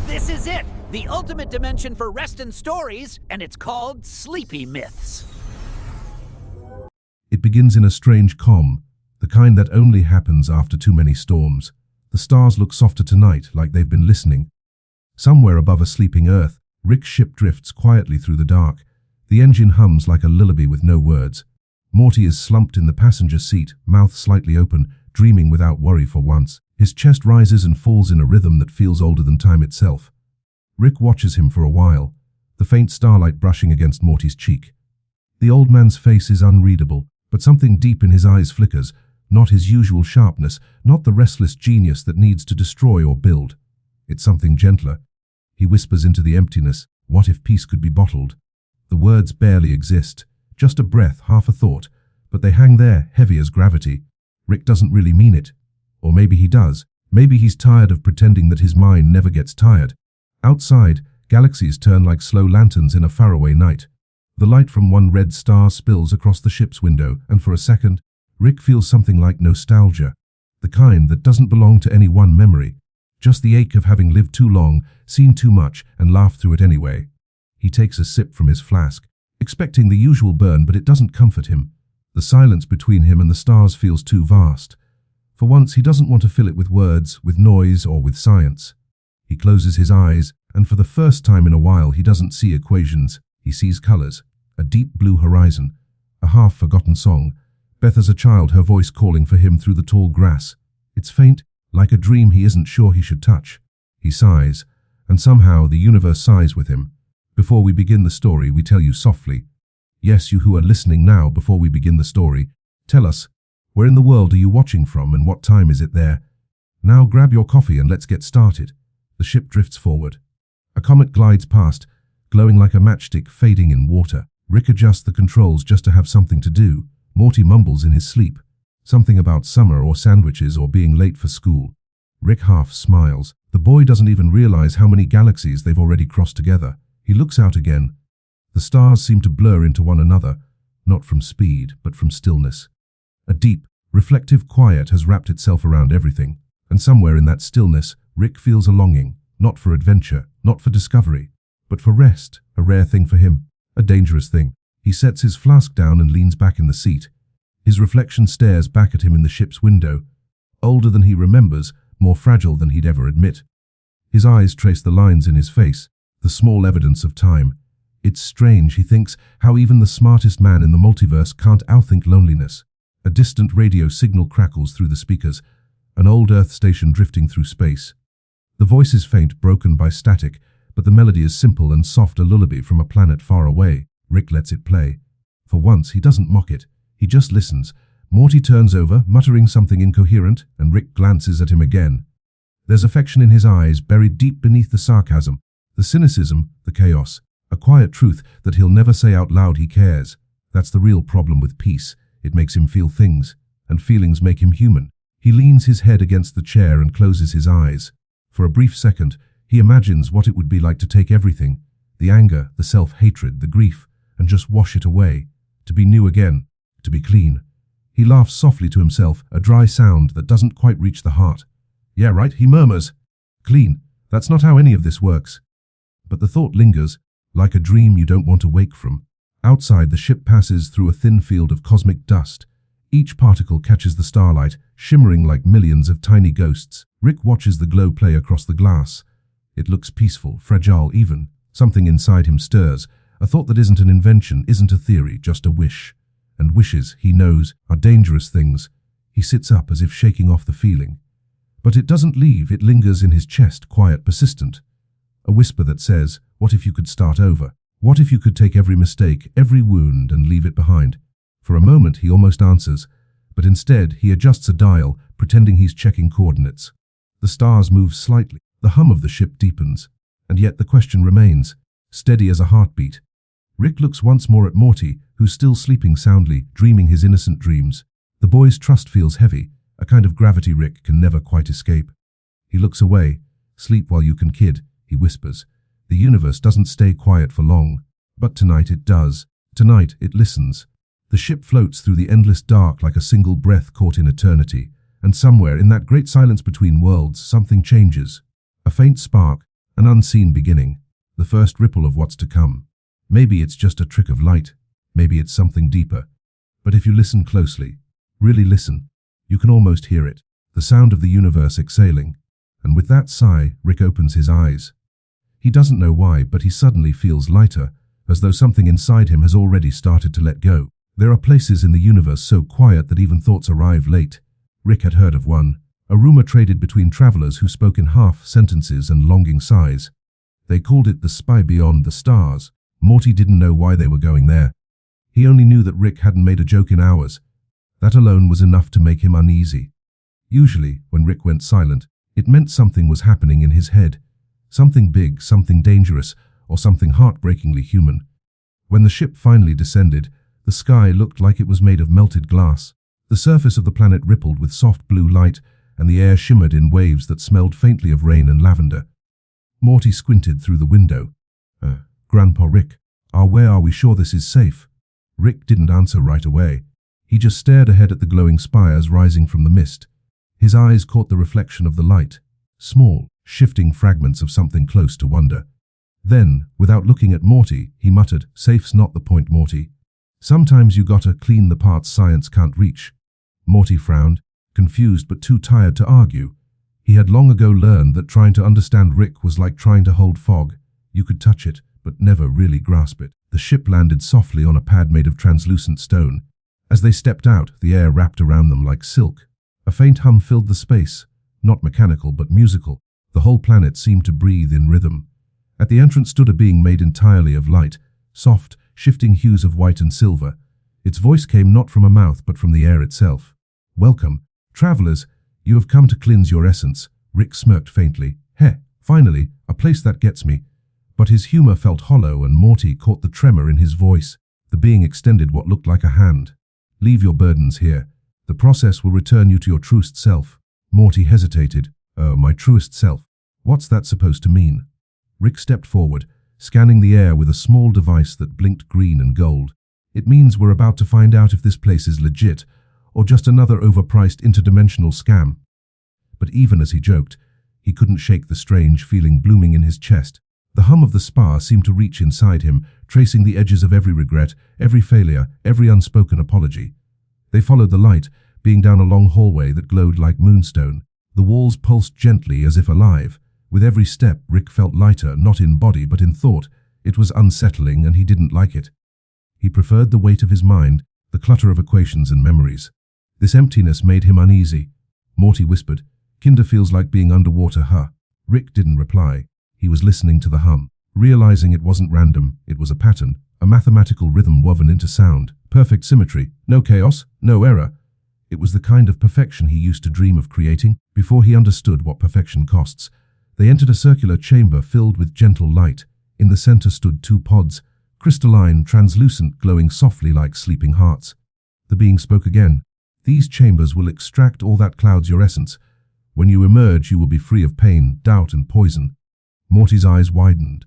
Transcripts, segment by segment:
This is it, the ultimate dimension for rest and stories, and it's called Sleepy Myths. It begins in a strange calm, the kind that only happens after too many storms. The stars look softer tonight, like they've been listening. Somewhere above a sleeping Earth, Rick's ship drifts quietly through the dark. The engine hums like a lullaby with no words. Morty is slumped in the passenger seat, mouth slightly open, dreaming without worry for once. His chest rises and falls in a rhythm that feels older than time itself. Rick watches him for a while, the faint starlight brushing against Morty's cheek. The old man's face is unreadable, but something deep in his eyes flickers, not his usual sharpness, not the restless genius that needs to destroy or build. It's something gentler. He whispers into the emptiness, "What if peace could be bottled?" The words barely exist, just a breath, half a thought, but they hang there, heavy as gravity. Rick doesn't really mean it. Or maybe he does. Maybe he's tired of pretending that his mind never gets tired. Outside, galaxies turn like slow lanterns in a faraway night. The light from one red star spills across the ship's window, and for a second, Rick feels something like nostalgia. The kind that doesn't belong to any one memory. Just the ache of having lived too long, seen too much, and laughed through it anyway. He takes a sip from his flask, expecting the usual burn, but it doesn't comfort him. The silence between him and the stars feels too vast. For once, he doesn't want to fill it with words, with noise, or with science. He closes his eyes, and for the first time in a while, he doesn't see equations. He sees colors, a deep blue horizon, a half-forgotten song. Beth as a child, her voice calling for him through the tall grass. It's faint, like a dream he isn't sure he should touch. He sighs, and somehow the universe sighs with him. Before we begin the story, we tell you softly. Yes, you who are listening now, before we begin the story, tell us, where in the world are you watching from and what time is it there? Now grab your coffee and let's get started. The ship drifts forward. A comet glides past, glowing like a matchstick fading in water. Rick adjusts the controls just to have something to do. Morty mumbles in his sleep. Something about summer or sandwiches or being late for school. Rick half smiles. The boy doesn't even realize how many galaxies they've already crossed together. He looks out again. The stars seem to blur into one another, not from speed, but from stillness. A deep, reflective quiet has wrapped itself around everything, and somewhere in that stillness, Rick feels a longing, not for adventure, not for discovery, but for rest, a rare thing for him, a dangerous thing. He sets his flask down and leans back in the seat. His reflection stares back at him in the ship's window, older than he remembers, more fragile than he'd ever admit. His eyes trace the lines in his face, the small evidence of time. It's strange, he thinks, how even the smartest man in the multiverse can't outthink loneliness. A distant radio signal crackles through the speakers, an old Earth station drifting through space. The voice is faint, broken by static, but the melody is simple and soft, a lullaby from a planet far away. Rick lets it play. For once, he doesn't mock it. He just listens. Morty turns over, muttering something incoherent, and Rick glances at him again. There's affection in his eyes, buried deep beneath the sarcasm, the cynicism, the chaos. A quiet truth that he'll never say out loud he cares. That's the real problem with peace. It makes him feel things, and feelings make him human. He leans his head against the chair and closes his eyes. For a brief second, he imagines what it would be like to take everything, the anger, the self-hatred, the grief, and just wash it away, to be new again, to be clean. He laughs softly to himself, a dry sound that doesn't quite reach the heart. Yeah, right, he murmurs. Clean. That's not how any of this works. But the thought lingers, like a dream you don't want to wake from. Outside, the ship passes through a thin field of cosmic dust. Each particle catches the starlight, shimmering like millions of tiny ghosts. Rick watches the glow play across the glass. It looks peaceful, fragile even. Something inside him stirs, a thought that isn't an invention, isn't a theory, just a wish. And wishes, he knows, are dangerous things. He sits up as if shaking off the feeling. But it doesn't leave, it lingers in his chest, quiet, persistent. A whisper that says, what if you could start over? What if you could take every mistake, every wound, and leave it behind? For a moment he almost answers, but instead he adjusts a dial, pretending he's checking coordinates. The stars move slightly, the hum of the ship deepens, and yet the question remains, steady as a heartbeat. Rick looks once more at Morty, who's still sleeping soundly, dreaming his innocent dreams. The boy's trust feels heavy, a kind of gravity Rick can never quite escape. He looks away. Sleep while you can, kid, he whispers. The universe doesn't stay quiet for long, but tonight it does. Tonight it listens. The ship floats through the endless dark like a single breath caught in eternity, and somewhere in that great silence between worlds, something changes. A faint spark, An unseen beginning, the first ripple of what's to come. Maybe it's just a trick of light, maybe it's something deeper. But if you listen closely, really listen, you can almost hear it, the sound of the universe exhaling. And with that sigh, Rick opens his eyes. He doesn't know why, but he suddenly feels lighter, as though something inside him has already started to let go. There are places in the universe so quiet that even thoughts arrive late. Rick had heard of one, a rumor traded between travelers who spoke in half sentences and longing sighs. They called it the spy beyond the stars. Morty didn't know why they were going there. He only knew that Rick hadn't made a joke in hours. That alone was enough to make him uneasy. Usually, when Rick went silent, it meant something was happening in his head. Something big, something dangerous, or something heartbreakingly human. When the ship finally descended, the sky looked like it was made of melted glass. The surface of the planet rippled with soft blue light, and the air shimmered in waves that smelled faintly of rain and lavender. Morty squinted through the window. Grandpa Rick, where are we sure this is safe? Rick didn't answer right away. He just stared ahead at the glowing spires rising from the mist. His eyes caught the reflection of the light, small, shifting fragments of something close to wonder. Then, without looking at Morty, he muttered, "Safe's not the point, Morty. Sometimes you gotta clean the parts science can't reach." Morty frowned, confused but too tired to argue. He had long ago learned that trying to understand Rick was like trying to hold fog. You could touch it, but never really grasp it. The ship landed softly on a pad made of translucent stone. As they stepped out, the air wrapped around them like silk. A faint hum filled the space, not mechanical but musical. The whole planet seemed to breathe in rhythm. At the entrance stood a being made entirely of light, soft, shifting hues of white and silver. Its voice came not from a mouth but from the air itself. "Welcome, travelers. You have come to cleanse your essence." Rick smirked faintly. Finally, a place that gets me." But his humor felt hollow, and Morty caught the tremor in his voice. The being extended what looked like a hand. "Leave your burdens here. The process will return you to your truest self." Morty hesitated. "Oh, my truest self. What's that supposed to mean?" Rick stepped forward, scanning the air with a small device that blinked green and gold. "It means we're about to find out if this place is legit, or just another overpriced interdimensional scam." But even as he joked, he couldn't shake the strange feeling blooming in his chest. The hum of the spa seemed to reach inside him, tracing the edges of every regret, every failure, every unspoken apology. They followed the light, being down a long hallway that glowed like moonstone. The walls pulsed gently as if alive. With every step, Rick felt lighter, not in body but in thought. It was unsettling, and he didn't like it. He preferred the weight of his mind, the clutter of equations and memories. This emptiness made him uneasy. Morty whispered, "Kinder feels like being underwater, huh?" Rick didn't reply. He was listening to the hum, realizing it wasn't random. It was a pattern, a mathematical rhythm woven into sound. Perfect symmetry, no chaos, no error. It was the kind of perfection he used to dream of creating before he understood what perfection costs. They entered a circular chamber filled with gentle light. In the center stood two pods, crystalline, translucent, glowing softly like sleeping hearts. The being spoke again. "These chambers will extract all that clouds your essence. When you emerge, you will be free of pain, doubt, and poison." Morty's eyes widened.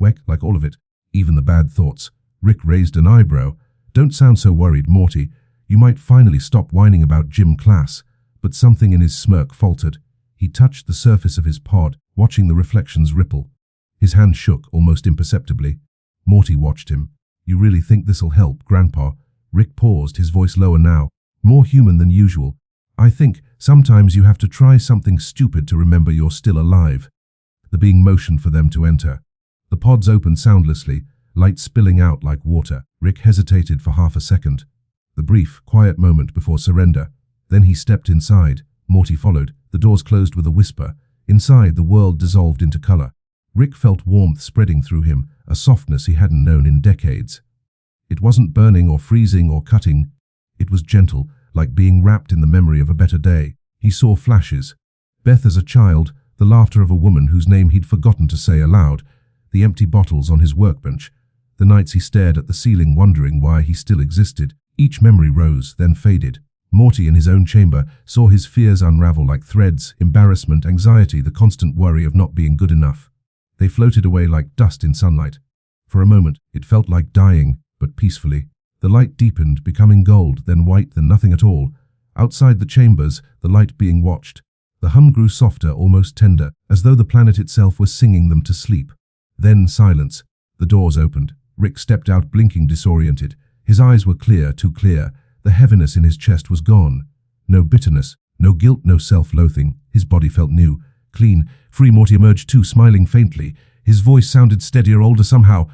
"Weck, like all of it, even the bad thoughts." Rick raised an eyebrow. "Don't sound so worried, Morty. You might finally stop whining about gym class." But something in his smirk faltered. He touched the surface of his pod, watching the reflections ripple. His hand shook almost imperceptibly. Morty watched him. "You really think this'll help, Grandpa?" Rick paused, his voice lower now, more human than usual. "I think sometimes you have to try something stupid to remember you're still alive." The being motioned for them to enter. The pods opened soundlessly, light spilling out like water. Rick hesitated for half a second. The brief, quiet moment before surrender. Then he stepped inside. Morty followed. The doors closed with a whisper. Inside, the world dissolved into color. Rick felt warmth spreading through him, a softness he hadn't known in decades. It wasn't burning or freezing or cutting. It was gentle, like being wrapped in the memory of a better day. He saw flashes. Beth as a child, the laughter of a woman whose name he'd forgotten to say aloud, the empty bottles on his workbench, the nights he stared at the ceiling wondering why he still existed. Each memory rose, then faded. Morty in his own chamber saw his fears unravel like threads, embarrassment, anxiety, the constant worry of not being good enough. They floated away like dust in sunlight. For a moment, it felt like dying, but peacefully. The light deepened, becoming gold, then white, then nothing at all. Outside the chambers, the light being watched. The hum grew softer, almost tender, as though the planet itself was singing them to sleep. Then silence. The doors opened. Rick stepped out, blinking, disoriented. His eyes were clear, too clear. The heaviness in his chest was gone. No bitterness, no guilt, no self-loathing. His body felt new, clean, free. Morty emerged too, smiling faintly. His voice sounded steadier, older somehow.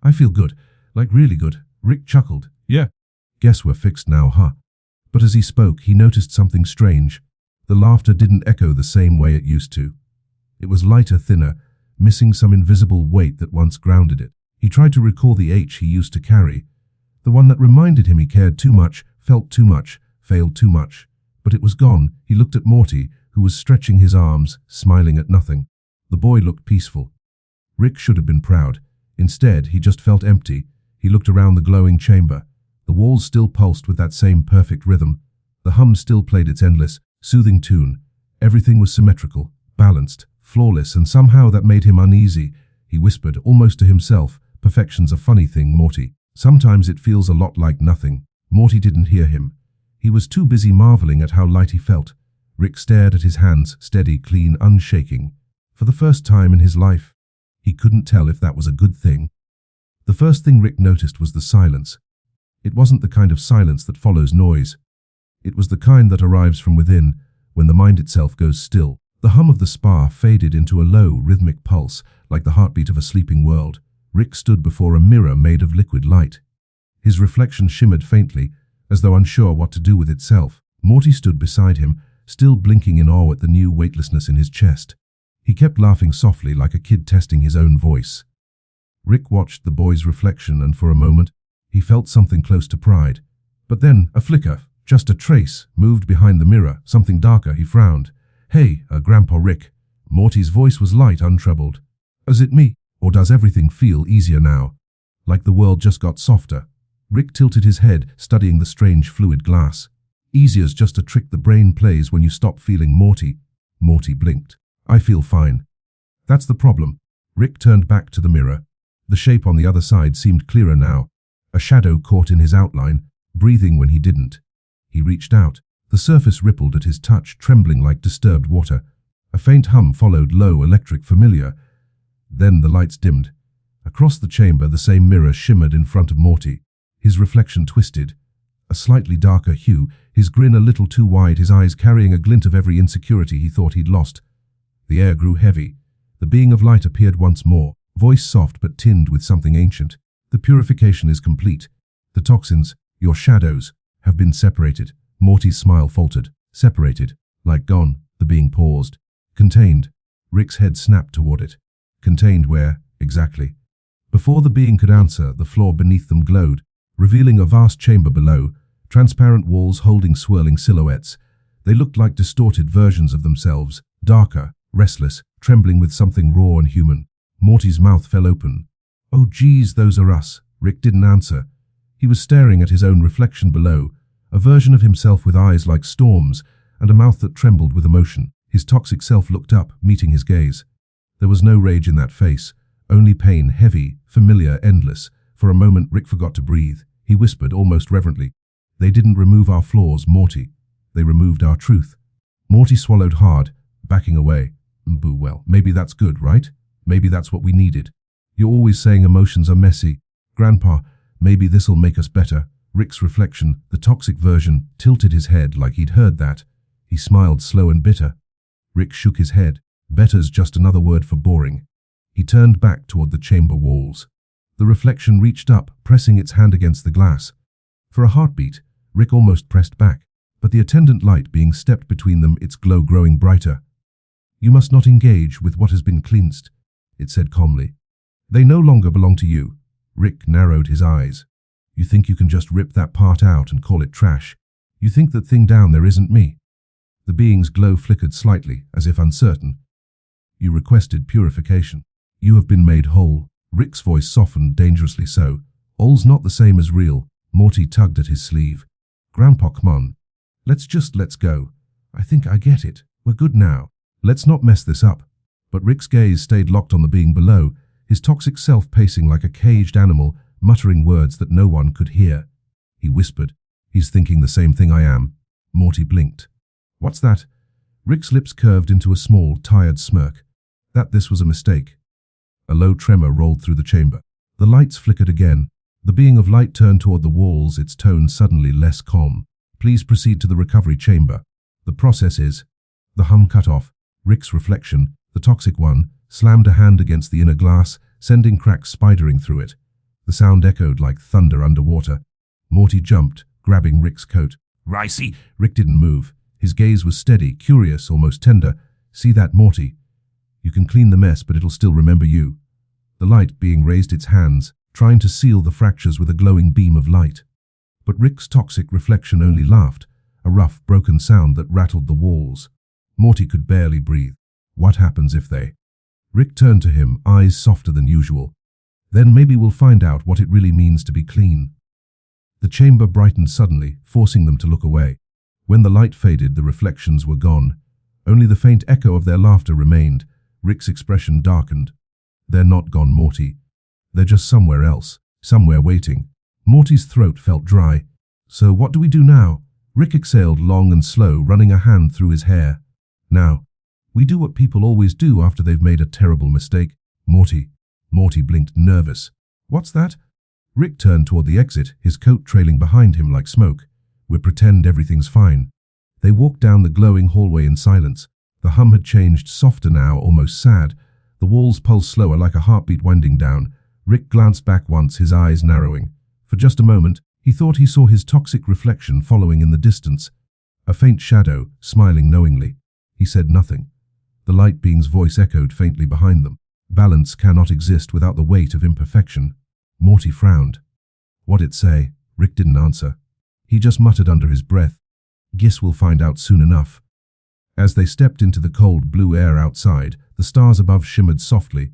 "I feel good, like really good." Rick chuckled. "Yeah. Guess we're fixed now, huh?" But as he spoke, he noticed something strange. The laughter didn't echo the same way it used to. It was lighter, thinner, missing some invisible weight that once grounded it. He tried to recall the H he used to carry, the one that reminded him he cared too much, felt too much, failed too much. But it was gone. He looked at Morty, who was stretching his arms, smiling at nothing. The boy looked peaceful. Rick should have been proud. Instead, he just felt empty. He looked around the glowing chamber. The walls still pulsed with that same perfect rhythm. The hum still played its endless, soothing tune. Everything was symmetrical, balanced, flawless, and somehow that made him uneasy. He whispered, almost to himself, "Perfection's a funny thing, Morty. Sometimes it feels a lot like nothing." Morty didn't hear him. He was too busy marveling at how light he felt. Rick stared at his hands, steady, clean, unshaking. For the first time in his life, he couldn't tell if that was a good thing. The first thing Rick noticed was the silence. It wasn't the kind of silence that follows noise. It was the kind that arrives from within, when the mind itself goes still. The hum of the spa faded into a low, rhythmic pulse, like the heartbeat of a sleeping world. Rick stood before a mirror made of liquid light. His reflection shimmered faintly, as though unsure what to do with itself. Morty stood beside him, still blinking in awe at the new weightlessness in his chest. He kept laughing softly, like a kid testing his own voice. Rick watched the boy's reflection, and for a moment, he felt something close to pride. But then, a flicker, just a trace, moved behind the mirror, something darker. He frowned. "Hey, Grandpa Rick." Morty's voice was light, untroubled. "Is it me, or does everything feel easier now? Like the world just got softer?" Rick tilted his head, studying the strange fluid glass. "Easier's just a trick the brain plays when you stop feeling." Morty blinked. "I feel fine." "That's the problem." Rick turned back to the mirror. The shape on the other side seemed clearer now. A shadow caught in his outline, breathing when he didn't. He reached out. The surface rippled at his touch, trembling like disturbed water. A faint hum followed, low, electric, familiar. Then the lights dimmed. Across the chamber, the same mirror shimmered in front of Morty. His reflection twisted. A slightly darker hue, his grin a little too wide, his eyes carrying a glint of every insecurity he thought he'd lost. The air grew heavy. The being of light appeared once more, voice soft but tinged with something ancient. "The purification is complete. The toxins, your shadows, have been separated." Morty's smile faltered. "Separated? Like gone?" The being paused. "Contained." Rick's head snapped toward it. "Contained where, exactly?" Before the being could answer, the floor beneath them glowed, revealing a vast chamber below, transparent walls holding swirling silhouettes. They looked like distorted versions of themselves, darker, restless, trembling with something raw and human. Morty's mouth fell open. "Oh geez, those are us." Rick didn't answer. He was staring at his own reflection below, a version of himself with eyes like storms and a mouth that trembled with emotion. His toxic self looked up, meeting his gaze. There was no rage in that face, only pain, heavy, familiar, endless. For a moment, Rick forgot to breathe. He whispered, almost reverently, "They didn't remove our flaws, Morty. They removed our truth." Morty swallowed hard, backing away. "Boo, well, maybe that's good, right? Maybe that's what we needed. You're always saying emotions are messy. Grandpa, maybe this'll make us better." Rick's reflection, the toxic version, tilted his head like he'd heard that. He smiled, slow and bitter. Rick shook his head. Better's just another word for boring. He turned back toward the chamber walls. The reflection reached up, pressing its hand against the glass. For a heartbeat, Rick almost pressed back, but the attendant light being stepped between them, its glow growing brighter. "You must not engage with what has been cleansed," it said calmly. "They no longer belong to you." Rick narrowed his eyes. "You think you can just rip that part out and call it trash? You think that thing down there isn't me?" The being's glow flickered slightly, as if uncertain. "You requested purification. You have been made whole." Rick's voice softened, dangerously so. "All's not the same as real." Morty tugged at his sleeve. "Grandpa, come on. Let's go. I think I get it. We're good now. Let's not mess this up." But Rick's gaze stayed locked on the being below, his toxic self pacing like a caged animal, muttering words that no one could hear. He whispered, "He's thinking the same thing I am." Morty blinked. "What's that?" Rick's lips curved into a small, tired smirk. That this was a mistake. A low tremor rolled through the chamber. The lights flickered again. The being of light turned toward the walls, its tone suddenly less calm. Please proceed to the recovery chamber. The process is... The hum cut off. Rick's reflection, the toxic one, slammed a hand against the inner glass, sending cracks spidering through it. The sound echoed like thunder underwater. Morty jumped, grabbing Rick's coat. Ricey! Rick didn't move. His gaze was steady, curious, almost tender. See that, Morty? You can clean the mess, but it'll still remember you. The light being raised its hands, trying to seal the fractures with a glowing beam of light. But Rick's toxic reflection only laughed, a rough, broken sound that rattled the walls. Morty could barely breathe. What happens if they... Rick turned to him, eyes softer than usual. Then maybe we'll find out what it really means to be clean. The chamber brightened suddenly, forcing them to look away. When the light faded, the reflections were gone. Only the faint echo of their laughter remained. Rick's expression darkened. They're not gone, Morty. They're just somewhere else, somewhere waiting. Morty's throat felt dry. So what do we do now? Rick exhaled long and slow, running a hand through his hair. Now, we do what people always do after they've made a terrible mistake. Morty blinked, nervous. What's that? Rick turned toward the exit, his coat trailing behind him like smoke. We pretend everything's fine. They walked down the glowing hallway in silence. The hum had changed, softer now, almost sad. The walls pulsed slower, like a heartbeat winding down. Rick glanced back once, his eyes narrowing. For just a moment, he thought he saw his toxic reflection following in the distance. A faint shadow, smiling knowingly. He said nothing. The light being's voice echoed faintly behind them. Balance cannot exist without the weight of imperfection. Morty frowned. What'd it say? Rick didn't answer. He just muttered under his breath. Guess we'll find out soon enough. As they stepped into the cold blue air outside, the stars above shimmered softly.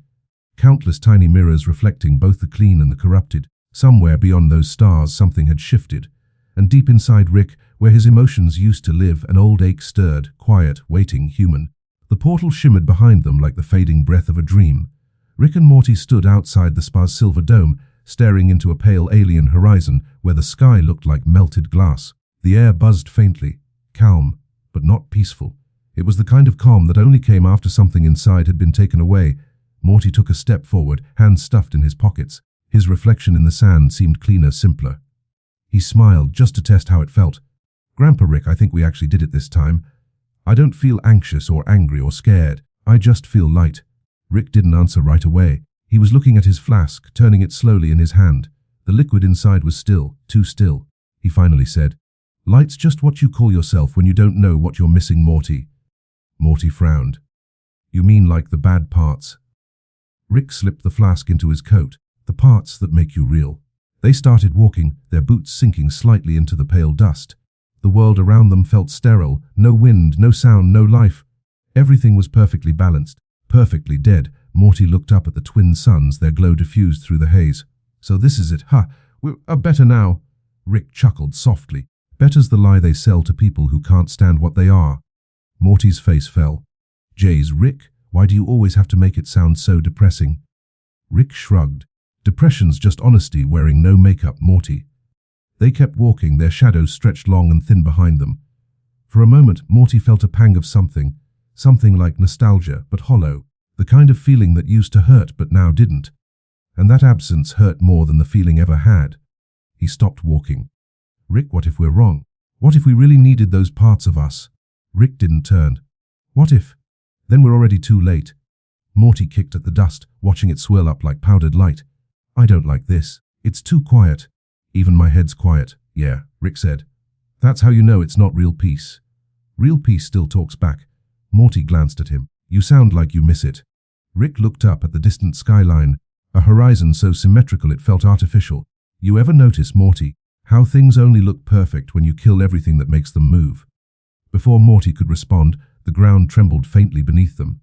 Countless tiny mirrors reflecting both the clean and the corrupted. Somewhere beyond those stars something had shifted. And deep inside Rick, where his emotions used to live, an old ache stirred, quiet, waiting, human. The portal shimmered behind them like the fading breath of a dream. Rick and Morty stood outside the spa's silver dome, staring into a pale alien horizon where the sky looked like melted glass. The air buzzed faintly, calm, but not peaceful. It was the kind of calm that only came after something inside had been taken away. Morty took a step forward, hands stuffed in his pockets. His reflection in the sand seemed cleaner, simpler. He smiled just to test how it felt. Grandpa Rick, I think we actually did it this time. I don't feel anxious or angry or scared. I just feel light. Rick didn't answer right away. He was looking at his flask, turning it slowly in his hand. The liquid inside was still, too still. He finally said, Light's just what you call yourself when you don't know what you're missing, Morty. Morty frowned. You mean like the bad parts? Rick slipped the flask into his coat, the parts that make you real. They started walking, their boots sinking slightly into the pale dust. The world around them felt sterile, no wind, no sound, no life. Everything was perfectly balanced, perfectly dead. Morty looked up at the twin suns, their glow diffused through the haze. So this is it, huh? We're better now. Rick chuckled softly. Better's the lie they sell to people who can't stand what they are. Morty's face fell. Jays, Rick, why do you always have to make it sound so depressing? Rick shrugged. Depression's just honesty wearing no makeup, Morty. They kept walking, their shadows stretched long and thin behind them. For a moment, Morty felt a pang of something like nostalgia, but hollow, the kind of feeling that used to hurt but now didn't. And that absence hurt more than the feeling ever had. He stopped walking. Rick, what if we're wrong? What if we really needed those parts of us? Rick didn't turn. What if? Then we're already too late. Morty kicked at the dust, watching it swirl up like powdered light. I don't like this. It's too quiet. Even my head's quiet. Yeah, Rick said. That's how you know it's not real peace. Real peace still talks back. Morty glanced at him. You sound like you miss it. Rick looked up at the distant skyline, a horizon so symmetrical it felt artificial. You ever notice, Morty, how things only look perfect when you kill everything that makes them move? Before Morty could respond, the ground trembled faintly beneath them.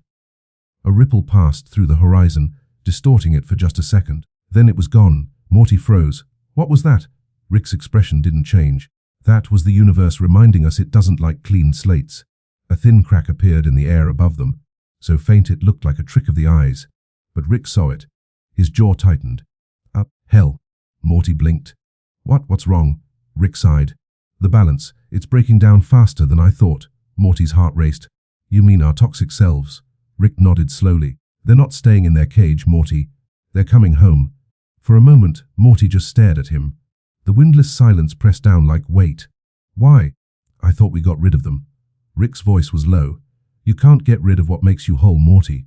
A ripple passed through the horizon, distorting it for just a second. Then it was gone. Morty froze. What was that? Rick's expression didn't change. That was the universe reminding us it doesn't like clean slates. A thin crack appeared in the air above them, so faint it looked like a trick of the eyes. But Rick saw it. His jaw tightened. Hell. Morty blinked. What's wrong? Rick sighed. The balance. It's breaking down faster than I thought. Morty's heart raced. You mean our toxic selves? Rick nodded slowly. They're not staying in their cage, Morty. They're coming home. For a moment, Morty just stared at him. The windless silence pressed down like weight. Why? I thought we got rid of them. Rick's voice was low. You can't get rid of what makes you whole, Morty.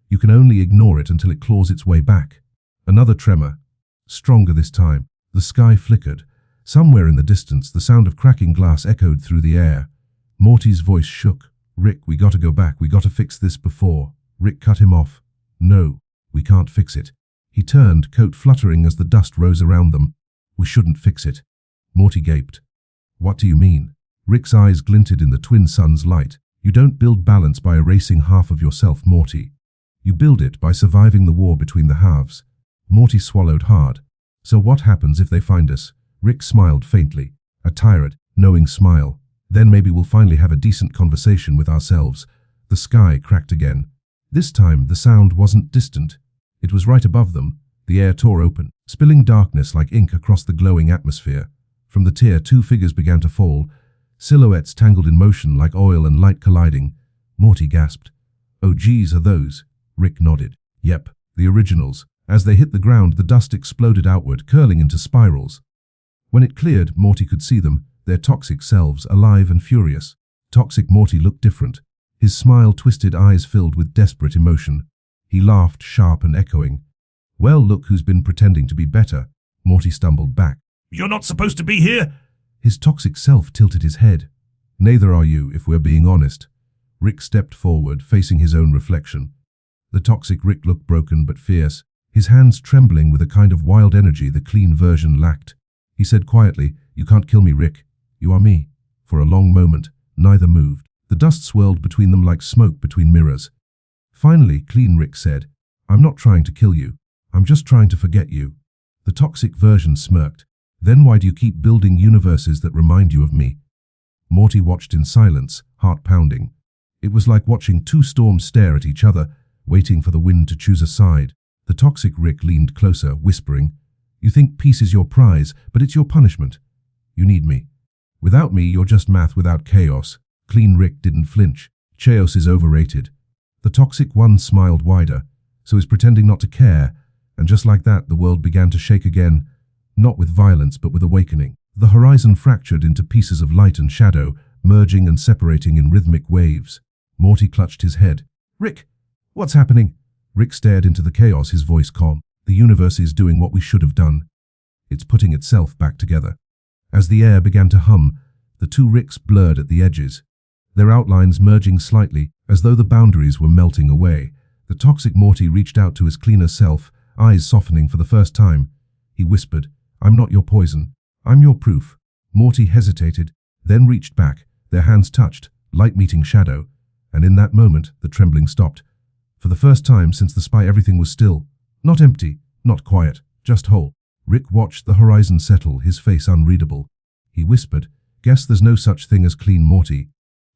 You can only ignore it until it claws its way back. Another tremor. Stronger this time. The sky flickered. Somewhere in the distance, the sound of cracking glass echoed through the air. Morty's voice shook. Rick, we gotta go back. We gotta fix this before. Rick cut him off. No, we can't fix it. He turned, coat fluttering as the dust rose around them. We shouldn't fix it. Morty gaped. What do you mean? Rick's eyes glinted in the twin sun's light. You don't build balance by erasing half of yourself, Morty. You build it by surviving the war between the halves. Morty swallowed hard. So what happens if they find us? Rick smiled faintly. A tired, knowing smile. Then maybe we'll finally have a decent conversation with ourselves. The sky cracked again. This time the sound wasn't distant. It was right above them. The air tore open, spilling darkness like ink across the glowing atmosphere. From the tier, two figures began to fall, silhouettes tangled in motion like oil and light colliding. Morty gasped. Oh geez, are those? Rick nodded. Yep, the originals. As they hit the ground, the dust exploded outward, curling into spirals. When it cleared, Morty could see them, their toxic selves, alive and furious. Toxic Morty looked different. His smile, twisted eyes filled with desperate emotion. He laughed, sharp and echoing. Well, look who's been pretending to be better. Morty stumbled back. You're not supposed to be here! His toxic self tilted his head. Neither are you, if we're being honest. Rick stepped forward, facing his own reflection. The toxic Rick looked broken but fierce, his hands trembling with a kind of wild energy the clean version lacked. He said quietly, You can't kill me, Rick. You are me. For a long moment, neither moved. The dust swirled between them like smoke between mirrors. Finally, clean Rick said, I'm not trying to kill you. I'm just trying to forget you. The toxic version smirked. Then why do you keep building universes that remind you of me? Morty watched in silence, heart pounding. It was like watching two storms stare at each other, waiting for the wind to choose a side. The toxic Rick leaned closer, whispering, You think peace is your prize, but it's your punishment. You need me. Without me, you're just math without chaos. Clean Rick didn't flinch. Chaos is overrated. The toxic one smiled wider, so he's pretending not to care, and just like that, the world began to shake again, not with violence but with awakening. The horizon fractured into pieces of light and shadow, merging and separating in rhythmic waves. Morty clutched his head. Rick, what's happening? Rick stared into the chaos, his voice calm. The universe is doing what we should have done. It's putting itself back together. As the air began to hum, the two Ricks blurred at the edges, their outlines merging slightly as though the boundaries were melting away. The toxic Morty reached out to his cleaner self, eyes softening for the first time. He whispered, I'm not your poison. I'm your proof. Morty hesitated, then reached back. Their hands touched, light meeting shadow, and in that moment, the trembling stopped. For the first time since the spy, everything was still. Not empty, not quiet, just whole. Rick watched the horizon settle, his face unreadable. He whispered, Guess there's no such thing as clean Morty.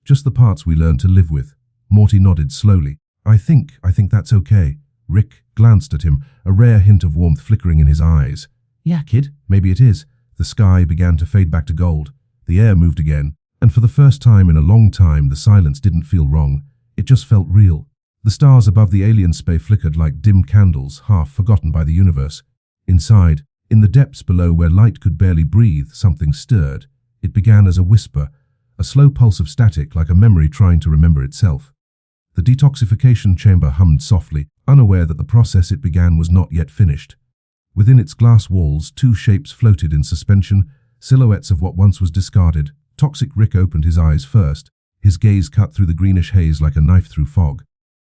Just the parts we learn to live with. Morty nodded slowly. I think that's okay. Rick glanced at him, a rare hint of warmth flickering in his eyes. Yeah, kid, maybe it is. The sky began to fade back to gold. The air moved again, and for the first time in a long time, the silence didn't feel wrong. It just felt real. The stars above the alien space flickered like dim candles, half forgotten by the universe. Inside, in the depths below where light could barely breathe, something stirred. It began as a whisper, a slow pulse of static like a memory trying to remember itself. The detoxification chamber hummed softly, unaware that the process it began was not yet finished. Within its glass walls, two shapes floated in suspension, silhouettes of what once was discarded. Toxic Rick opened his eyes first, his gaze cut through the greenish haze like a knife through fog.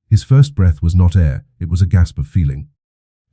His first breath was not air, it was a gasp of feeling.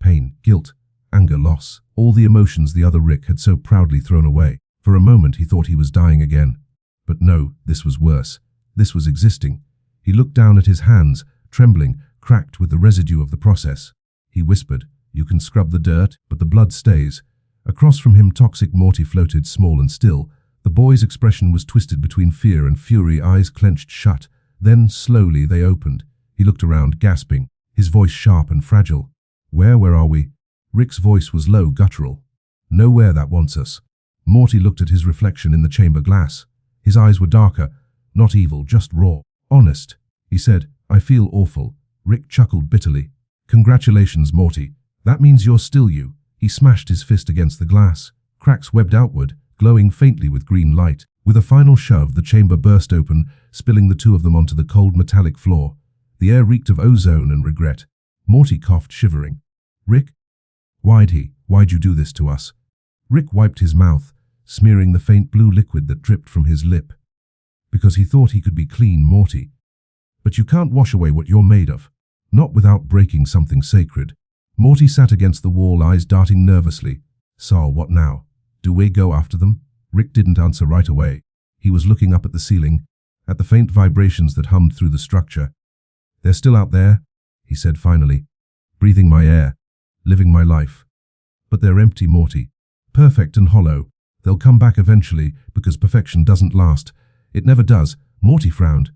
Pain, guilt, anger, loss, all the emotions the other Rick had so proudly thrown away. For a moment he thought he was dying again. But no, this was worse. This was existing. He looked down at his hands, trembling, cracked with the residue of the process. He whispered, You can scrub the dirt, but the blood stays. Across from him, toxic Morty floated, small and still. The boy's expression was twisted between fear and fury, eyes clenched shut. Then, slowly, they opened. He looked around, gasping, his voice sharp and fragile. Where are we? Rick's voice was low, guttural. Nowhere that wants us. Morty looked at his reflection in the chamber glass. His eyes were darker, not evil, just raw, honest. He he said. I feel awful. Rick chuckled bitterly. Congratulations, Morty. That means you're still you. He smashed his fist against the glass. Cracks webbed outward, glowing faintly with green light. With a final shove, the chamber burst open, spilling the two of them onto the cold metallic floor. The air reeked of ozone and regret. Morty coughed, shivering. Rick? Why'd you do this to us? Rick wiped his mouth, smearing the faint blue liquid that dripped from his lip. Because he thought he could be clean, Morty. But you can't wash away what you're made of. Not without breaking something sacred. Morty sat against the wall, eyes darting nervously. So, what now? Do we go after them? Rick didn't answer right away. He was looking up at the ceiling, at the faint vibrations that hummed through the structure. They're still out there, he said finally. Breathing my air, living my life. But they're empty, Morty. Perfect and hollow. They'll come back eventually, because perfection doesn't last. It never does. Morty frowned.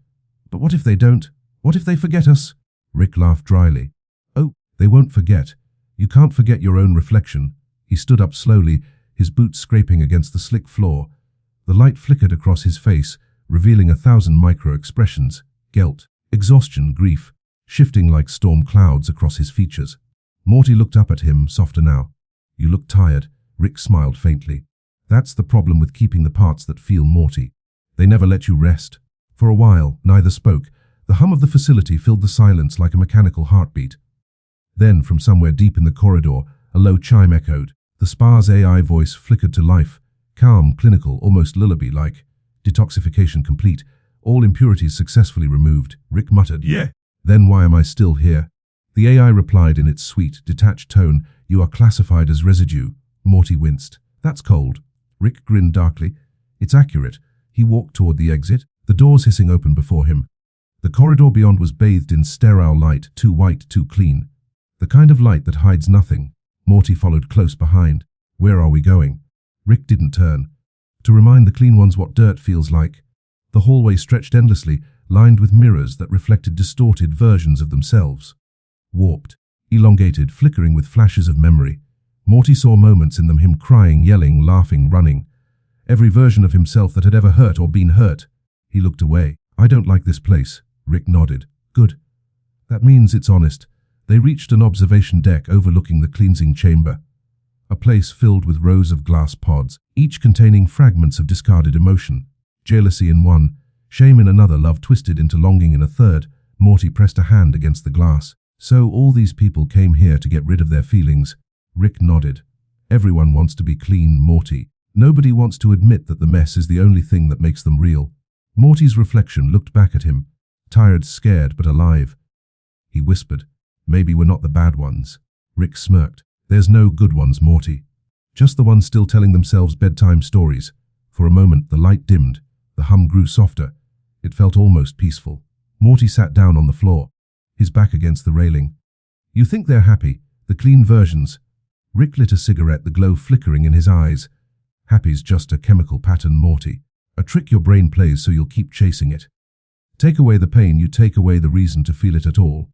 But what if they don't? What if they forget us? Rick laughed dryly. Oh, they won't forget. You can't forget your own reflection. He stood up slowly, his boots scraping against the slick floor. The light flickered across his face, revealing 1,000 micro-expressions. Guilt, exhaustion, grief, shifting like storm clouds across his features. Morty looked up at him, softer now. You look tired. Rick smiled faintly. That's the problem with keeping the parts that feel Morty. They never let you rest. For a while, neither spoke. The hum of the facility filled the silence like a mechanical heartbeat. Then, from somewhere deep in the corridor, a low chime echoed. The spa's AI voice flickered to life. Calm, clinical, almost lullaby-like. Detoxification complete. All impurities successfully removed. Rick muttered, "Yeah. Then why am I still here?" The AI replied in its sweet, detached tone, "You are classified as residue." Morty winced. "That's cold." Rick grinned darkly. "It's accurate." He walked toward the exit, the doors hissing open before him. The corridor beyond was bathed in sterile light, too white, too clean. The kind of light that hides nothing. Morty followed close behind. "Where are we going?" Rick didn't turn. To remind the clean ones what dirt feels like. The hallway stretched endlessly, lined with mirrors that reflected distorted versions of themselves. Warped, elongated, flickering with flashes of memory. Morty saw moments in them, him crying, yelling, laughing, running. Every version of himself that had ever hurt or been hurt. He looked away. "I don't like this place." Rick nodded. "Good. That means it's honest." They reached an observation deck overlooking the cleansing chamber. A place filled with rows of glass pods, each containing fragments of discarded emotion. Jealousy in one, shame in another, love twisted into longing in a third. Morty pressed a hand against the glass. "So all these people came here to get rid of their feelings." Rick nodded. "Everyone wants to be clean, Morty. Nobody wants to admit that the mess is the only thing that makes them real." Morty's reflection looked back at him, tired, scared, but alive. He whispered, "Maybe we're not the bad ones." Rick smirked. "There's no good ones, Morty. Just the ones still telling themselves bedtime stories." For a moment, the light dimmed. The hum grew softer. It felt almost peaceful. Morty sat down on the floor, his back against the railing. "You think they're happy, the clean versions?" Rick lit a cigarette, the glow flickering in his eyes. "Happy's just a chemical pattern, Morty. A trick your brain plays so you'll keep chasing it. Take away the pain, you take away the reason to feel it at all."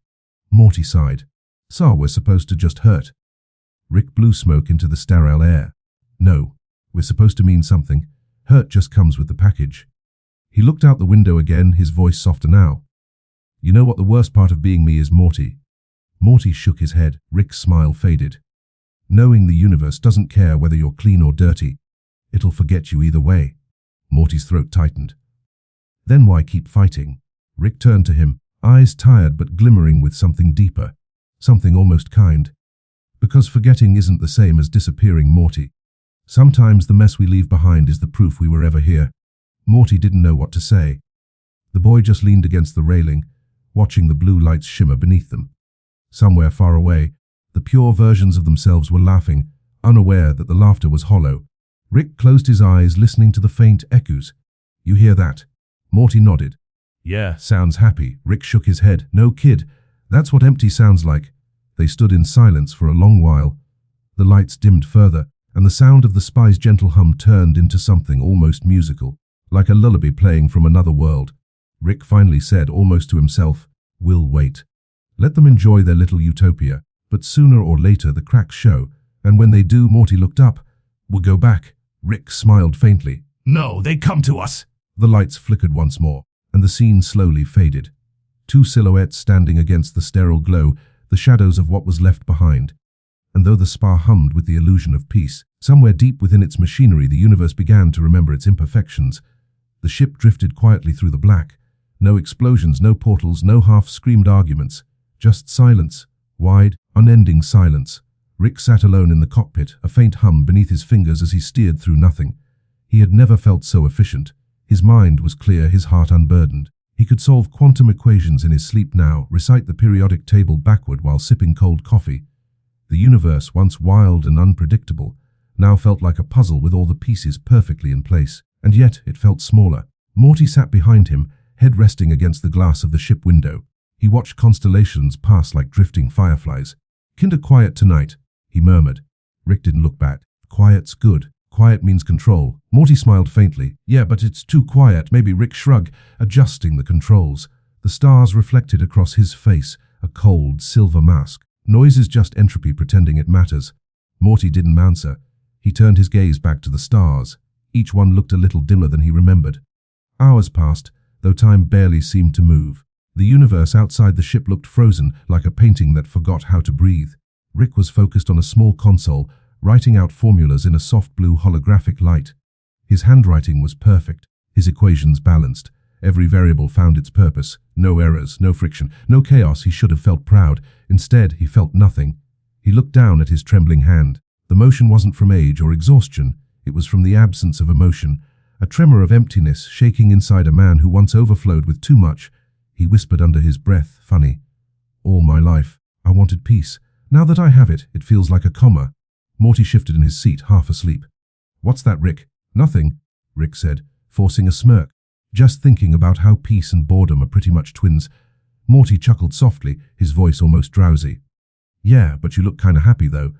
Morty sighed. "So we're supposed to just hurt?" Rick blew smoke into the sterile air. "No, we're supposed to mean something. Hurt just comes with the package." He looked out the window again, his voice softer now. "You know what the worst part of being me is, Morty?" Morty shook his head. Rick's smile faded. "Knowing the universe doesn't care whether you're clean or dirty. It'll forget you either way." Morty's throat tightened. "Then why keep fighting?" Rick turned to him, eyes tired but glimmering with something deeper, something almost kind. "Because forgetting isn't the same as disappearing, Morty. Sometimes the mess we leave behind is the proof we were ever here." Morty didn't know what to say. The boy just leaned against the railing, watching the blue lights shimmer beneath them. Somewhere far away, the pure versions of themselves were laughing, unaware that the laughter was hollow. Rick closed his eyes, listening to the faint echoes. "You hear that?" Morty nodded. "Yeah, sounds happy." Rick shook his head. "No, kid. That's what empty sounds like." They stood in silence for a long while. The lights dimmed further, and the sound of the spy's gentle hum turned into something almost musical, like a lullaby playing from another world. Rick finally said, almost to himself, "We'll wait. Let them enjoy their little utopia. But sooner or later the cracks show, and when they do," Morty looked up, "we'll go back." Rick smiled faintly. "No, they come to us." The lights flickered once more, and the scene slowly faded. two silhouettes standing against the sterile glow, the shadows of what was left behind. And though the spa hummed with the illusion of peace, somewhere deep within its machinery the universe began to remember its imperfections. The ship drifted quietly through the black. No explosions, no portals, no half-screamed arguments. Just silence. Wide, unending silence. Rick sat alone in the cockpit, a faint hum beneath his fingers as he steered through nothing. He had never felt so efficient. His mind was clear, his heart unburdened. He could solve quantum equations in his sleep now, recite the periodic table backward while sipping cold coffee. The universe, once wild and unpredictable, now felt like a puzzle with all the pieces perfectly in place. And yet it felt smaller. Morty sat behind him, head resting against the glass of the ship window. He watched constellations pass like drifting fireflies. "Kinda quiet tonight," he murmured. Rick didn't look back. "Quiet's good. Quiet means control." Morty smiled faintly. "Yeah, but it's too quiet." Maybe Rick shrugged, adjusting the controls. The stars reflected across his face, a cold, silver mask. Noise is just entropy pretending it matters. Morty didn't answer. He turned his gaze back to the stars. Each one looked a little dimmer than he remembered. Hours passed, though time barely seemed to move. The universe outside the ship looked frozen, like a painting that forgot how to breathe. Rick was focused on a small console, writing out formulas in a soft blue holographic light. His handwriting was perfect, his equations balanced. Every variable found its purpose. No errors, no friction, no chaos. He should have felt proud. Instead, he felt nothing. He looked down at his trembling hand. The motion wasn't from age or exhaustion. It was from the absence of emotion. A tremor of emptiness shaking inside a man who once overflowed with too much. He whispered under his breath, "Funny. All my life, I wanted peace. Now that I have it, it feels like a comma." Morty shifted in his seat, half asleep. "What's that, Rick?" "Nothing," Rick said, forcing a smirk. "Just thinking about how peace and boredom are pretty much twins." Morty chuckled softly, his voice almost drowsy. "Yeah, but you look kinda happy though.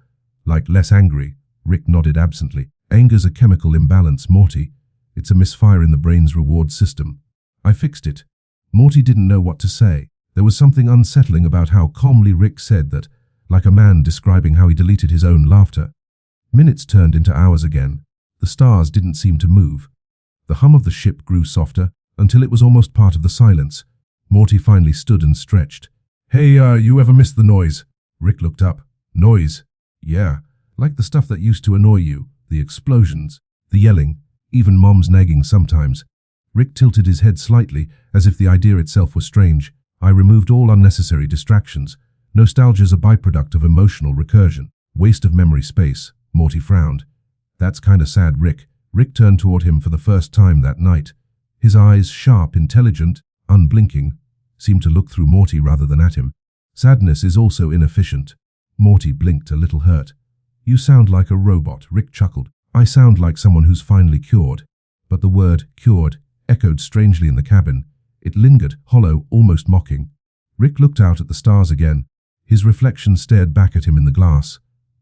Like less angry." Rick nodded absently. "Anger's a chemical imbalance, Morty. It's a misfire in the brain's reward system. I fixed it." Morty didn't know what to say. There was something unsettling about how calmly Rick said that, like a man describing how he deleted his own laughter. Minutes turned into hours again. The stars didn't seem to move. The hum of the ship grew softer, until it was almost part of the silence. Morty finally stood and stretched. "Hey, you ever miss the noise?" Rick looked up. "Noise?" "Yeah, like the stuff that used to annoy you. The explosions, the yelling, even Mom's nagging sometimes." Rick tilted his head slightly, as if the idea itself was strange. "I removed all unnecessary distractions. Nostalgia's a byproduct of emotional recursion. Waste of memory space." Morty frowned. "That's kinda sad, Rick." Rick turned toward him for the first time that night. His eyes, sharp, intelligent, unblinking, seemed to look through Morty rather than at him. "Sadness is also inefficient." Morty blinked, a little hurt. "You sound like a robot," Rick chuckled. "I sound like someone who's finally cured." But the word, cured, echoed strangely in the cabin. It lingered, hollow, almost mocking. Rick looked out at the stars again. His reflection stared back at him in the glass,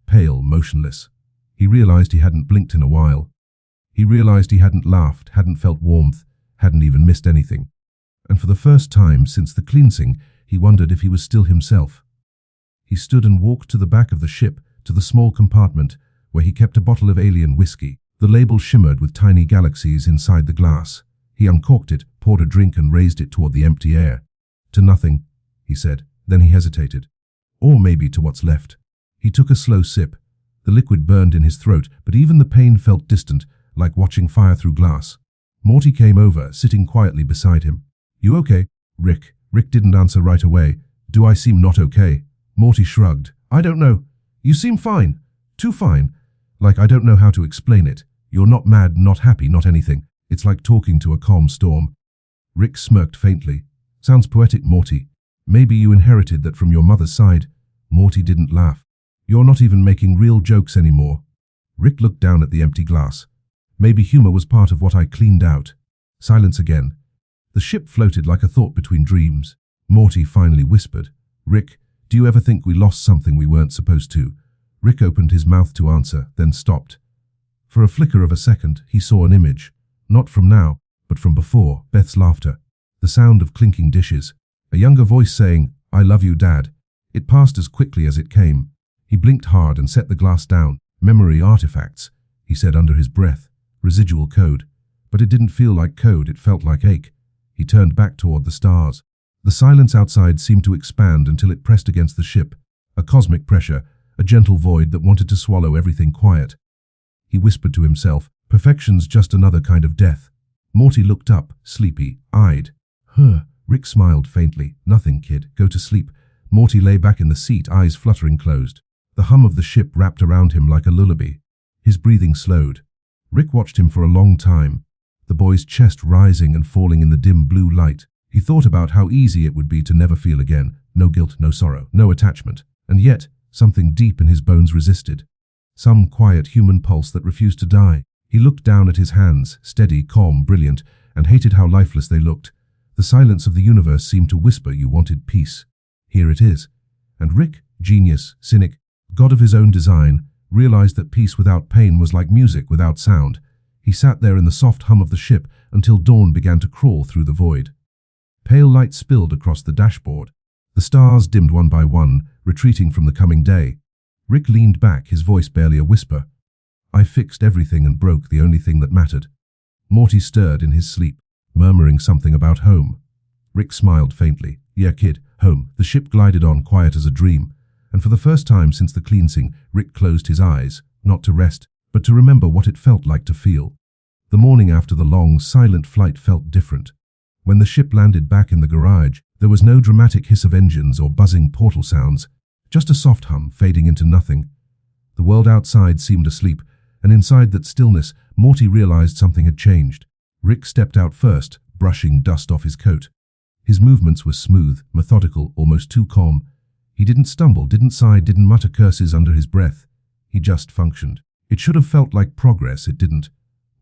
pale, motionless. He realized he hadn't blinked in a while. He realized he hadn't laughed, hadn't felt warmth, hadn't even missed anything. And for the first time since the cleansing, he wondered if he was still himself. He stood and walked to the back of the ship, to the small compartment where he kept a bottle of alien whiskey. The label shimmered with tiny galaxies inside the glass. He uncorked it, poured a drink and raised it toward the empty air. "To nothing," he said. Then he hesitated. "Or maybe to what's left." He took a slow sip. The liquid burned in his throat, but even the pain felt distant, like watching fire through glass. Morty came over, sitting quietly beside him. "You okay, Rick?" Rick didn't answer right away. "Do I seem not okay?" Morty shrugged. "I don't know. You seem fine. Too fine. Like I don't know how to explain it. You're not mad, not happy, not anything. It's like talking to a calm storm." Rick smirked faintly. "Sounds poetic, Morty. Maybe you inherited that from your mother's side." Morty didn't laugh. "You're not even making real jokes anymore." Rick looked down at the empty glass. "Maybe humor was part of what I cleaned out." Silence again. The ship floated like a thought between dreams. Morty finally whispered, "Rick, do you ever think we lost something we weren't supposed to?" Rick opened his mouth to answer, then stopped. For a flicker of a second, he saw an image. Not from now, but from before, Beth's laughter. The sound of clinking dishes. A younger voice saying, "I love you, Dad." It passed as quickly as it came. He blinked hard and set the glass down. "Memory artifacts," he said under his breath. "Residual code." But it didn't feel like code, it felt like ache. He turned back toward the stars. The silence outside seemed to expand until it pressed against the ship, a cosmic pressure, a gentle void that wanted to swallow everything quiet. He whispered to himself, "Perfection's just another kind of death." Morty looked up, sleepy-eyed. Rick smiled faintly. "Nothing, kid. Go to sleep." Morty lay back in the seat, eyes fluttering closed. The hum of the ship wrapped around him like a lullaby. His breathing slowed. Rick watched him for a long time, the boy's chest rising and falling in the dim blue light. He thought about how easy it would be to never feel again. No guilt, no sorrow, no attachment. And yet, something deep in his bones resisted. Some quiet human pulse that refused to die. He looked down at his hands, steady, calm, brilliant, and hated how lifeless they looked. The silence of the universe seemed to whisper you wanted peace. Here it is. And Rick, genius, cynic, god of his own design, realized that peace without pain was like music without sound. He sat there in the soft hum of the ship until dawn began to crawl through the void. Pale light spilled across the dashboard. The stars dimmed one by one, retreating from the coming day. Rick leaned back, his voice barely a whisper. "I fixed everything and broke the only thing that mattered." Morty stirred in his sleep, murmuring something about home. Rick smiled faintly. "Yeah, kid, home." The ship glided on, quiet as a dream. And for the first time since the cleansing, Rick closed his eyes, not to rest, but to remember what it felt like to feel. The morning after the long, silent flight felt different. When the ship landed back in the garage, there was no dramatic hiss of engines or buzzing portal sounds, just a soft hum fading into nothing. The world outside seemed asleep, and inside that stillness, Morty realized something had changed. Rick stepped out first, brushing dust off his coat. His movements were smooth, methodical, almost too calm. He didn't stumble, didn't sigh, didn't mutter curses under his breath. He just functioned. It should have felt like progress, it didn't.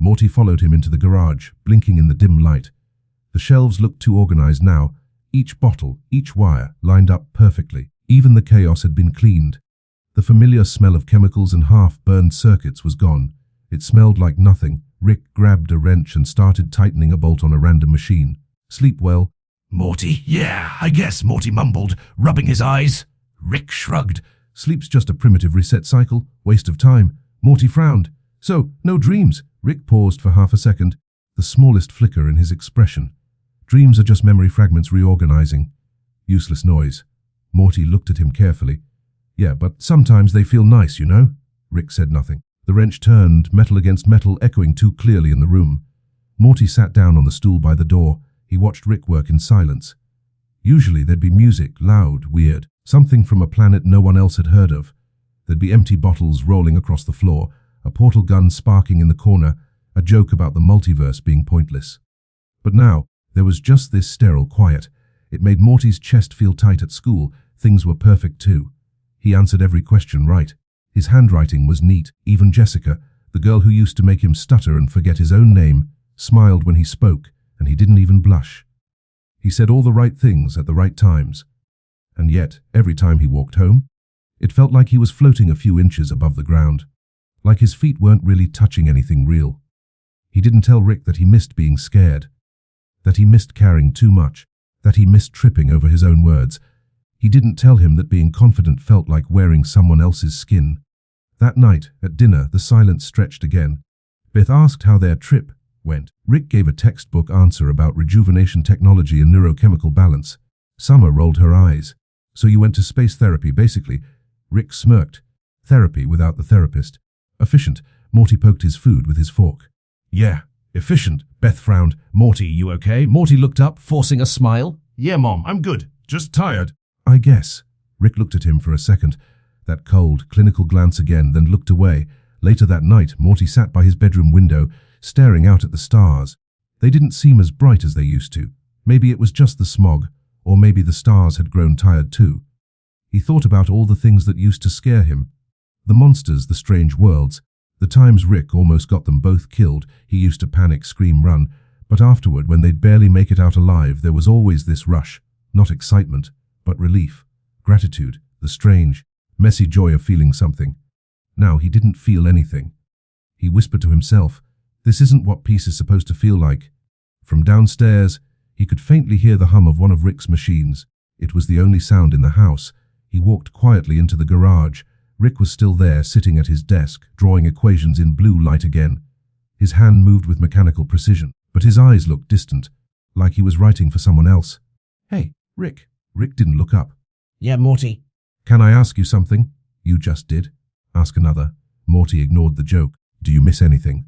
Morty followed him into the garage, blinking in the dim light. The shelves looked too organized now. Each bottle, each wire, lined up perfectly. Even the chaos had been cleaned. The familiar smell of chemicals and half-burned circuits was gone. It smelled like nothing. Rick grabbed a wrench and started tightening a bolt on a random machine. "Sleep well?" "Morty, yeah, I guess," Morty mumbled, rubbing his eyes. Rick shrugged. "Sleep's just a primitive reset cycle. Waste of time." Morty frowned. "So, no dreams?" Rick paused for half a second, the smallest flicker in his expression. "Dreams are just memory fragments reorganizing." Useless noise. Morty looked at him carefully. "Yeah, but sometimes they feel nice, you know?" Rick said nothing. The wrench turned, metal against metal, echoing too clearly in the room. Morty sat down on the stool by the door. He watched Rick work in silence. Usually there'd be music, loud, weird, something from a planet no one else had heard of. There'd be empty bottles rolling across the floor, a portal gun sparking in the corner, a joke about the multiverse being pointless. But now, there was just this sterile quiet. It made Morty's chest feel tight at school. Things were perfect too. He answered every question right. His handwriting was neat. Even Jessica, the girl who used to make him stutter and forget his own name, smiled when he spoke, and he didn't even blush. He said all the right things at the right times. And yet, every time he walked home, it felt like he was floating a few inches above the ground, like his feet weren't really touching anything real. He didn't tell Rick that he missed being scared, that he missed caring too much, that he missed tripping over his own words. He didn't tell him that being confident felt like wearing someone else's skin. That night, at dinner, the silence stretched again. Beth asked how their trip went. Rick gave a textbook answer about rejuvenation technology and neurochemical balance. Summer rolled her eyes. "So you went to space therapy, basically." Rick smirked. "Therapy without the therapist. Efficient." Morty poked his food with his fork. "Yeah, efficient." Beth frowned. "Morty, you okay?" Morty looked up, forcing a smile. "Yeah, Mom, I'm good. Just tired." "I guess." Rick looked at him for a second. That cold, clinical glance again, then looked away. Later that night, Morty sat by his bedroom window, staring out at the stars. They didn't seem as bright as they used to. Maybe it was just the smog, or maybe the stars had grown tired too. He thought about all the things that used to scare him. The monsters, the strange worlds. The times Rick almost got them both killed. He used to panic, scream, run. But afterward, when they'd barely make it out alive, there was always this rush. Not excitement, but relief. Gratitude. The strange, messy joy of feeling something. Now he didn't feel anything. He whispered to himself, "This isn't what peace is supposed to feel like." From downstairs, he could faintly hear the hum of one of Rick's machines. It was the only sound in the house. He walked quietly into the garage. Rick was still there, sitting at his desk, drawing equations in blue light again. His hand moved with mechanical precision, but his eyes looked distant, like he was writing for someone else. "Hey," Rick. Rick didn't look up. Yeah, Morty. Can I ask you something? You just did. Ask another. Morty ignored the joke. Do you miss anything?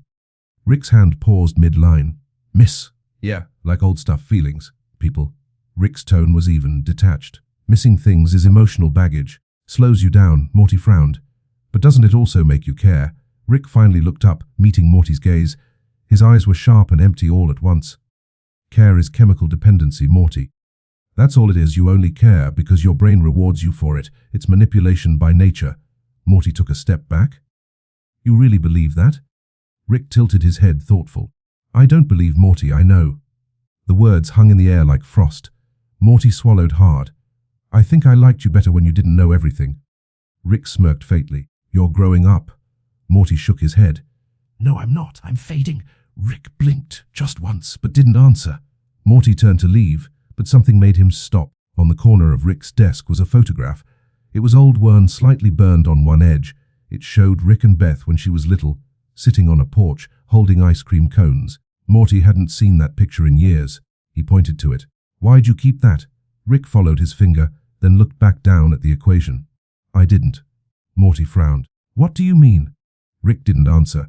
Rick's hand paused mid-line. Miss? Yeah, like old stuff, feelings, people. Rick's tone was even, detached. Missing things is emotional baggage. Slows you down, Morty frowned. But doesn't it also make you care? Rick finally looked up, meeting Morty's gaze. His eyes were sharp and empty all at once. Care is chemical dependency, Morty. That's all it is. You only care because your brain rewards you for it. It's manipulation by nature. Morty took a step back. You really believe that? Rick tilted his head, thoughtful. I don't believe Morty, I know. The words hung in the air like frost. Morty swallowed hard. I think I liked you better when you didn't know everything. Rick smirked faintly. You're growing up. Morty shook his head. No, I'm not. I'm fading. Rick blinked just once, but didn't answer. Morty turned to leave, but something made him stop. On the corner of Rick's desk was a photograph. It was old, worn, slightly burned on one edge. It showed Rick and Beth when she was little, sitting on a porch, holding ice cream cones. Morty hadn't seen that picture in years. He pointed to it. Why'd you keep that? Rick followed his finger, then looked back down at the equation. I didn't. Morty frowned. What do you mean? Rick didn't answer.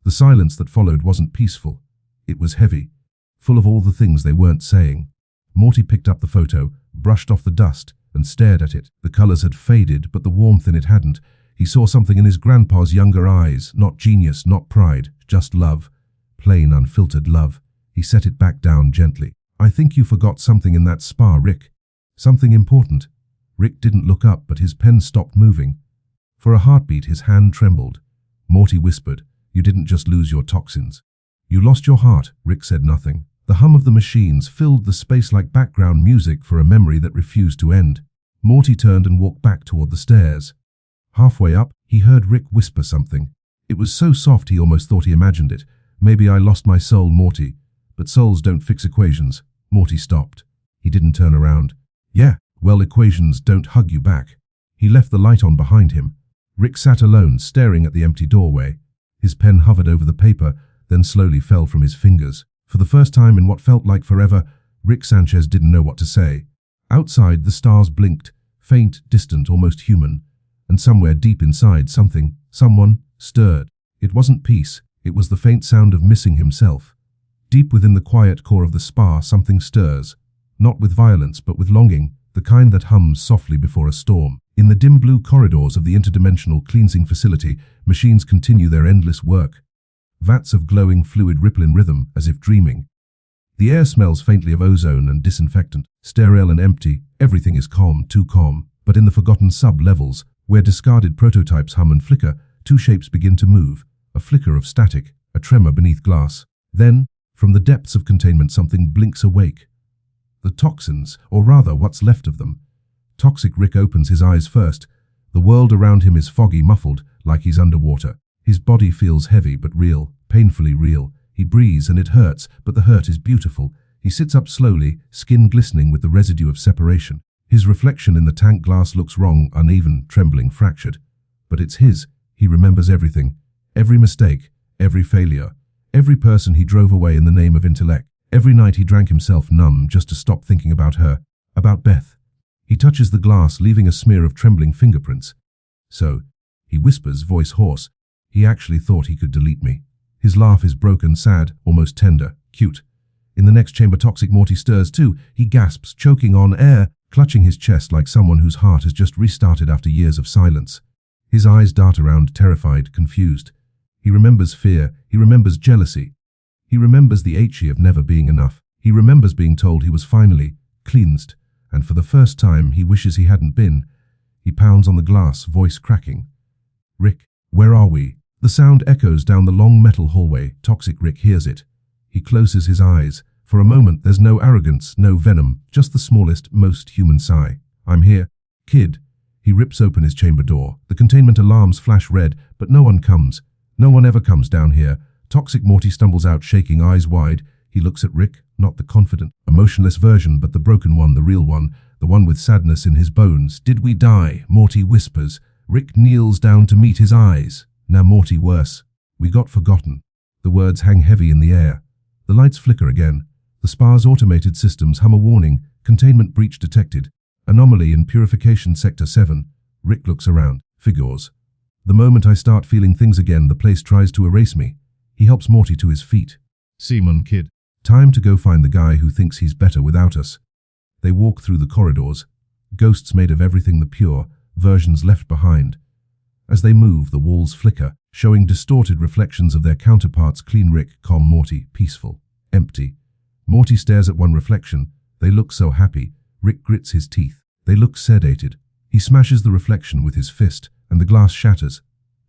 The silence that followed wasn't peaceful. It was heavy, full of all the things they weren't saying. Morty picked up the photo, brushed off the dust, and stared at it. The colors had faded, but the warmth in it hadn't. He saw something in his grandpa's younger eyes, not genius, not pride, just love. Plain, unfiltered love. He set it back down gently. I think you forgot something in that spa, Rick. Something important. Rick didn't look up, but his pen stopped moving. For a heartbeat, his hand trembled. Morty whispered, You didn't just lose your toxins. You lost your heart. Rick said nothing. The hum of the machines filled the space like background music for a memory that refused to end. Morty turned and walked back toward the stairs. Halfway up, he heard Rick whisper something. It was so soft he almost thought he imagined it. Maybe I lost my soul, Morty. But souls don't fix equations. Morty stopped. He didn't turn around. Yeah, well, equations don't hug you back. He left the light on behind him. Rick sat alone, staring at the empty doorway. His pen hovered over the paper, then slowly fell from his fingers. For the first time in what felt like forever, Rick Sanchez didn't know what to say. Outside, the stars blinked, faint, distant, almost human. And somewhere deep inside, someone, stirred. It wasn't peace, it was the faint sound of missing himself. Deep within the quiet core of the spa, something stirs. Not with violence, but with longing, the kind that hums softly before a storm. In the dim blue corridors of the interdimensional cleansing facility, machines continue their endless work. Vats of glowing fluid ripple in rhythm, as if dreaming. The air smells faintly of ozone and disinfectant. Sterile and empty, everything is calm, too calm. But in the forgotten sub-levels, where discarded prototypes hum and flicker, two shapes begin to move. A flicker of static, a tremor beneath glass. Then, from the depths of containment, something blinks awake. The toxins, or rather what's left of them. Toxic Rick opens his eyes first. The world around him is foggy, muffled, like he's underwater. His body feels heavy but real, painfully real. He breathes and it hurts, but the hurt is beautiful. He sits up slowly, skin glistening with the residue of separation. His reflection in the tank glass looks wrong, uneven, trembling, fractured. But it's his. He remembers everything. Every mistake, every failure. Every person he drove away in the name of intellect. Every night he drank himself numb just to stop thinking about her. About Beth. He touches the glass, leaving a smear of trembling fingerprints. So, he whispers, voice hoarse, he actually thought he could delete me. His laugh is broken, sad, almost tender, cute. In the next chamber, Toxic Morty stirs too. He gasps, choking on air, clutching his chest like someone whose heart has just restarted after years of silence. His eyes dart around, terrified, confused. He remembers fear. He remembers jealousy. He remembers the H of never being enough. He remembers being told he was finally cleansed, and for the first time he wishes he hadn't been. He pounds on the glass, voice cracking. Rick, where are we? The sound echoes down the long metal hallway. Toxic Rick hears it. He closes his eyes. For a moment there's no arrogance, no venom, just the smallest, most human sigh. I'm here, kid. He rips open his chamber door. The containment alarms flash red, but no one comes. No one ever comes down here. Toxic Morty stumbles out, shaking, eyes wide. He looks at Rick, not the confident, emotionless version, but the broken one, the real one, the one with sadness in his bones. Did we die? Morty whispers. Rick kneels down to meet his eyes. Now Morty, worse. We got forgotten. The words hang heavy in the air. The lights flicker again. The spa's automated systems hum a warning. Containment breach detected. Anomaly in Purification Sector 7. Rick looks around. Figures. The moment I start feeling things again, the place tries to erase me. He helps Morty to his feet. Simon, kid. Time to go find the guy who thinks he's better without us. They walk through the corridors. Ghosts made of everything the pure, versions left behind. As they move, the walls flicker, showing distorted reflections of their counterparts. Clean Rick, calm Morty, peaceful, empty. Morty stares at one reflection. They look so happy. Rick grits his teeth. They look sedated. He smashes the reflection with his fist, and the glass shatters.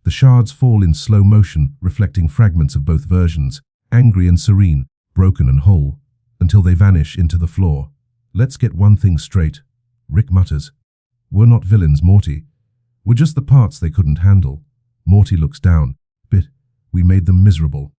The shards fall in slow motion, reflecting fragments of both versions, angry and serene, broken and whole, until they vanish into the floor. Let's get one thing straight, Rick mutters. We're not villains, Morty. We're just the parts they couldn't handle. Morty looks down. We made them miserable.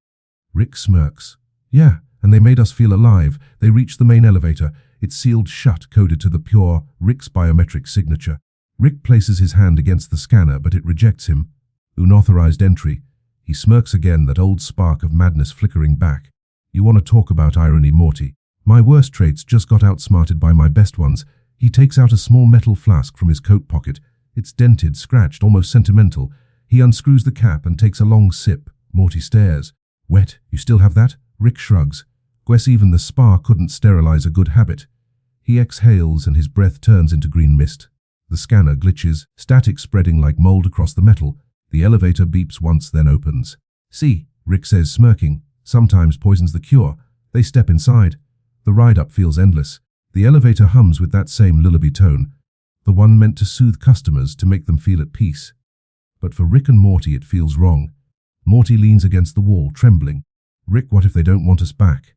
Rick smirks. Yeah, and they made us feel alive. They reach the main elevator. It's sealed shut, coded to the pure, Rick's biometric signature. Rick places his hand against the scanner, but it rejects him. Unauthorized entry. He smirks again, that old spark of madness flickering back. You want to talk about irony, Morty? My worst traits just got outsmarted by my best ones. He takes out a small metal flask from his coat pocket. It's dented, scratched, almost sentimental. He unscrews the cap and takes a long sip. Morty stares. Wet? You still have that? Rick shrugs. Guess even the spa couldn't sterilize a good habit. He exhales and his breath turns into green mist. The scanner glitches, static spreading like mold across the metal. The elevator beeps once, then opens. See, Rick says, smirking. Sometimes poison's the cure. They step inside. The ride up feels endless. The elevator hums with that same lullaby tone, the one meant to soothe customers, to make them feel at peace. But for Rick and Morty it feels wrong. Morty leans against the wall, trembling. Rick, what if they don't want us back?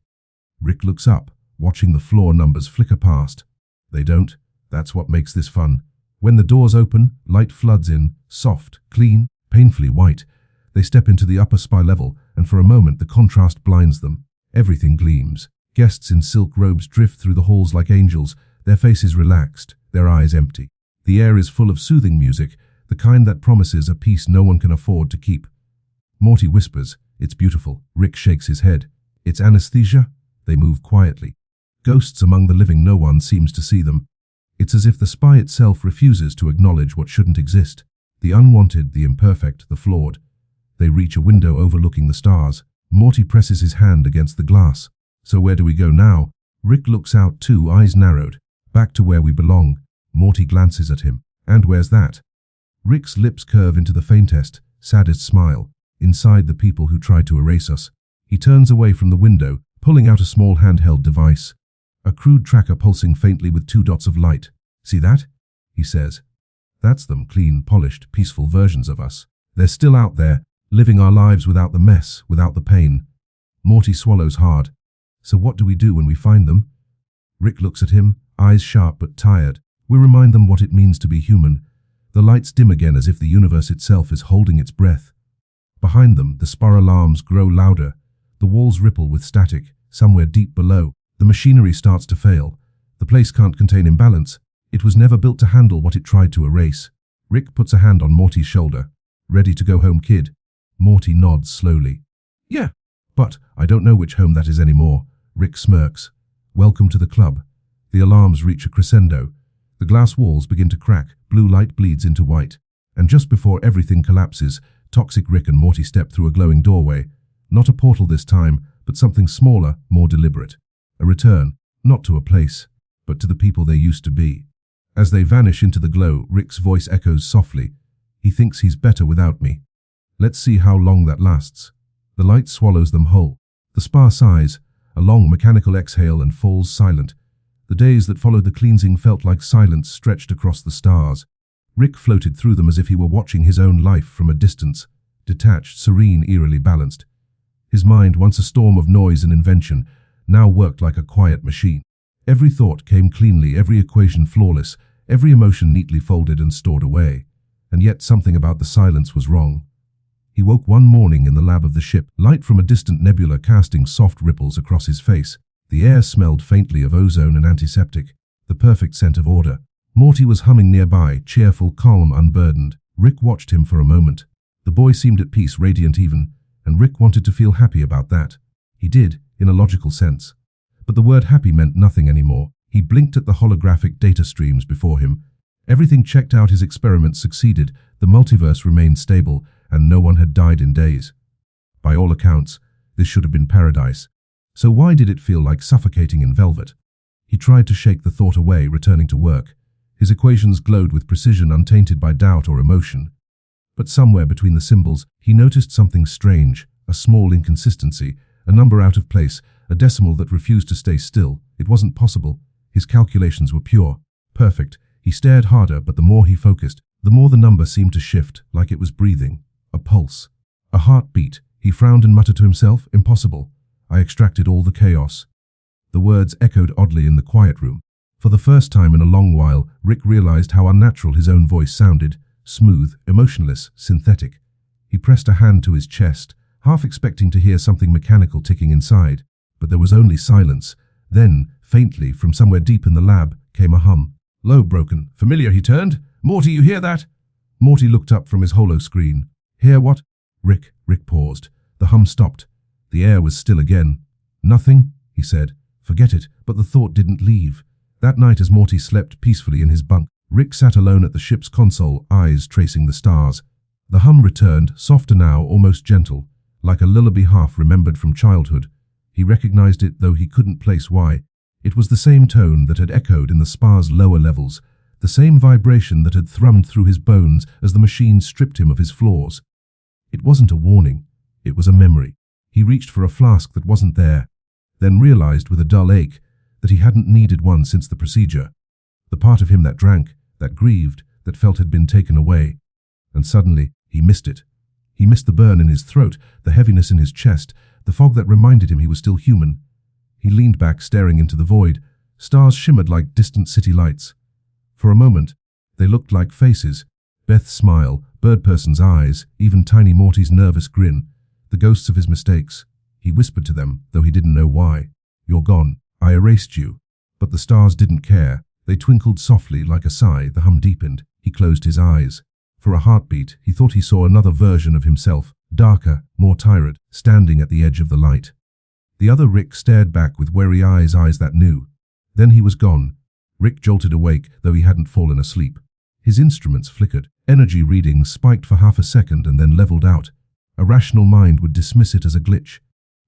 Rick looks up, watching the floor numbers flicker past. They don't. That's what makes this fun. When the doors open, light floods in, soft, clean, painfully white. They step into the upper spa level, and for a moment the contrast blinds them. Everything gleams. Guests in silk robes drift through the halls like angels, their faces relaxed, their eyes empty. The air is full of soothing music, the kind that promises a peace no one can afford to keep. Morty whispers, "It's beautiful." Rick shakes his head. "It's anesthesia?" They move quietly. Ghosts among the living, no one seems to see them. It's as if the spa itself refuses to acknowledge what shouldn't exist. The unwanted, the imperfect, the flawed. They reach a window overlooking the stars. Morty presses his hand against the glass. So where do we go now? Rick looks out too, eyes narrowed. Back to where we belong. Morty glances at him. And where's that? Rick's lips curve into the faintest, saddest smile. Inside the people who tried to erase us. He turns away from the window, pulling out a small handheld device. A crude tracker pulsing faintly with 2 dots of light. "See that?" he says. "That's them, clean, polished, peaceful versions of us. They're still out there, living our lives without the mess, without the pain." Morty swallows hard. "So what do we do when we find them?" Rick looks at him, eyes sharp but tired. "We remind them what it means to be human." The lights dim again as if the universe itself is holding its breath. Behind them, the spar alarms grow louder. The walls ripple with static. Somewhere deep below, the machinery starts to fail. The place can't contain imbalance. It was never built to handle what it tried to erase. Rick puts a hand on Morty's shoulder. "Ready to go home, kid?" Morty nods slowly. "Yeah, but I don't know which home that is anymore." Rick smirks. "Welcome to the club." The alarms reach a crescendo. The glass walls begin to crack, blue light bleeds into white. And just before everything collapses, toxic Rick and Morty step through a glowing doorway. Not a portal this time, but something smaller, more deliberate. A return, not to a place, but to the people they used to be. As they vanish into the glow, Rick's voice echoes softly. "He thinks he's better without me. Let's see how long that lasts." The light swallows them whole. The spa sighs, a long mechanical exhale, and falls silent. The days that followed the cleansing felt like silence stretched across the stars. Rick floated through them as if he were watching his own life from a distance, detached, serene, eerily balanced. His mind, once a storm of noise and invention, now worked like a quiet machine. Every thought came cleanly, every equation flawless, every emotion neatly folded and stored away. And yet something about the silence was wrong. He woke one morning in the lab of the ship, light from a distant nebula casting soft ripples across his face. The air smelled faintly of ozone and antiseptic, the perfect scent of order. Morty was humming nearby, cheerful, calm, unburdened. Rick watched him for a moment. The boy seemed at peace, radiant even, and Rick wanted to feel happy about that. He did, in a logical sense. But the word happy meant nothing anymore. He blinked at the holographic data streams before him. Everything checked out, his experiments succeeded, the multiverse remained stable, and no one had died in days. By all accounts, this should have been paradise. So why did it feel like suffocating in velvet? He tried to shake the thought away, returning to work. His equations glowed with precision, untainted by doubt or emotion. But somewhere between the symbols, he noticed something strange, a small inconsistency, a number out of place, a decimal that refused to stay still. It wasn't possible. His calculations were pure, perfect. He stared harder, but the more he focused, the more the number seemed to shift, like it was breathing. A pulse. A heartbeat. He frowned and muttered to himself, impossible. I extracted all the chaos. The words echoed oddly in the quiet room. For the first time in a long while, Rick realized how unnatural his own voice sounded. Smooth, emotionless, synthetic. He pressed a hand to his chest, half expecting to hear something mechanical ticking inside. But there was only silence. Then, faintly, from somewhere deep in the lab, came a hum. Low, broken. Familiar, he turned. Morty, you hear that? Morty looked up from his holo screen. Hear what? Rick paused. The hum stopped. The air was still again. Nothing, he said. Forget it, but the thought didn't leave. That night, as Morty slept peacefully in his bunk, Rick sat alone at the ship's console, eyes tracing the stars. The hum returned, softer now, almost gentle, like a lullaby half remembered from childhood. He recognized it, though he couldn't place why. It was the same tone that had echoed in the spar's lower levels, the same vibration that had thrummed through his bones as the machine stripped him of his flaws. It wasn't a warning. It was a memory. He reached for a flask that wasn't there, then realized with a dull ache that he hadn't needed one since the procedure. The part of him that drank, that grieved, that felt had been taken away. And suddenly, he missed it. He missed the burn in his throat, the heaviness in his chest, the fog that reminded him he was still human. He leaned back, staring into the void. Stars shimmered like distant city lights. For a moment, they looked like faces. Beth's smile, Birdperson's eyes, even tiny Morty's nervous grin. The ghosts of his mistakes. He whispered to them, though he didn't know why. You're gone. I erased you. But the stars didn't care. They twinkled softly like a sigh. The hum deepened. He closed his eyes. For a heartbeat, he thought he saw another version of himself, darker, more tired, standing at the edge of the light. The other Rick stared back with wary eyes that knew. Then he was gone. Rick jolted awake, though he hadn't fallen asleep. His instruments flickered. Energy readings spiked for half a second and then leveled out. A rational mind would dismiss it as a glitch.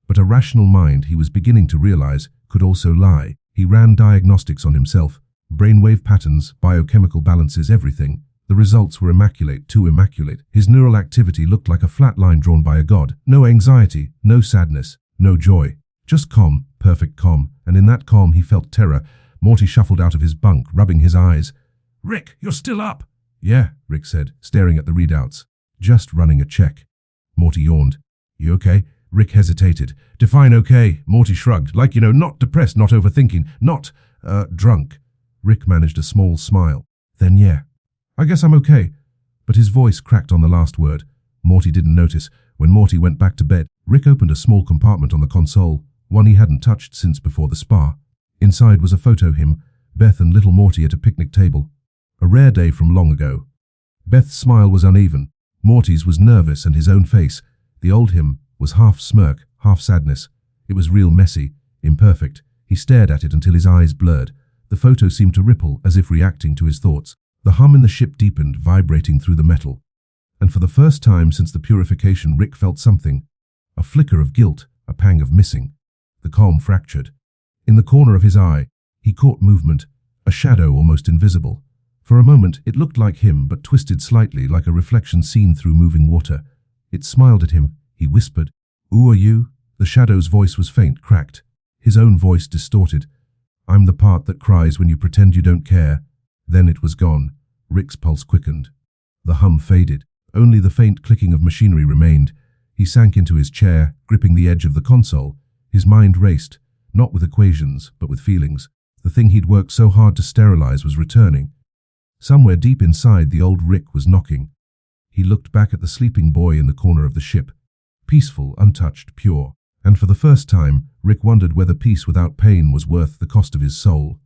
But a rational mind, he was beginning to realize, could also lie. He ran diagnostics on himself. Brainwave patterns, biochemical balances, everything. The results were immaculate, too immaculate. His neural activity looked like a flat line drawn by a god. No anxiety, no sadness, no joy. Just calm, perfect calm. And in that calm he felt terror. Morty shuffled out of his bunk, rubbing his eyes. Rick, you're still up? Yeah, Rick said, staring at the readouts. Just running a check. Morty yawned. You okay? Rick hesitated. Define okay. Morty shrugged. Like, not depressed, not overthinking, not, drunk. Rick managed a small smile. Then yeah. I guess I'm okay. But his voice cracked on the last word. Morty didn't notice. When Morty went back to bed, Rick opened a small compartment on the console, one he hadn't touched since before the spa. Inside was a photo him, Beth and little Morty at a picnic table. A rare day from long ago. Beth's smile was uneven. Morty's was nervous, and his own face, the old him, was half smirk, half sadness. It was real messy, imperfect. He stared at it until his eyes blurred. The photo seemed to ripple, as if reacting to his thoughts. The hum in the ship deepened, vibrating through the metal. And for the first time since the purification, Rick felt something. A flicker of guilt, a pang of missing. The calm fractured. In the corner of his eye, he caught movement, a shadow almost invisible. For a moment, it looked like him, but twisted slightly, like a reflection seen through moving water. It smiled at him. He whispered, "Who are you?" The shadow's voice was faint, cracked. His own voice distorted. "I'm the part that cries when you pretend you don't care." Then it was gone. Rick's pulse quickened. The hum faded. Only the faint clicking of machinery remained. He sank into his chair, gripping the edge of the console. His mind raced, not with equations, but with feelings. The thing he'd worked so hard to sterilize was returning. Somewhere deep inside, the old Rick was knocking. He looked back at the sleeping boy in the corner of the ship. Peaceful, untouched, pure. And for the first time, Rick wondered whether peace without pain was worth the cost of his soul.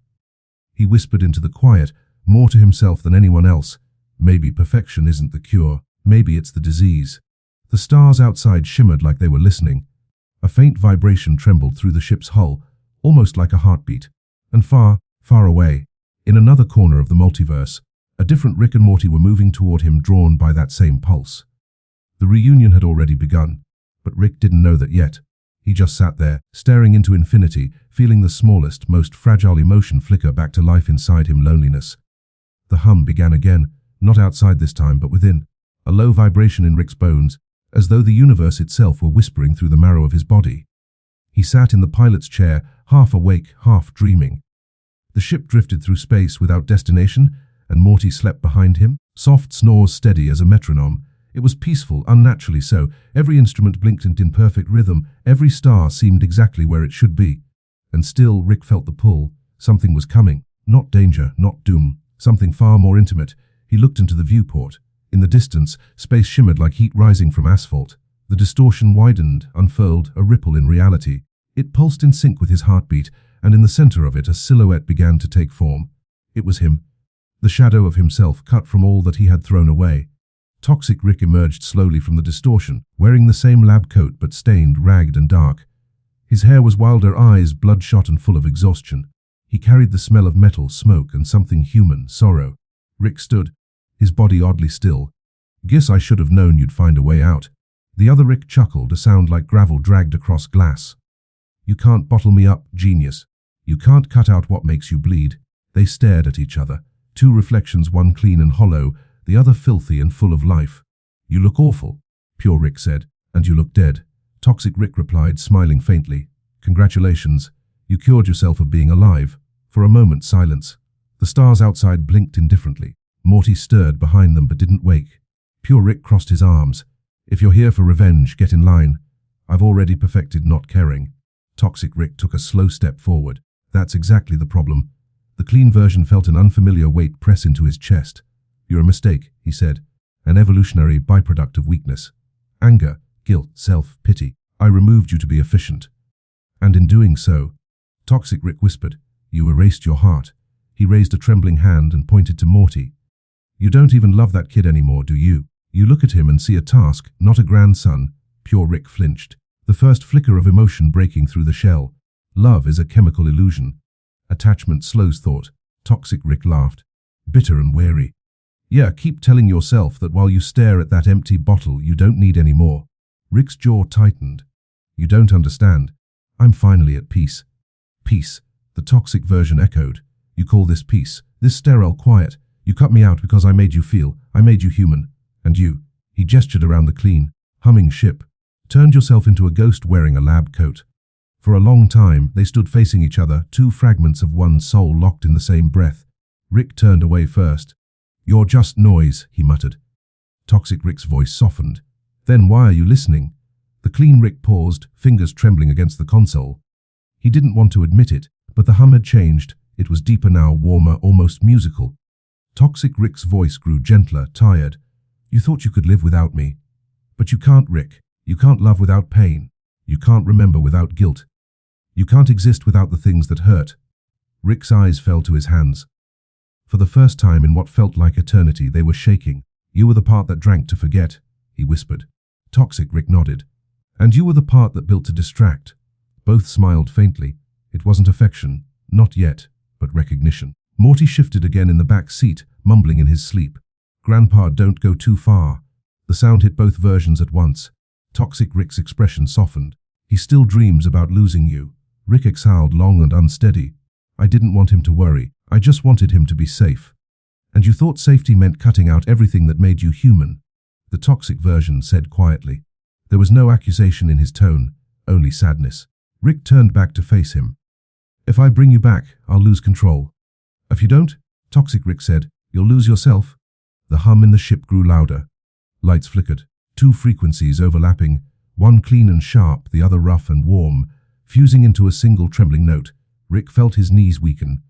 He whispered into the quiet, more to himself than anyone else. Maybe perfection isn't the cure. Maybe it's the disease. The stars outside shimmered like they were listening. A faint vibration trembled through the ship's hull, almost like a heartbeat. And far, Far away, in another corner of the multiverse, a different Rick and Morty were moving toward him, drawn by that same pulse. The reunion had already begun, but Rick didn't know that yet. He just sat there, staring into infinity, feeling the smallest, most fragile emotion flicker back to life inside him: loneliness. The hum began again, not outside this time, but within, a low vibration in Rick's bones, as though the universe itself were whispering through the marrow of his body. He sat in the pilot's chair, half awake, half dreaming. The ship drifted through space without destination, and Morty slept behind him, soft snores steady as a metronome. It was peaceful, unnaturally so. Every instrument blinked in perfect rhythm, every star seemed exactly where it should be. And still Rick felt the pull. Something was coming. Not danger, not doom. Something far more intimate. He looked into the viewport. In the distance, space shimmered like heat rising from asphalt. The distortion widened, unfurled, a ripple in reality. It pulsed in sync with his heartbeat, and in the center of it a silhouette began to take form. It was him. The shadow of himself, cut from all that he had thrown away. Toxic Rick emerged slowly from the distortion, wearing the same lab coat but stained, ragged and dark. His hair was wilder, eyes bloodshot and full of exhaustion. He carried the smell of metal, smoke, and something human, sorrow. Rick stood, his body oddly still. "Guess I should have known you'd find a way out." The other Rick chuckled, a sound like gravel dragged across glass. "You can't bottle me up, genius. You can't cut out what makes you bleed." They stared at each other. Two reflections, one clean and hollow, the other filthy and full of life. "You look awful," Pure Rick said. "And you look dead." Toxic Rick replied, smiling faintly. "Congratulations. You cured yourself of being alive." For a moment, silence. The stars outside blinked indifferently. Morty stirred behind them but didn't wake. Pure Rick crossed his arms. "If you're here for revenge, get in line. I've already perfected not caring." Toxic Rick took a slow step forward. That's exactly the problem. The clean version felt an unfamiliar weight press into his chest. "You're a mistake," he said. "An evolutionary byproduct of weakness. Anger, guilt, self-pity. I removed you to be efficient. And in doing so," Toxic Rick whispered, "you erased your heart." He raised a trembling hand and pointed to Morty. "You don't even love that kid anymore, do you? You look at him and see a task, not a grandson." Pure Rick flinched, the first flicker of emotion breaking through the shell. Love is a chemical illusion. Attachment slows thought. Toxic Rick laughed, bitter and wary. "Yeah, keep telling yourself that while you stare at that empty bottle you don't need any more." Rick's jaw tightened. "You don't understand. I'm finally at peace." "Peace," the toxic version echoed. "You call this peace? This sterile quiet? You cut me out because I made you feel. I made you human. And you," he gestured around the clean, humming ship, "turned yourself into a ghost wearing a lab coat." For a long time, they stood facing each other, two fragments of one soul locked in the same breath. Rick turned away first. "You're just noise," he muttered. Toxic Rick's voice softened. "Then why are you listening?" The clean Rick paused, fingers trembling against the console. He didn't want to admit it, but the hum had changed. It was deeper now, warmer, almost musical. Toxic Rick's voice grew gentler, tired. "You thought you could live without me. But you can't, Rick. You can't love without pain. You can't remember without guilt. You can't exist without the things that hurt." Rick's eyes fell to his hands. For the first time in what felt like eternity, they were shaking. "You were the part that drank to forget," he whispered. Toxic Rick nodded. "And you were the part that built to distract." Both smiled faintly. It wasn't affection, not yet, but recognition. Morty shifted again in the back seat, mumbling in his sleep. "Grandpa, don't go too far." The sound hit both versions at once. Toxic Rick's expression softened. "He still dreams about losing you." Rick exhaled, long and unsteady. "I didn't want him to worry. I just wanted him to be safe." "And you thought safety meant cutting out everything that made you human," the toxic version said quietly. There was no accusation in his tone, only sadness. Rick turned back to face him. "If I bring you back, I'll lose control." "If you don't," Toxic Rick said, "you'll lose yourself." The hum in the ship grew louder. Lights flickered, two frequencies overlapping, one clean and sharp, the other rough and warm, fusing into a single trembling note. Rick felt his knees weaken.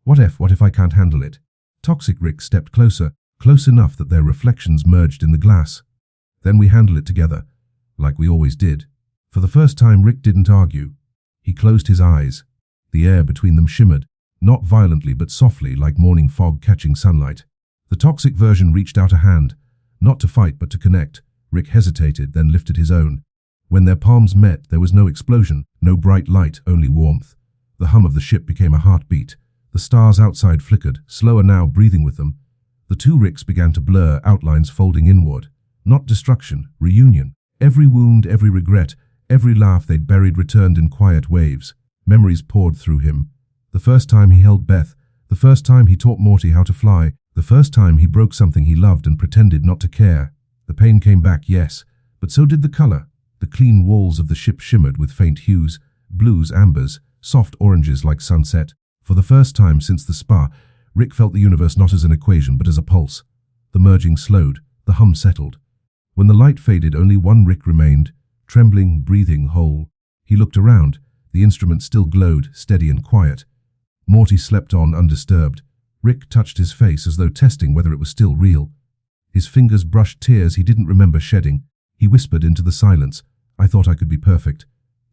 What if I can't handle it?" Toxic Rick stepped closer, close enough that their reflections merged in the glass. "Then we handle it together, like we always did." For the first time, Rick didn't argue. He closed his eyes. The air between them shimmered, not violently but softly, like morning fog catching sunlight. The toxic version reached out a hand, not to fight but to connect. Rick hesitated, then lifted his own. When their palms met, there was no explosion, no bright light, only warmth. The hum of the ship became a heartbeat. The stars outside flickered, slower now, breathing with them. The two Ricks began to blur, outlines folding inward. Not destruction, reunion. Every wound, every regret, every laugh they'd buried returned in quiet waves. Memories poured through him. The first time he held Beth, the first time he taught Morty how to fly, the first time he broke something he loved and pretended not to care. The pain came back, yes, but so did the color. The clean walls of the ship shimmered with faint hues, blues, ambers, soft oranges like sunset. For the first time since the spa, Rick felt the universe not as an equation but as a pulse. The merging slowed, the hum settled. When the light faded, only one Rick remained, trembling, breathing, whole. He looked around. The instrument still glowed, steady and quiet. Morty slept on, undisturbed. Rick touched his face as though testing whether it was still real. His fingers brushed tears he didn't remember shedding. He whispered into the silence, "I thought I could be perfect."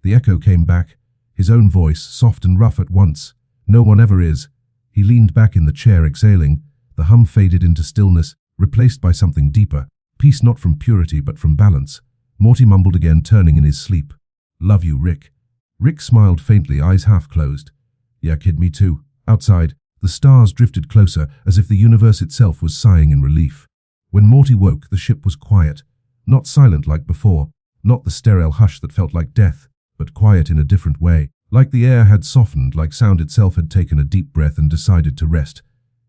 The echo came back, his own voice, soft and rough at once. "No one ever is." He leaned back in the chair, exhaling. The hum faded into stillness, replaced by something deeper. Peace not from purity, but from balance. Morty mumbled again, turning in his sleep. "Love you, Rick." Rick smiled faintly, eyes half closed. "Yeah, kid, me too." Outside, the stars drifted closer, as if the universe itself was sighing in relief. When Morty woke, the ship was quiet. Not silent like before, not the sterile hush that felt like death, but quiet in a different way. Like the air had softened, like sound itself had taken a deep breath and decided to rest.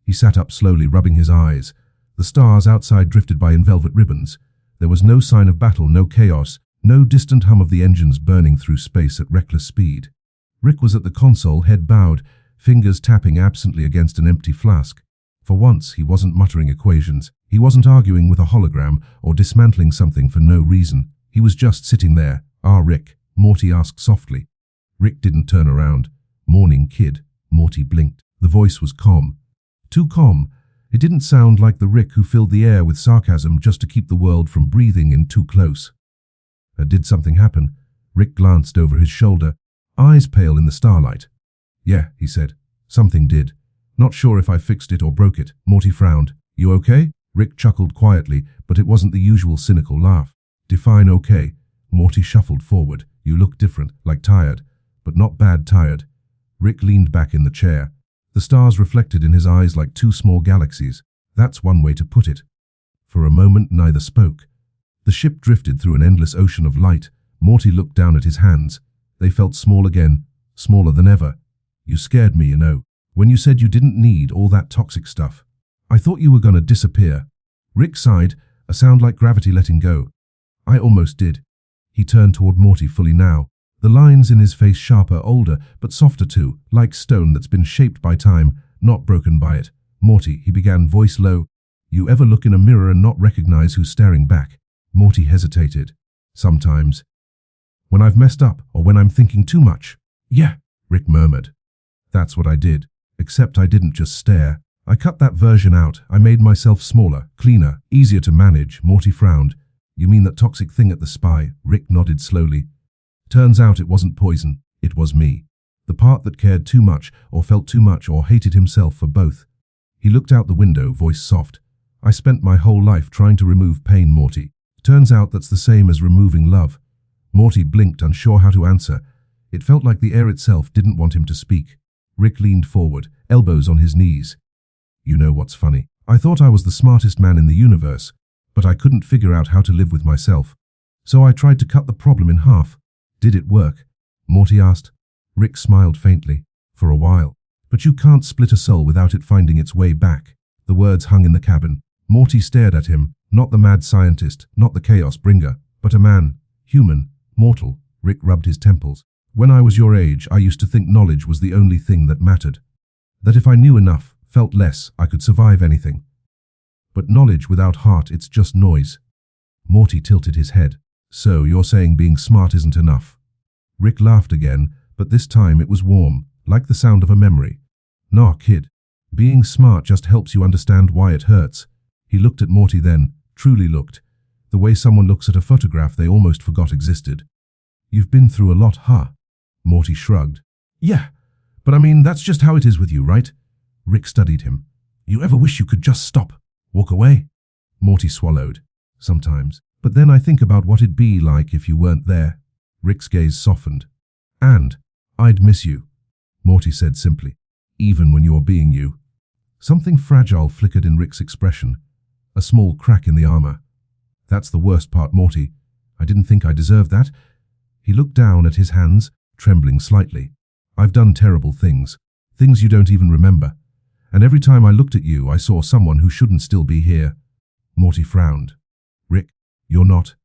He sat up slowly, rubbing his eyes. The stars outside drifted by in velvet ribbons. There was no sign of battle, no chaos, no distant hum of the engines burning through space at reckless speed. Rick was at the console, head bowed, fingers tapping absently against an empty flask. For once, he wasn't muttering equations. He wasn't arguing with a hologram or dismantling something for no reason. He was just sitting there. "Ah, Rick?" Morty asked softly. Rick didn't turn around. "Morning, kid." Morty blinked. The voice was calm. Too calm. It didn't sound like the Rick who filled the air with sarcasm just to keep the world from breathing in too close. Did something happen? Rick glanced over his shoulder, eyes pale in the starlight. "Yeah," he said. "Something did. Not sure if I fixed it or broke it." Morty frowned. "You okay?" Rick chuckled quietly, but it wasn't the usual cynical laugh. "Define okay." Morty shuffled forward. "You look different, like tired, but not bad tired." Rick leaned back in the chair. The stars reflected in his eyes like two small galaxies. That's one way to put it. For a moment, neither spoke. The ship drifted through an endless ocean of light. Morty looked down at his hands. They felt small again, smaller than ever. "You scared me, you know, when you said you didn't need all that toxic stuff. I thought you were gonna disappear." Rick sighed, a sound like gravity letting go. "I almost did." He turned toward Morty fully now. The lines in his face sharper, older, but softer too, like stone that's been shaped by time, not broken by it. "Morty," he began, voice low, "you ever look in a mirror and not recognize who's staring back?" Morty hesitated. "Sometimes. When I've messed up, or when I'm thinking too much." "Yeah," Rick murmured. "That's what I did. Except I didn't just stare. I cut that version out. I made myself smaller, cleaner, easier to manage." Morty frowned. "You mean that toxic thing at the spy?" Rick nodded slowly. "Turns out it wasn't poison. It was me. The part that cared too much, or felt too much, or hated himself for both." He looked out the window, voice soft. "I spent my whole life trying to remove pain, Morty. Turns out that's the same as removing love." Morty blinked, unsure how to answer. It felt like the air itself didn't want him to speak. Rick leaned forward, elbows on his knees. "You know what's funny? I thought I was the smartest man in the universe, but I couldn't figure out how to live with myself. So I tried to cut the problem in half." "Did it work?" Morty asked. Rick smiled faintly. "For a while. But you can't split a soul without it finding its way back." The words hung in the cabin. Morty stared at him, not the mad scientist, not the chaos bringer, but a man, human, mortal. Rick rubbed his temples. "When I was your age, I used to think knowledge was the only thing that mattered. That if I knew enough, felt less, I could survive anything. But knowledge without heart, it's just noise." Morty tilted his head. "So you're saying being smart isn't enough?" Rick laughed again, but this time it was warm, like the sound of a memory. "Nah, kid. Being smart just helps you understand why it hurts." He looked at Morty then, truly looked. The way someone looks at a photograph they almost forgot existed. "You've been through a lot, huh?" Morty shrugged. "Yeah, but I mean, that's just how it is with you, right?" Rick studied him. "You ever wish you could just stop? Walk away?" Morty swallowed. "Sometimes. But then I think about what it'd be like if you weren't there." Rick's gaze softened. "And I'd miss you," Morty said simply. even when you're being you. Something fragile flickered in Rick's expression, a small crack in the armor. That's the worst part, Morty. I didn't think I deserved that. He looked down at his hands, trembling slightly. I've done terrible things, things you don't even remember. And every time I looked at you, I saw someone who shouldn't still be here. Morty frowned. Rick, you're not.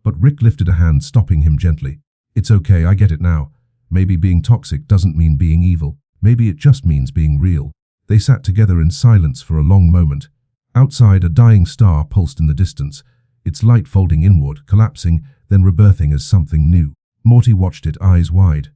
But Rick lifted a hand, stopping him gently. It's okay, I get it now. Maybe being toxic doesn't mean being evil. Maybe it just means being real. They sat together in silence for a long moment. Outside, a dying star pulsed in the distance, its light folding inward, collapsing, then rebirthing as something new. Morty watched it, eyes wide.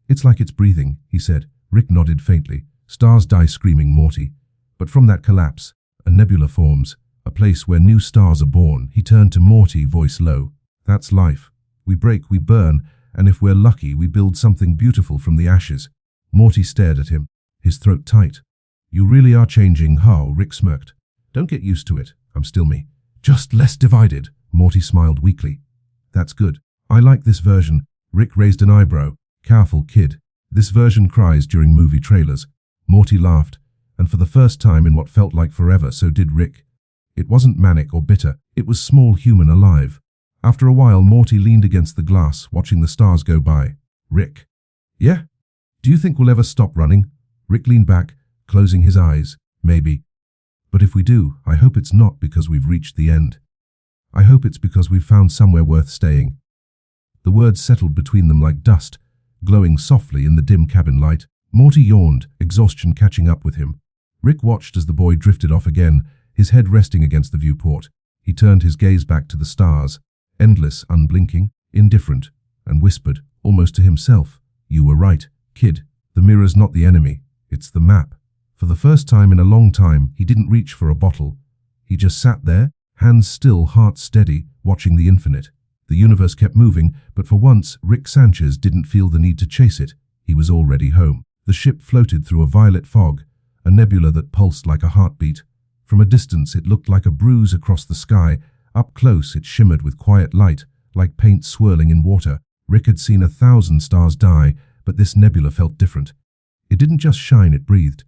It's like it's breathing, he said. Rick nodded faintly. Stars die screaming, Morty. But from that collapse, a nebula forms, a place where new stars are born. He turned to Morty, voice low. That's life. We break, we burn, and if we're lucky, we build something beautiful from the ashes. Morty stared at him, his throat tight. You really are changing, how? Rick smirked. Don't get used to it. I'm still me. Just less divided. Morty smiled weakly. That's good. I like this version. Rick raised an eyebrow. Careful, kid. This version cries during movie trailers. Morty laughed, and for the first time in what felt like forever, so did Rick. It wasn't manic or bitter. It was small, human, alive. After a while, Morty leaned against the glass, watching the stars go by. Rick. Yeah? Do you think we'll ever stop running? Rick leaned back, closing his eyes. Maybe. But if we do, I hope it's not because we've reached the end. I hope it's because we've found somewhere worth staying. The words settled between them like dust, glowing softly in the dim cabin light. Morty yawned, exhaustion catching up with him. Rick watched as the boy drifted off again, his head resting against the viewport. He turned his gaze back to the stars, endless, unblinking, indifferent, and whispered, almost to himself, You were right, kid. The mirror's not the enemy, it's the map. For the first time in a long time, he didn't reach for a bottle. He just sat there, hands still, heart steady, watching the infinite. The universe kept moving, but for once, Rick Sanchez didn't feel the need to chase it. He was already home. The ship floated through a violet fog, a nebula that pulsed like a heartbeat. From a distance, it looked like a bruise across the sky. Up close, it shimmered with quiet light, like paint swirling in water. Rick had seen 1,000 stars die, but this nebula felt different. It didn't just shine, it breathed.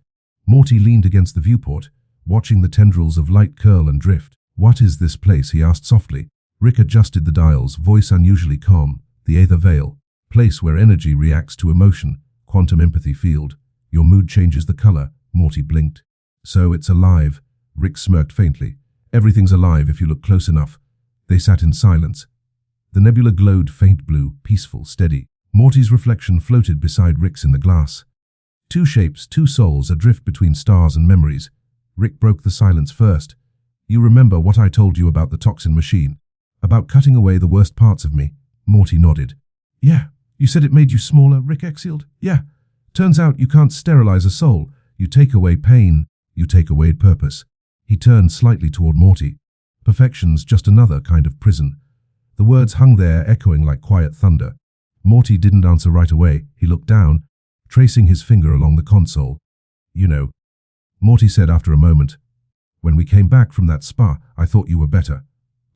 Morty leaned against the viewport, watching the tendrils of light curl and drift. What is this place? He asked softly. Rick adjusted the dials, voice unusually calm. The Aether Veil. Place where energy reacts to emotion. Quantum empathy field. Your mood changes the color. Morty blinked. So it's alive. Rick smirked faintly. Everything's alive if you look close enough. They sat in silence. The nebula glowed faint blue, peaceful, steady. Morty's reflection floated beside Rick's in the glass. Two shapes, two souls, adrift between stars and memories. Rick broke the silence first. You remember what I told you about the toxin machine? About cutting away the worst parts of me? Morty nodded. Yeah. You said it made you smaller, Rick exhaled. Yeah. Turns out you can't sterilize a soul. You take away pain. You take away purpose. He turned slightly toward Morty. Perfection's just another kind of prison. The words hung there, echoing like quiet thunder. Morty didn't answer right away. He looked down, tracing his finger along the console. You know, Morty said after a moment. When we came back from that spa, I thought you were better.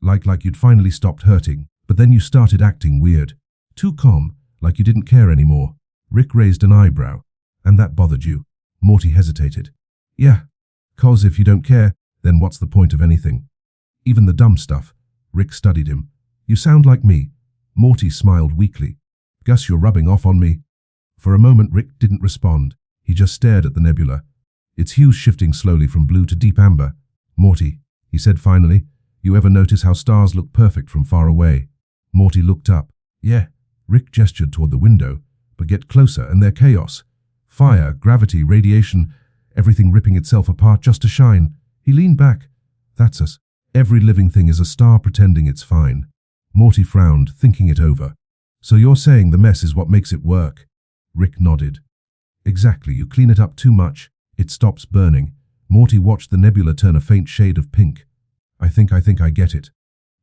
Like you'd finally stopped hurting, but then you started acting weird. Too calm, like you didn't care anymore. Rick raised an eyebrow. And that bothered you? Morty hesitated. Yeah. 'Cause if you don't care, then what's the point of anything? Even the dumb stuff. Rick studied him. You sound like me. Morty smiled weakly. Guess you're rubbing off on me. For a moment Rick didn't respond. He just stared at the nebula, its hues shifting slowly from blue to deep amber. Morty, he said finally, you ever notice how stars look perfect from far away? Morty looked up. Yeah. Rick gestured toward the window. But get closer and they're chaos. Fire, gravity, radiation, everything ripping itself apart just to shine. He leaned back. That's us. Every living thing is a star pretending it's fine. Morty frowned, thinking it over. So you're saying the mess is what makes it work? Rick nodded. Exactly, you clean it up too much, it stops burning. Morty watched the nebula turn a faint shade of pink. I think I get it.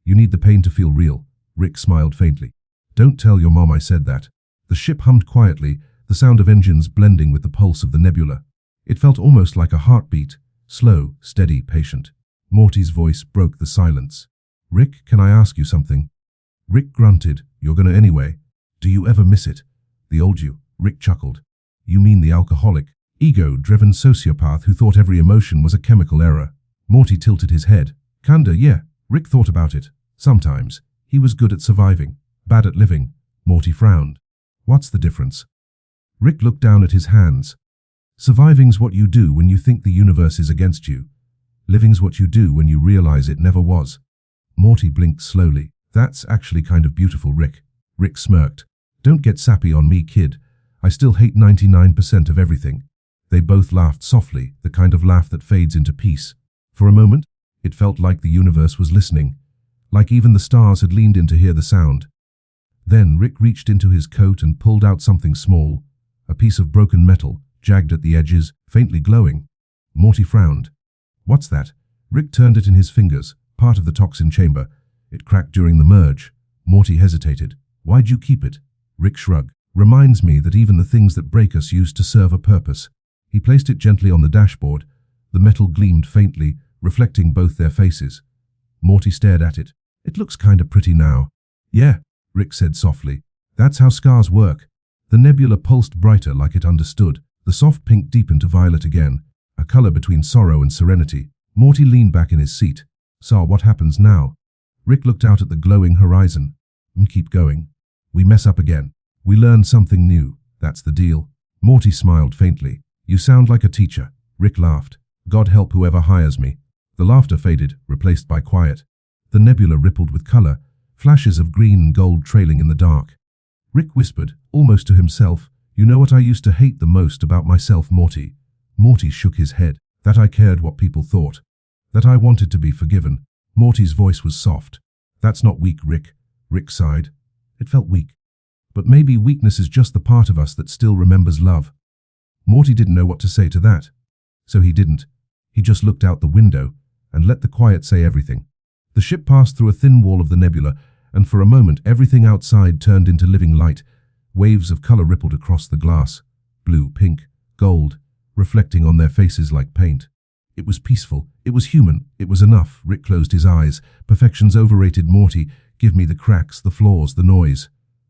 You need the pain to feel real. Rick smiled faintly. Don't tell your mom I said that. The ship hummed quietly, the sound of engines blending with the pulse of the nebula. It felt almost like a heartbeat, slow, steady, patient. Morty's voice broke the silence. Rick, can I ask you something? Rick grunted. You're gonna anyway. Do you ever miss it? The old you. Rick chuckled. You mean the alcoholic? Ego-driven sociopath who thought every emotion was a chemical error. Morty tilted his head. Kinda, yeah. Rick thought about it. Sometimes. He was good at surviving, bad at living. Morty frowned. What's the difference? Rick looked down at his hands. Surviving's what you do when you think the universe is against you. Living's what you do when you realize it never was. Morty blinked slowly. That's actually kind of beautiful, Rick. Rick smirked. Don't get sappy on me, kid. I still hate 99% of everything. They both laughed softly, the kind of laugh that fades into peace. For a moment, it felt like the universe was listening, like even the stars had leaned in to hear the sound. Then Rick reached into his coat and pulled out something small, a piece of broken metal, jagged at the edges, faintly glowing. Morty frowned. What's that? Rick turned it in his fingers, part of the toxin chamber. It cracked during the merge. Morty hesitated. Why'd you keep it? Rick shrugged. Reminds me that even the things that break us used to serve a purpose. He placed it gently on the dashboard. The metal gleamed faintly, reflecting both their faces. Morty stared at it. It looks kinda pretty now. Yeah, Rick said softly. That's how scars work. The nebula pulsed brighter like it understood. The soft pink deepened to violet again, a color between sorrow and serenity. Morty leaned back in his seat. So what happens now? Rick looked out at the glowing horizon. Keep going. We mess up again. We learn something new. That's the deal. Morty smiled faintly. You sound like a teacher. Rick laughed. God help whoever hires me. The laughter faded, replaced by quiet. The nebula rippled with color, flashes of green and gold trailing in the dark. Rick whispered, almost to himself, You know what I used to hate the most about myself, Morty? Morty shook his head. That I cared what people thought. That I wanted to be forgiven. Morty's voice was soft. That's not weak, Rick. Rick sighed. It felt weak. But maybe weakness is just the part of us that still remembers love. Morty didn't know what to say to that. So he didn't. He just looked out the window and let the quiet say everything. The ship passed through a thin wall of the nebula, and for a moment everything outside turned into living light. Waves of color rippled across the glass. Blue, pink, gold, reflecting on their faces like paint. It was peaceful. It was human. It was enough. Rick closed his eyes. Perfection's overrated, Morty. Give me the cracks, the flaws, the noise.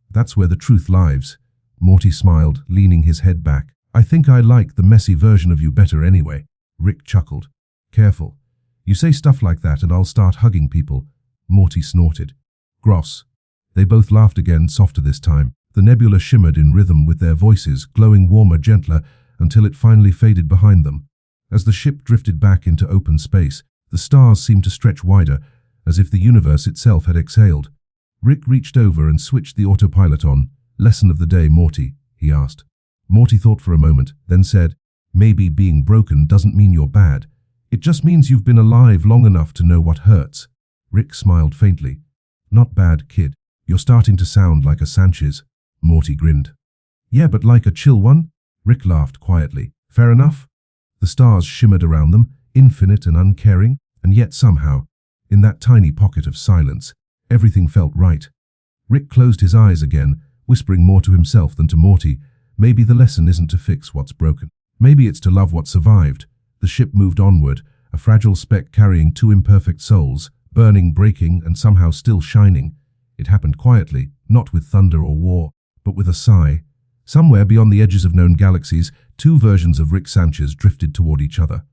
That's where the truth lies. Morty smiled, leaning his head back. I think I like the messy version of you better anyway. Rick chuckled. Careful. You say stuff like that and I'll start hugging people. Morty snorted. Gross. They both laughed again, softer this time. The nebula shimmered in rhythm with their voices, glowing warmer, gentler, until it finally faded behind them. As the ship drifted back into open space, the stars seemed to stretch wider, as if the universe itself had exhaled. Rick reached over and switched the autopilot on. Lesson of the day, Morty, he asked. Morty thought for a moment, then said, Maybe being broken doesn't mean you're bad. It just means you've been alive long enough to know what hurts. Rick smiled faintly. Not bad, kid. You're starting to sound like a Sanchez. Morty grinned. Yeah, but like a chill one? Rick laughed quietly. Fair enough? The stars shimmered around them, infinite and uncaring, and yet somehow, in that tiny pocket of silence, everything felt right. Rick closed his eyes again, whispering more to himself than to Morty. Maybe the lesson isn't to fix what's broken. Maybe it's to love what survived. The ship moved onward, a fragile speck carrying two imperfect souls, burning, breaking, and somehow still shining. It happened quietly, not with thunder or war, but with a sigh. Somewhere beyond the edges of known galaxies, two versions of Rick Sanchez drifted toward each other.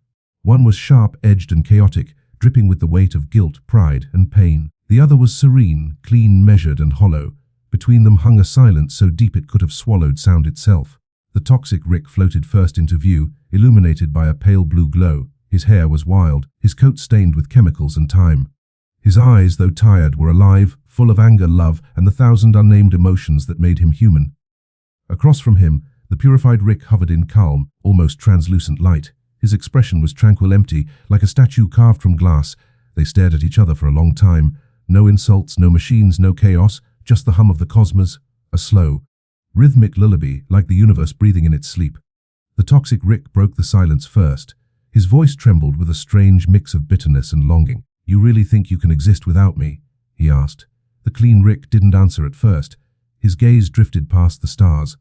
One was sharp-edged and chaotic, dripping with the weight of guilt, pride, and pain. The other was serene, clean, measured, and hollow. Between them hung a silence so deep it could have swallowed sound itself. The toxic Rick floated first into view, illuminated by a pale blue glow. His hair was wild, his coat stained with chemicals and time. His eyes, though tired, were alive, full of anger, love, and the thousand unnamed emotions that made him human. Across from him, the purified Rick hovered in calm, almost translucent light. His expression was tranquil, empty, like a statue carved from glass. They stared at each other for a long time. No insults, no machines, no chaos, just the hum of the cosmos, a slow, rhythmic lullaby, like the universe breathing in its sleep. The toxic Rick broke the silence first. His voice trembled with a strange mix of bitterness and longing. You really think you can exist without me? He asked. The clean Rick didn't answer at first. His gaze drifted past the stars.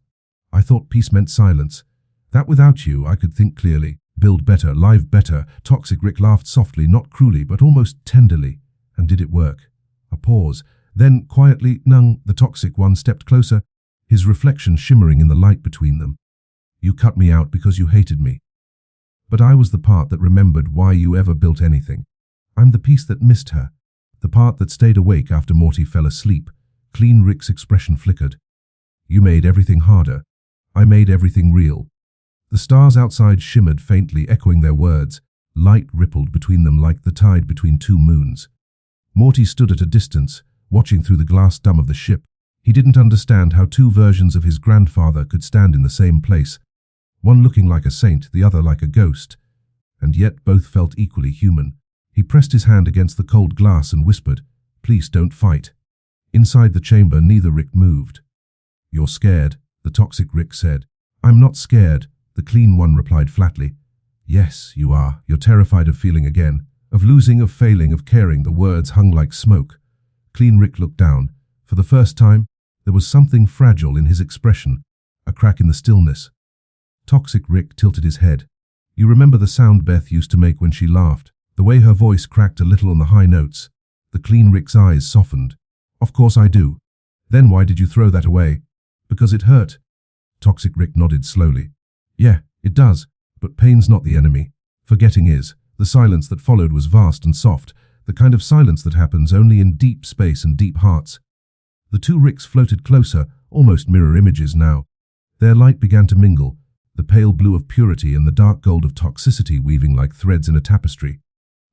I thought peace meant silence. That without you, I could think clearly, build better, live better. Toxic Rick laughed softly, not cruelly, but almost tenderly. And did it work? A pause. Then, quietly, Jung, the toxic one, stepped closer, his reflection shimmering in the light between them. You cut me out because you hated me. But I was the part that remembered why you ever built anything. I'm the piece that missed her. The part that stayed awake after Morty fell asleep. Clean Rick's expression flickered. You made everything harder. I made everything real. The stars outside shimmered faintly, echoing their words. Light rippled between them like the tide between two moons. Morty stood at a distance, watching through the glass dome of the ship. He didn't understand how two versions of his grandfather could stand in the same place, one looking like a saint, the other like a ghost, and yet both felt equally human. He pressed his hand against the cold glass and whispered, "Please don't fight." Inside the chamber, neither Rick moved. "You're scared," the toxic Rick said. "I'm not scared," the clean one replied flatly. "Yes, you are. You're terrified of feeling again, of losing, of failing, of caring." The words hung like smoke. Clean Rick looked down. For the first time, there was something fragile in his expression, a crack in the stillness. Toxic Rick tilted his head. "You remember the sound Beth used to make when she laughed? The way her voice cracked a little on the high notes?" The clean Rick's eyes softened. "Of course I do. Then why did you throw that away?" "Because it hurt." Toxic Rick nodded slowly. "Yeah, it does. But pain's not the enemy. Forgetting is." The silence that followed was vast and soft, the kind of silence that happens only in deep space and deep hearts. The two Ricks floated closer, almost mirror images now. Their light began to mingle, the pale blue of purity and the dark gold of toxicity weaving like threads in a tapestry.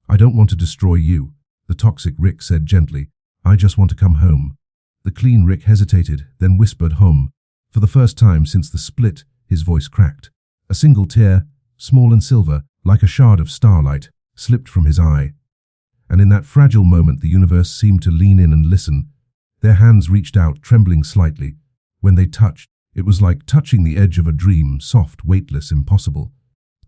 "I don't want to destroy you," the toxic Rick said gently. "I just want to come home." The clean Rick hesitated, then whispered home. For the first time since the split, his voice cracked. A single tear, small and silver, like a shard of starlight, slipped from his eye. And in that fragile moment the universe seemed to lean in and listen. Their hands reached out, trembling slightly. When they touched, it was like touching the edge of a dream, soft, weightless, impossible.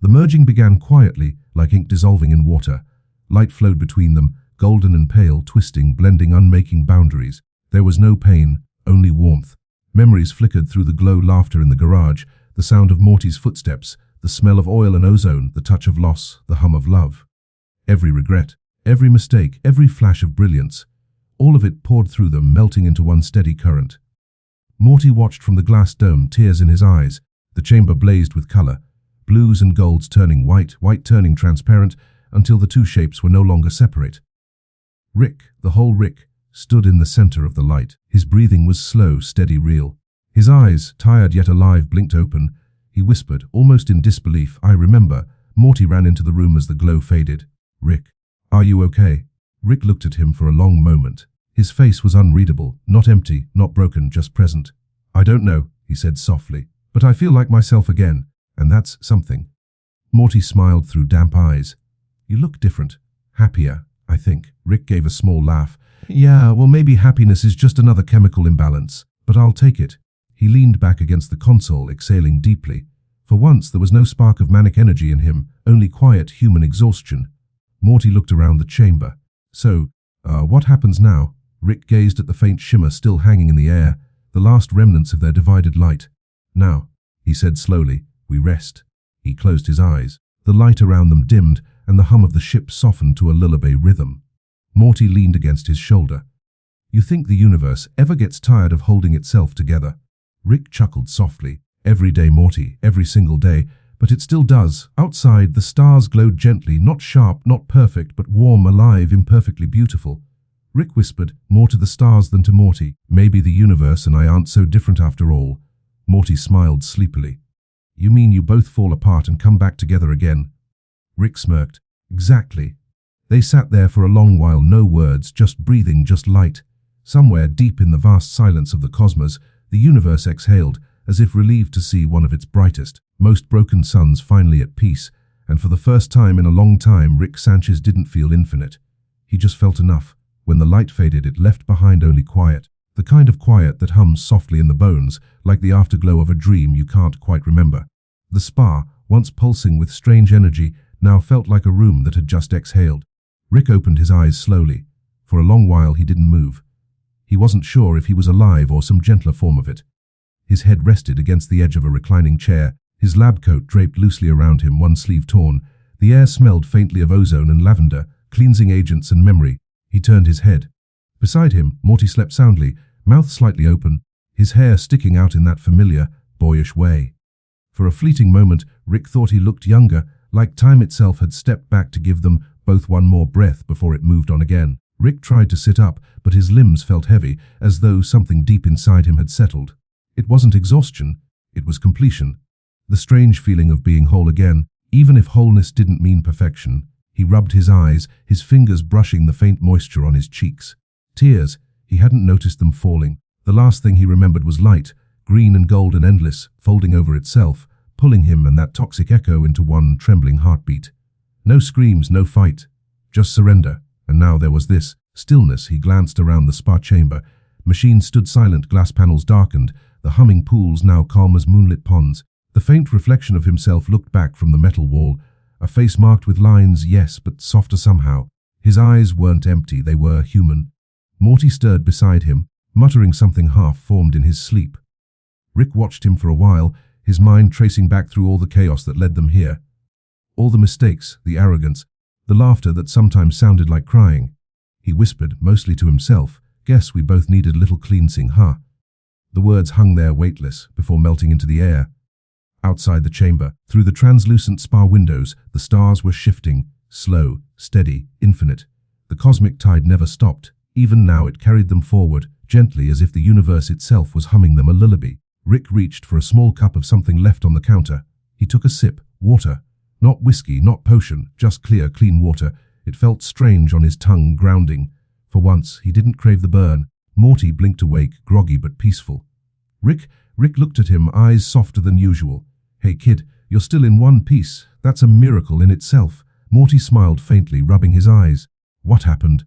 The merging began quietly, like ink dissolving in water. Light flowed between them, golden and pale, twisting, blending, unmaking boundaries. There was no pain, only warmth. Memories flickered through the glow, laughter in the garage, the sound of Morty's footsteps, the smell of oil and ozone, the touch of loss, the hum of love. Every regret, every mistake, every flash of brilliance, all of it poured through them, melting into one steady current. Morty watched from the glass dome, tears in his eyes. The chamber blazed with color, blues and golds turning white, white turning transparent, until the two shapes were no longer separate. Rick, the whole Rick, stood in the center of the light. His breathing was slow, steady, real. His eyes, tired yet alive, blinked open. He whispered, almost in disbelief, "I remember." Morty ran into the room as the glow faded. "Rick, are you okay?" Rick looked at him for a long moment. His face was unreadable, not empty, not broken, just present. "I don't know," he said softly, "but I feel like myself again, and that's something." Morty smiled through damp eyes. "You look different. Happier, I think." Rick gave a small laugh. "Yeah, well, maybe happiness is just another chemical imbalance, but I'll take it." He leaned back against the console, exhaling deeply. For once, there was no spark of manic energy in him, only quiet human exhaustion. Morty looked around the chamber. "So, what happens now?" Rick gazed at the faint shimmer still hanging in the air, the last remnants of their divided light. "Now," he said slowly, "we rest." He closed his eyes. The light around them dimmed, and the hum of the ship softened to a lullaby rhythm. Morty leaned against his shoulder. "You think the universe ever gets tired of holding itself together?" Rick chuckled softly. "Every day, Morty, every single day. But it still does. Outside, the stars glowed gently, not sharp, not perfect, but warm, alive, imperfectly beautiful." Rick whispered, "More to the stars than to Morty. Maybe the universe and I aren't so different after all." Morty smiled sleepily. "You mean you both fall apart and come back together again?" Rick smirked. "Exactly." They sat there for a long while, no words, just breathing, just light. Somewhere deep in the vast silence of the cosmos, the universe exhaled, as if relieved to see one of its brightest, most broken suns finally at peace, and for the first time in a long time, Rick Sanchez didn't feel infinite. He just felt enough. When the light faded, it left behind only quiet, the kind of quiet that hums softly in the bones, like the afterglow of a dream you can't quite remember. The spa, once pulsing with strange energy, now felt like a room that had just exhaled. Rick opened his eyes slowly. For a long while he didn't move. He wasn't sure if he was alive or some gentler form of it. His head rested against the edge of a reclining chair, his lab coat draped loosely around him, one sleeve torn. The air smelled faintly of ozone and lavender, cleansing agents and memory. He turned his head. Beside him, Morty slept soundly, mouth slightly open, his hair sticking out in that familiar, boyish way. For a fleeting moment, Rick thought he looked younger, like time itself had stepped back to give them both one more breath before it moved on again. Rick tried to sit up, but his limbs felt heavy, as though something deep inside him had settled. It wasn't exhaustion, it was completion. The strange feeling of being whole again, even if wholeness didn't mean perfection. He rubbed his eyes, his fingers brushing the faint moisture on his cheeks. Tears, he hadn't noticed them falling. The last thing he remembered was light, green and gold and endless, folding over itself, pulling him and that toxic echo into one trembling heartbeat. No screams, no fight, just surrender. And now there was this stillness. He glanced around the spa chamber. Machines stood silent, glass panels darkened, the humming pools now calm as moonlit ponds. The faint reflection of himself looked back from the metal wall, a face marked with lines, yes, but softer somehow. His eyes weren't empty, they were human. Morty stirred beside him, muttering something half-formed in his sleep. Rick watched him for a while, his mind tracing back through all the chaos that led them here. All the mistakes, the arrogance, the laughter that sometimes sounded like crying. He whispered, mostly to himself, "Guess we both needed a little cleansing, huh?" The words hung there weightless, before melting into the air. Outside the chamber, through the translucent spa windows, the stars were shifting, slow, steady, infinite. The cosmic tide never stopped. Even now it carried them forward, gently as if the universe itself was humming them a lullaby. Rick reached for a small cup of something left on the counter. He took a sip. Water. Not whiskey, not potion, just clear, clean water. It felt strange on his tongue, grounding. For once, he didn't crave the burn. Morty blinked awake, groggy but peaceful. Rick looked at him, eyes softer than usual. "Hey kid, you're still in one piece. That's a miracle in itself." Morty smiled faintly, rubbing his eyes. "What happened?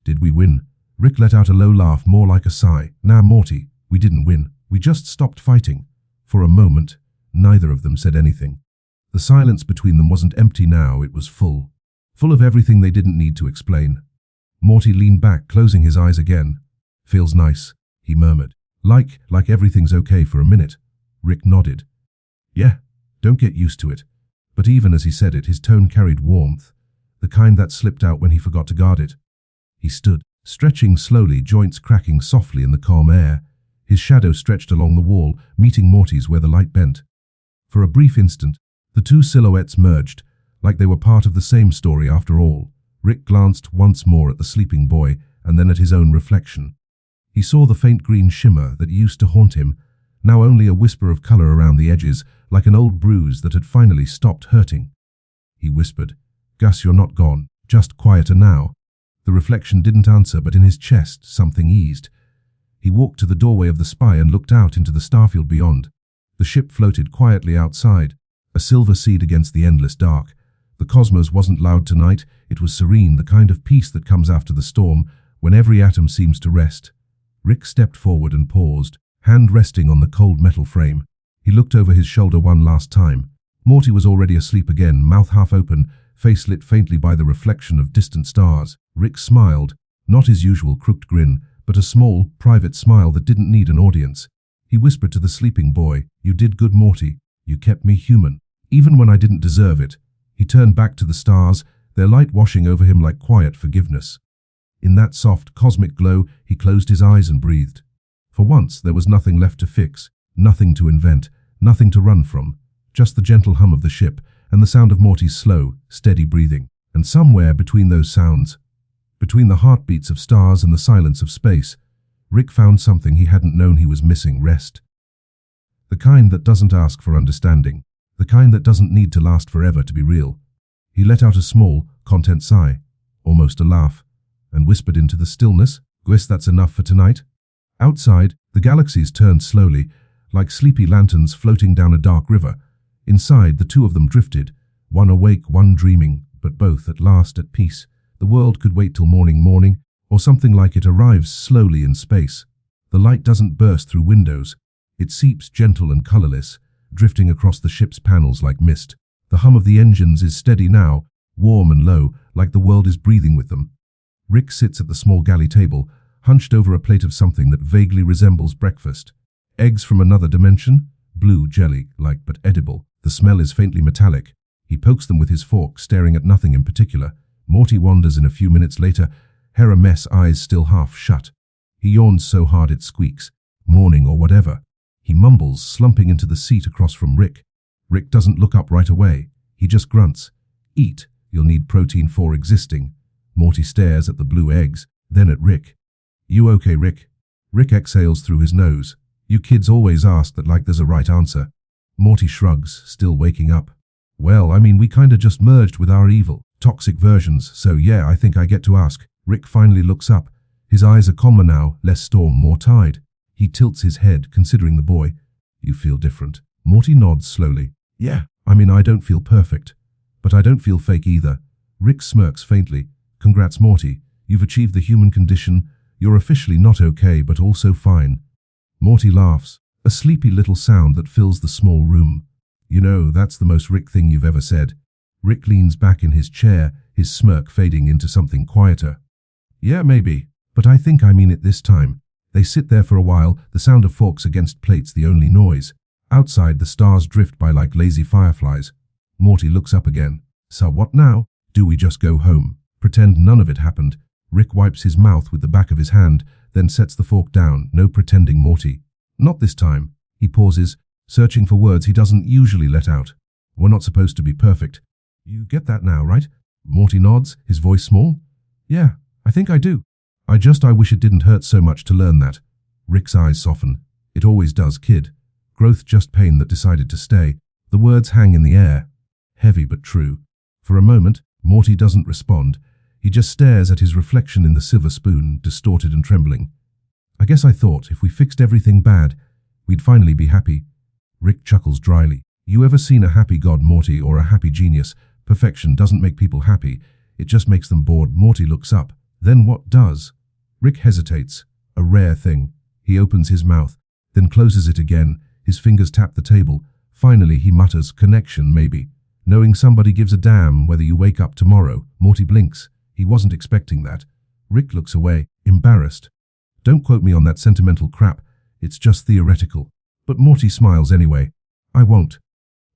Did we win?" Rick let out a low laugh, more like a sigh. "Nah, Morty, we didn't win. We just stopped fighting." For a moment, neither of them said anything. The silence between them wasn't empty now, it was full. Full of everything they didn't need to explain. Morty leaned back, closing his eyes again. "Feels nice," he murmured. Like everything's okay for a minute." Rick nodded. "Yeah, don't get used to it." But even as he said it, his tone carried warmth, the kind that slipped out when he forgot to guard it. He stood, stretching slowly, joints cracking softly in the calm air. His shadow stretched along the wall, meeting Morty's where the light bent. For a brief instant, the two silhouettes merged, like they were part of the same story after all. Rick glanced once more at the sleeping boy, and then at his own reflection. He saw the faint green shimmer that used to haunt him, now only a whisper of color around the edges, like an old bruise that had finally stopped hurting. He whispered, "Gus, you're not gone, just quieter now." The reflection didn't answer, but in his chest something eased. He walked to the doorway of the spy and looked out into the starfield beyond. The ship floated quietly outside, a silver seed against the endless dark. The cosmos wasn't loud tonight, it was serene, the kind of peace that comes after the storm, when every atom seems to rest. Rick stepped forward and paused, hand resting on the cold metal frame. He looked over his shoulder one last time. Morty was already asleep again, mouth half open, face lit faintly by the reflection of distant stars. Rick smiled, not his usual crooked grin, but a small, private smile that didn't need an audience. He whispered to the sleeping boy, "You did good, Morty. You kept me human, even when I didn't deserve it." He turned back to the stars, their light washing over him like quiet forgiveness. In that soft, cosmic glow, he closed his eyes and breathed. For once, there was nothing left to fix, nothing to invent, nothing to run from. Just the gentle hum of the ship, and the sound of Morty's slow, steady breathing. And somewhere between those sounds, between the heartbeats of stars and the silence of space, Rick found something he hadn't known he was missing: rest. The kind that doesn't ask for understanding, the kind that doesn't need to last forever to be real. He let out a small, content sigh, almost a laugh, and whispered into the stillness, "Guess that's enough for tonight." Outside, the galaxies turned slowly, like sleepy lanterns floating down a dark river. Inside, the two of them drifted, one awake, one dreaming, but both at last at peace. The world could wait till morning, or something like it arrives slowly in space. The light doesn't burst through windows. It seeps gentle and colorless, drifting across the ship's panels like mist. The hum of the engines is steady now, warm and low, like the world is breathing with them. Rick sits at the small galley table, hunched over a plate of something that vaguely resembles breakfast. Eggs from another dimension, blue jelly-like but edible. The smell is faintly metallic. He pokes them with his fork, staring at nothing in particular. Morty wanders in a few minutes later, hair a mess, eyes still half shut. He yawns so hard it squeaks. Morning or whatever. He mumbles, slumping into the seat across from Rick. Rick doesn't look up right away. He just grunts. Eat. You'll need protein for existing. Morty stares at the blue eggs, then at Rick. You okay, Rick? Rick exhales through his nose. You kids always ask that like there's a right answer. Morty shrugs, still waking up. Well, I mean, we kinda just merged with our evil, toxic versions, so yeah, I think I get to ask. Rick finally looks up. His eyes are calmer now, less storm, more tide. He tilts his head, considering the boy. You feel different. Morty nods slowly. Yeah, I mean, I don't feel perfect. But I don't feel fake either. Rick smirks faintly. Congrats, Morty. You've achieved the human condition. You're officially not okay, but also fine. Morty laughs, a sleepy little sound that fills the small room. You know, that's the most Rick thing you've ever said. Rick leans back in his chair, his smirk fading into something quieter. Yeah, maybe, but I think I mean it this time. They sit there for a while, the sound of forks against plates the only noise. Outside, the stars drift by like lazy fireflies. Morty looks up again. So what now? Do we just go home? Pretend none of it happened? Rick wipes his mouth with the back of his hand, then sets the fork down. No pretending, Morty. Not this time. He pauses, searching for words he doesn't usually let out. We're not supposed to be perfect. You get that now, right? Morty nods, his voice small. Yeah, I think I do. I wish it didn't hurt so much to learn that. Rick's eyes soften. It always does, kid. Growth just pain that decided to stay. The words hang in the air. Heavy but true. For a moment, Morty doesn't respond. He just stares at his reflection in the silver spoon, distorted and trembling. I guess I thought if we fixed everything bad, we'd finally be happy. Rick chuckles dryly. You ever seen a happy god, Morty, or a happy genius? Perfection doesn't make people happy. It just makes them bored. Morty looks up. Then what does? Rick hesitates. A rare thing. He opens his mouth, then closes it again. His fingers tap the table. Finally, he mutters, connection, maybe. Knowing somebody gives a damn whether you wake up tomorrow. Morty blinks. He wasn't expecting that. Rick looks away, embarrassed. Don't quote me on that sentimental crap. It's just theoretical. But Morty smiles anyway. I won't.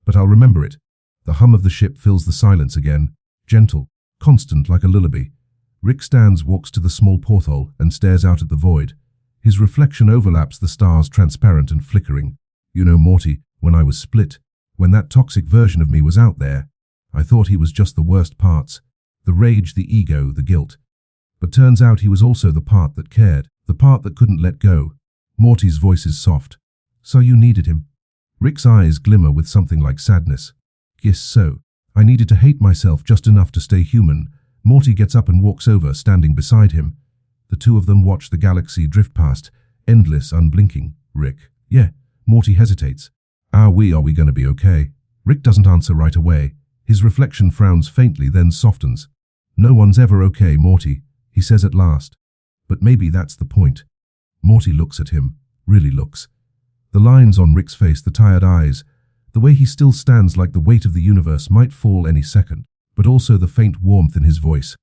But I'll remember it. The hum of the ship fills the silence again. Gentle, constant like a lullaby. Rick stands, walks to the small porthole, and stares out at the void. His reflection overlaps the stars, transparent and flickering. You know, Morty, when I was split, when that toxic version of me was out there, I thought he was just the worst parts. The rage, the ego, the guilt. But turns out he was also the part that cared, the part that couldn't let go. Morty's voice is soft. So you needed him? Rick's eyes glimmer with something like sadness. Yes, so. I needed to hate myself just enough to stay human. Morty gets up and walks over, standing beside him. The two of them watch the galaxy drift past, endless, unblinking. Rick. Yeah. Morty hesitates. Are we gonna be okay? Rick doesn't answer right away. His reflection frowns faintly, then softens. No one's ever okay, Morty, he says at last. But maybe that's the point. Morty looks at him, really looks. The lines on Rick's face, the tired eyes, the way he still stands like the weight of the universe might fall any second, but also the faint warmth in his voice,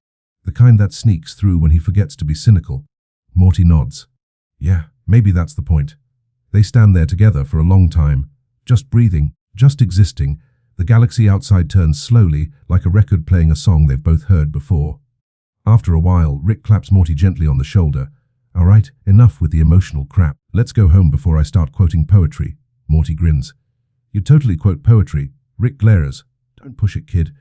the kind that sneaks through when he forgets to be cynical. Morty nods. Yeah, maybe that's the point. They stand there together for a long time, just breathing, just existing. The galaxy outside turns slowly, like a record playing a song they've both heard before. After a while, Rick claps Morty gently on the shoulder. All right, enough with the emotional crap. Let's go home before I start quoting poetry. Morty grins. You totally quote poetry. Rick glares. Don't push it, kid.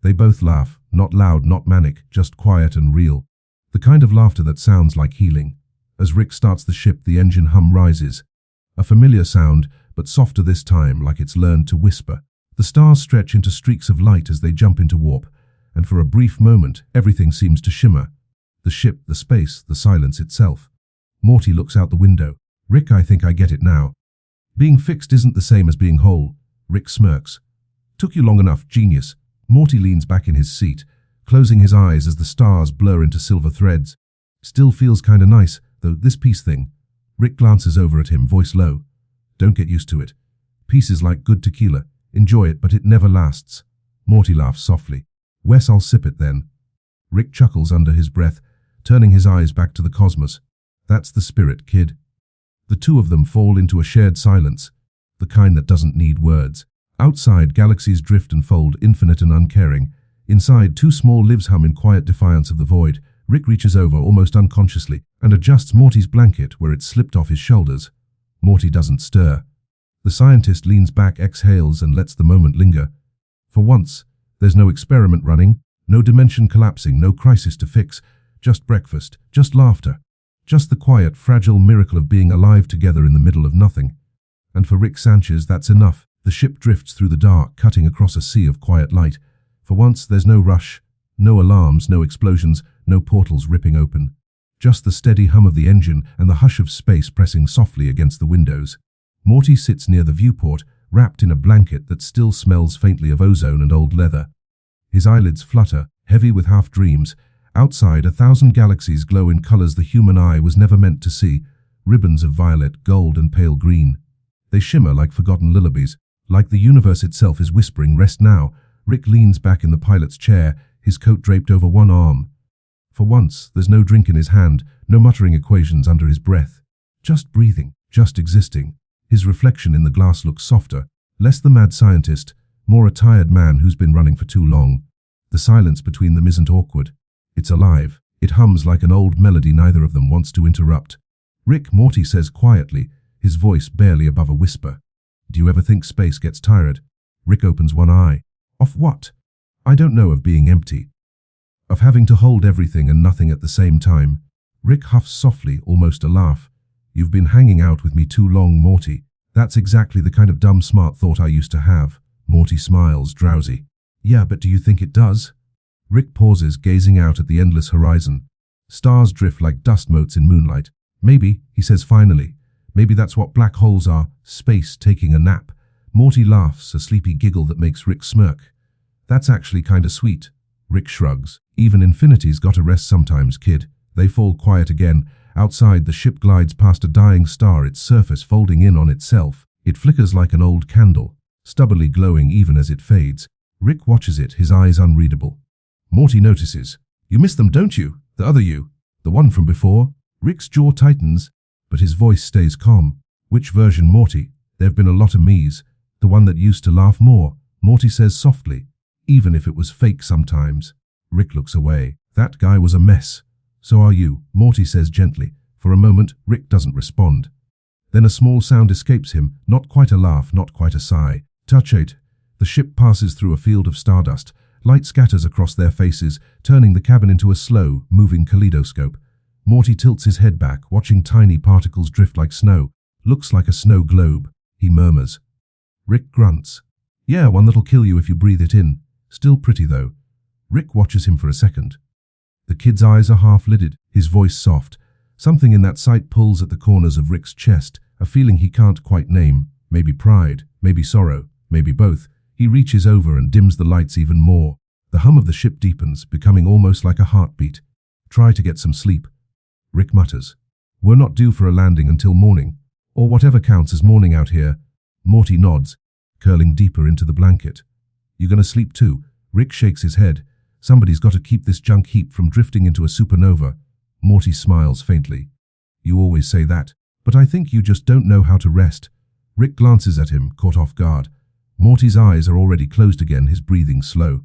They both laugh, not loud, not manic, just quiet and real. The kind of laughter that sounds like healing. As Rick starts the ship, the engine hum rises. A familiar sound, but softer this time, like it's learned to whisper. The stars stretch into streaks of light as they jump into warp, and for a brief moment, everything seems to shimmer. The ship, the space, the silence itself. Morty looks out the window. Rick, I think I get it now. Being fixed isn't the same as being whole. Rick smirks. Took you long enough, genius. Morty leans back in his seat, closing his eyes as the stars blur into silver threads. Still feels kinda nice, though, this peace thing. Rick glances over at him, voice low. Don't get used to it. Peace is like good tequila. Enjoy it, but it never lasts. Morty laughs softly. Wes, I'll sip it then. Rick chuckles under his breath, turning his eyes back to the cosmos. That's the spirit, kid. The two of them fall into a shared silence, the kind that doesn't need words. Outside, galaxies drift and fold, infinite and uncaring. Inside, two small lives hum in quiet defiance of the void. Rick reaches over, almost unconsciously, and adjusts Morty's blanket where it slipped off his shoulders. Morty doesn't stir. The scientist leans back, exhales, and lets the moment linger. For once, there's no experiment running, no dimension collapsing, no crisis to fix, just breakfast, just laughter, just the quiet, fragile miracle of being alive together in the middle of nothing. And for Rick Sanchez, that's enough. The ship drifts through the dark, cutting across a sea of quiet light. For once, there's no rush, no alarms, no explosions, no portals ripping open. Just the steady hum of the engine and the hush of space pressing softly against the windows. Morty sits near the viewport, wrapped in a blanket that still smells faintly of ozone and old leather. His eyelids flutter, heavy with half-dreams. Outside, 1,000 galaxies glow in colors the human eye was never meant to see, ribbons of violet, gold, and pale green. They shimmer like forgotten lullabies, like the universe itself is whispering, "Rest now." Rick leans back in the pilot's chair, his coat draped over one arm. For once, there's no drink in his hand, no muttering equations under his breath. Just breathing, just existing. His reflection in the glass looks softer, less the mad scientist, more a tired man who's been running for too long. The silence between them isn't awkward. It's alive. It hums like an old melody neither of them wants to interrupt. "Rick," Morty says quietly, his voice barely above a whisper. "Do you ever think space gets tired?" Rick opens one eye. "Of what?" "I don't know, of being empty. Of having to hold everything and nothing at the same time." Rick huffs softly, almost a laugh. "You've been hanging out with me too long, Morty. That's exactly the kind of dumb smart thought I used to have." Morty smiles, drowsy. "Yeah, but do you think it does?" Rick pauses, gazing out at the endless horizon. Stars drift like dust motes in moonlight. "Maybe," he says finally. "Maybe that's what black holes are, space taking a nap." Morty laughs, a sleepy giggle that makes Rick smirk. "That's actually kinda sweet." Rick shrugs. "Even infinity's gotta rest sometimes, kid." They fall quiet again. Outside, the ship glides past a dying star, its surface folding in on itself. It flickers like an old candle, stubbornly glowing even as it fades. Rick watches it, his eyes unreadable. Morty notices. "You miss them, don't you? The other you. The one from before?" Rick's jaw tightens, but his voice stays calm. "Which version, Morty? There've been a lot of me's. The one that used to laugh more," Morty says softly, "even if it was fake sometimes." Rick looks away. "That guy was a mess." "So are you," Morty says gently. For a moment, Rick doesn't respond. Then a small sound escapes him, not quite a laugh, not quite a sigh. Touch 8. The ship passes through a field of stardust. Light scatters across their faces, turning the cabin into a slow, moving kaleidoscope. Morty tilts his head back, watching tiny particles drift like snow. "Looks like a snow globe," he murmurs. Rick grunts. "Yeah, one that'll kill you if you breathe it in. Still pretty, though." Rick watches him for a second. The kid's eyes are half-lidded, his voice soft. Something in that sight pulls at the corners of Rick's chest, a feeling he can't quite name. Maybe pride, maybe sorrow, maybe both. He reaches over and dims the lights even more. The hum of the ship deepens, becoming almost like a heartbeat. "Try to get some sleep," Rick mutters. "We're not due for a landing until morning, or whatever counts as morning out here." Morty nods, curling deeper into the blanket. "You gonna sleep too?" Rick shakes his head. "Somebody's got to keep this junk heap from drifting into a supernova." Morty smiles faintly. "You always say that, but I think you just don't know how to rest." Rick glances at him, caught off guard. Morty's eyes are already closed again, his breathing slow.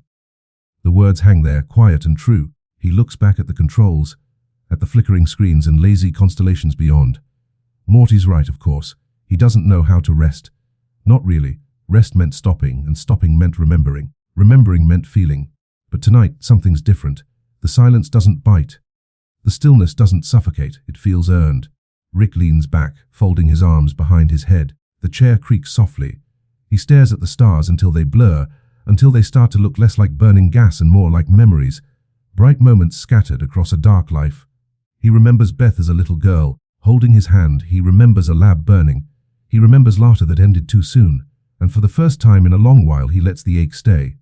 The words hang there, quiet and true. He looks back at the controls, at the flickering screens and lazy constellations beyond. Morty's right, of course. He doesn't know how to rest. Not really. Rest meant stopping, and stopping meant remembering. Remembering meant feeling. But tonight, something's different. The silence doesn't bite. The stillness doesn't suffocate, it feels earned. Rick leans back, folding his arms behind his head. The chair creaks softly. He stares at the stars until they blur, until they start to look less like burning gas and more like memories. Bright moments scattered across a dark life. He remembers Beth as a little girl, holding his hand. He remembers a lab burning. He remembers laughter that ended too soon. And for the first time in a long while, he lets the ache stay.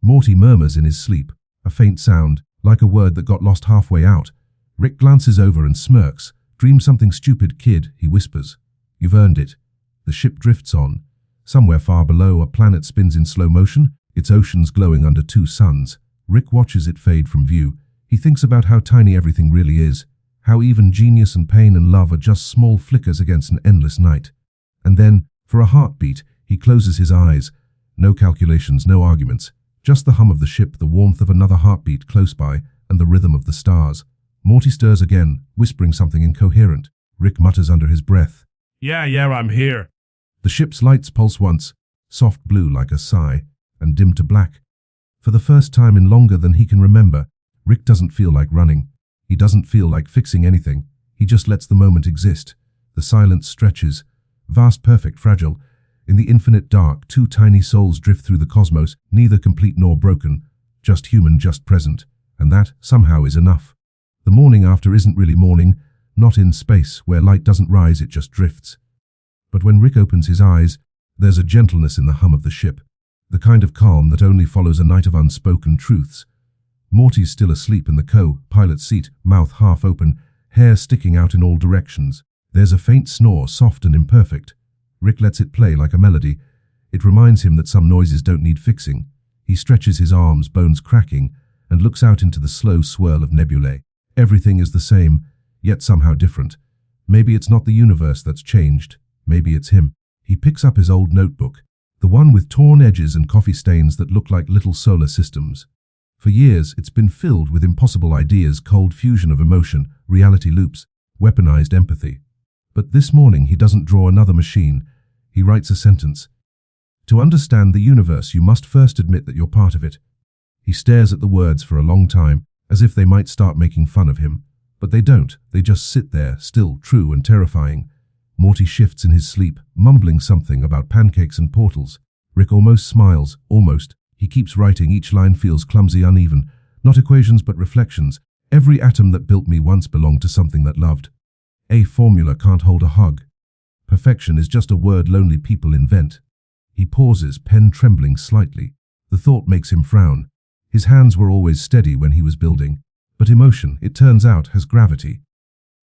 Morty murmurs in his sleep, a faint sound, like a word that got lost halfway out. Rick glances over and smirks. "Dream something stupid, kid," he whispers. "You've earned it." The ship drifts on. Somewhere far below, a planet spins in slow motion, its oceans glowing under two suns. Rick watches it fade from view. He thinks about how tiny everything really is, how even genius and pain and love are just small flickers against an endless night. And then, for a heartbeat, he closes his eyes. No calculations, no arguments. Just the hum of the ship, the warmth of another heartbeat close by, and the rhythm of the stars. Morty stirs again, whispering something incoherent. Rick mutters under his breath. Yeah, I'm here." The ship's lights pulse once, soft blue like a sigh, and dim to black. For the first time in longer than he can remember, Rick doesn't feel like running. He doesn't feel like fixing anything. He just lets the moment exist. The silence stretches, vast, perfect, fragile. In the infinite dark, two tiny souls drift through the cosmos, neither complete nor broken, just human, just present. And that, somehow, is enough. The morning after isn't really morning, not in space, where light doesn't rise, it just drifts. But when Rick opens his eyes, there's a gentleness in the hum of the ship, the kind of calm that only follows a night of unspoken truths. Morty's still asleep in the co-pilot seat, mouth half open, hair sticking out in all directions. There's a faint snore, soft and imperfect. Rick lets it play like a melody. It reminds him that some noises don't need fixing. He stretches his arms, bones cracking, and looks out into the slow swirl of nebulae. Everything is the same, yet somehow different. Maybe it's not the universe that's changed. Maybe it's him. He picks up his old notebook, the one with torn edges and coffee stains that look like little solar systems. For years, it's been filled with impossible ideas, cold fusion of emotion, reality loops, weaponized empathy. But this morning, he doesn't draw another machine. He writes a sentence. To understand the universe, you must first admit that you're part of it. He stares at the words for a long time, as if they might start making fun of him. But they don't. They just sit there, still, true and terrifying. Morty shifts in his sleep, mumbling something about pancakes and portals. Rick almost smiles, almost. He keeps writing, each line feels clumsy, uneven. Not equations, but reflections. Every atom that built me once belonged to something that loved. A formula can't hold a hug. Perfection is just a word lonely people invent. He pauses, pen trembling slightly. The thought makes him frown. His hands were always steady when he was building. But emotion, it turns out, has gravity.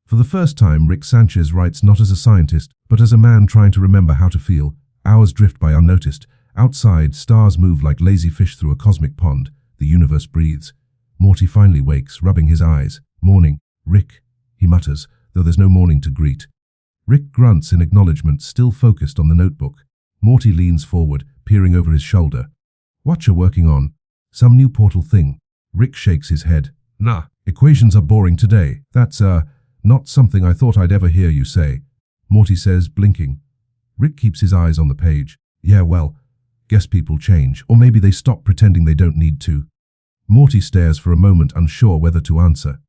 For the first time, Rick Sanchez writes not as a scientist, but as a man trying to remember how to feel. Hours drift by unnoticed. Outside, stars move like lazy fish through a cosmic pond. The universe breathes. Morty finally wakes, rubbing his eyes. Morning. Rick, he mutters, though there's no morning to greet. Rick grunts in acknowledgement, still focused on the notebook. Morty leans forward, peering over his shoulder. What you working on? Some new portal thing. Rick shakes his head. Nah, equations are boring today. That's, not something I thought I'd ever hear you say. Morty says, blinking. Rick keeps his eyes on the page. Yeah, well, guess people change, or maybe they stop pretending they don't need to. Morty stares for a moment, unsure whether to answer.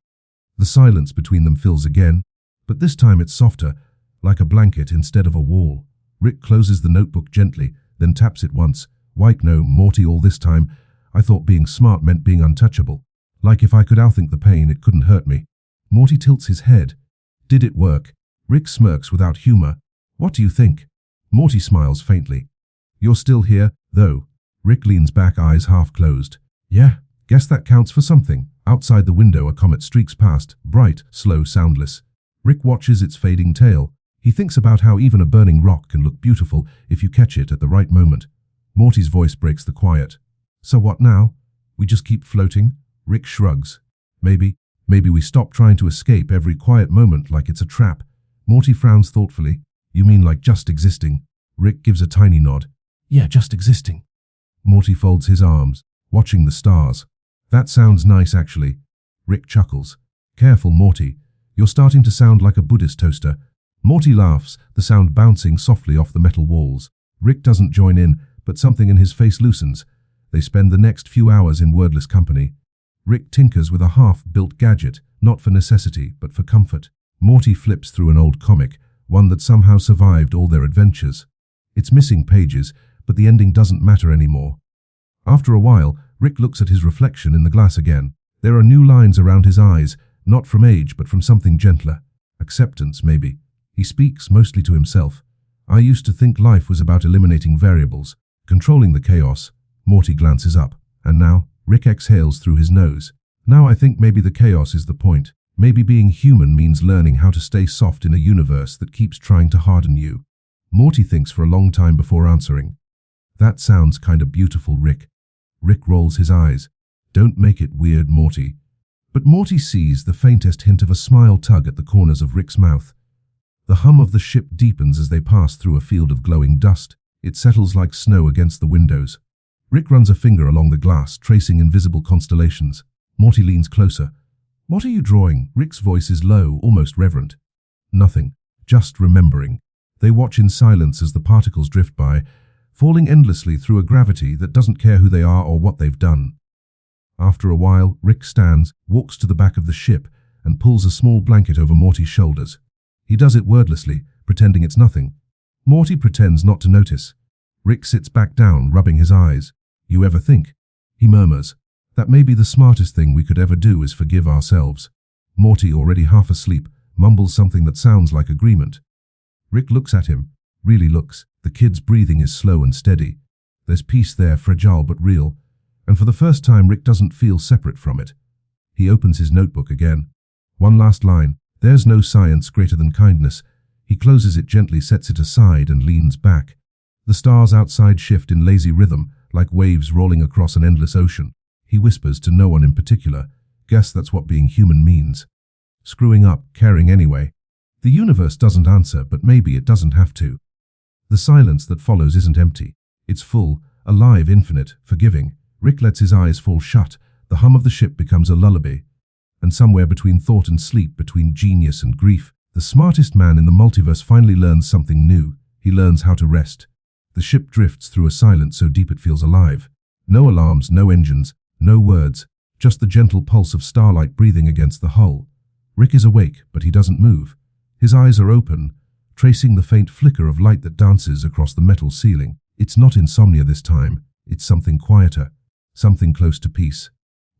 The silence between them fills again, but this time it's softer, like a blanket instead of a wall. Rick closes the notebook gently, then taps it once. Wike, no, Morty, all this time, I thought being smart meant being untouchable. Like if I could outthink the pain, it couldn't hurt me. Morty tilts his head. Did it work? Rick smirks without humor. What do you think? Morty smiles faintly. You're still here, though. Rick leans back, eyes half closed. Yeah, guess that counts for something. Outside the window, a comet streaks past, bright, slow, soundless. Rick watches its fading tail. He thinks about how even a burning rock can look beautiful if you catch it at the right moment. Morty's voice breaks the quiet. So what now? We just keep floating? Rick shrugs. Maybe we stop trying to escape every quiet moment like it's a trap. Morty frowns thoughtfully. You mean like just existing? Rick gives a tiny nod. Yeah, just existing. Morty folds his arms, watching the stars. That sounds nice, actually. Rick chuckles. Careful, Morty. You're starting to sound like a Buddhist toaster. Morty laughs, the sound bouncing softly off the metal walls. Rick doesn't join in, but something in his face loosens. They spend the next few hours in wordless company. Rick tinkers with a half-built gadget, not for necessity, but for comfort. Morty flips through an old comic, one that somehow survived all their adventures. It's missing pages, but the ending doesn't matter anymore. After a while, Rick looks at his reflection in the glass again. There are new lines around his eyes, not from age, but from something gentler. Acceptance, maybe. He speaks mostly to himself. I used to think life was about eliminating variables, controlling the chaos. Morty glances up. And now, Rick exhales through his nose. Now I think maybe the chaos is the point. Maybe being human means learning how to stay soft in a universe that keeps trying to harden you. Morty thinks for a long time before answering. That sounds kind of beautiful, Rick. Rick rolls his eyes. Don't make it weird, Morty. But Morty sees the faintest hint of a smile tug at the corners of Rick's mouth. The hum of the ship deepens as they pass through a field of glowing dust. It settles like snow against the windows. Rick runs a finger along the glass, tracing invisible constellations. Morty leans closer. What are you drawing? Rick's voice is low, almost reverent. Nothing. Just remembering. They watch in silence as the particles drift by, falling endlessly through a gravity that doesn't care who they are or what they've done. After a while, Rick stands, walks to the back of the ship, and pulls a small blanket over Morty's shoulders. He does it wordlessly, pretending it's nothing. Morty pretends not to notice. Rick sits back down, rubbing his eyes. "You ever think," he murmurs, "that maybe the smartest thing we could ever do is forgive ourselves?" Morty, already half asleep, mumbles something that sounds like agreement. Rick looks at him, really looks. The kid's breathing is slow and steady. There's peace there, fragile but real, and for the first time Rick doesn't feel separate from it. He opens his notebook again. One last line. There's no science greater than kindness. He closes it gently, sets it aside, and leans back. The stars outside shift in lazy rhythm, like waves rolling across an endless ocean. He whispers to no one in particular. Guess that's what being human means. Screwing up, caring anyway. The universe doesn't answer, but maybe it doesn't have to. The silence that follows isn't empty. It's full, alive, infinite, forgiving. Rick lets his eyes fall shut. The hum of the ship becomes a lullaby. And somewhere between thought and sleep, between genius and grief, the smartest man in the multiverse finally learns something new. He learns how to rest. The ship drifts through a silence so deep it feels alive. No alarms, no engines, no words, just the gentle pulse of starlight breathing against the hull. Rick is awake, but he doesn't move. His eyes are open, tracing the faint flicker of light that dances across the metal ceiling. It's not insomnia this time. It's something quieter, something close to peace.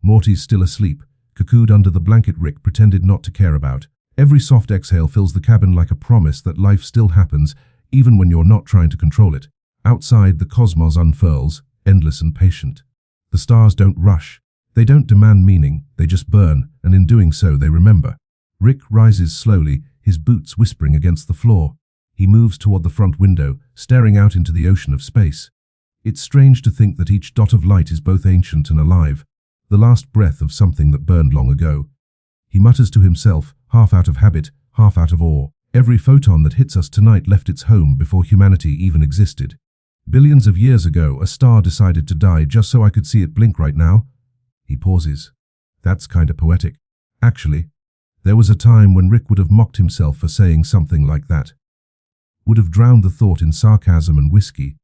Morty's still asleep, cocooned under the blanket Rick pretended not to care about. Every soft exhale fills the cabin like a promise that life still happens, even when you're not trying to control it. Outside, the cosmos unfurls, endless and patient. The stars don't rush. They don't demand meaning, they just burn, and in doing so they remember. Rick rises slowly, his boots whispering against the floor. He moves toward the front window, staring out into the ocean of space. It's strange to think that each dot of light is both ancient and alive, the last breath of something that burned long ago. He mutters to himself, half out of habit, half out of awe. Every photon that hits us tonight left its home before humanity even existed. Billions of years ago, a star decided to die just so I could see it blink right now. He pauses. That's kinda poetic. Actually, there was a time when Rick would have mocked himself for saying something like that. Would have drowned the thought in sarcasm and whiskey.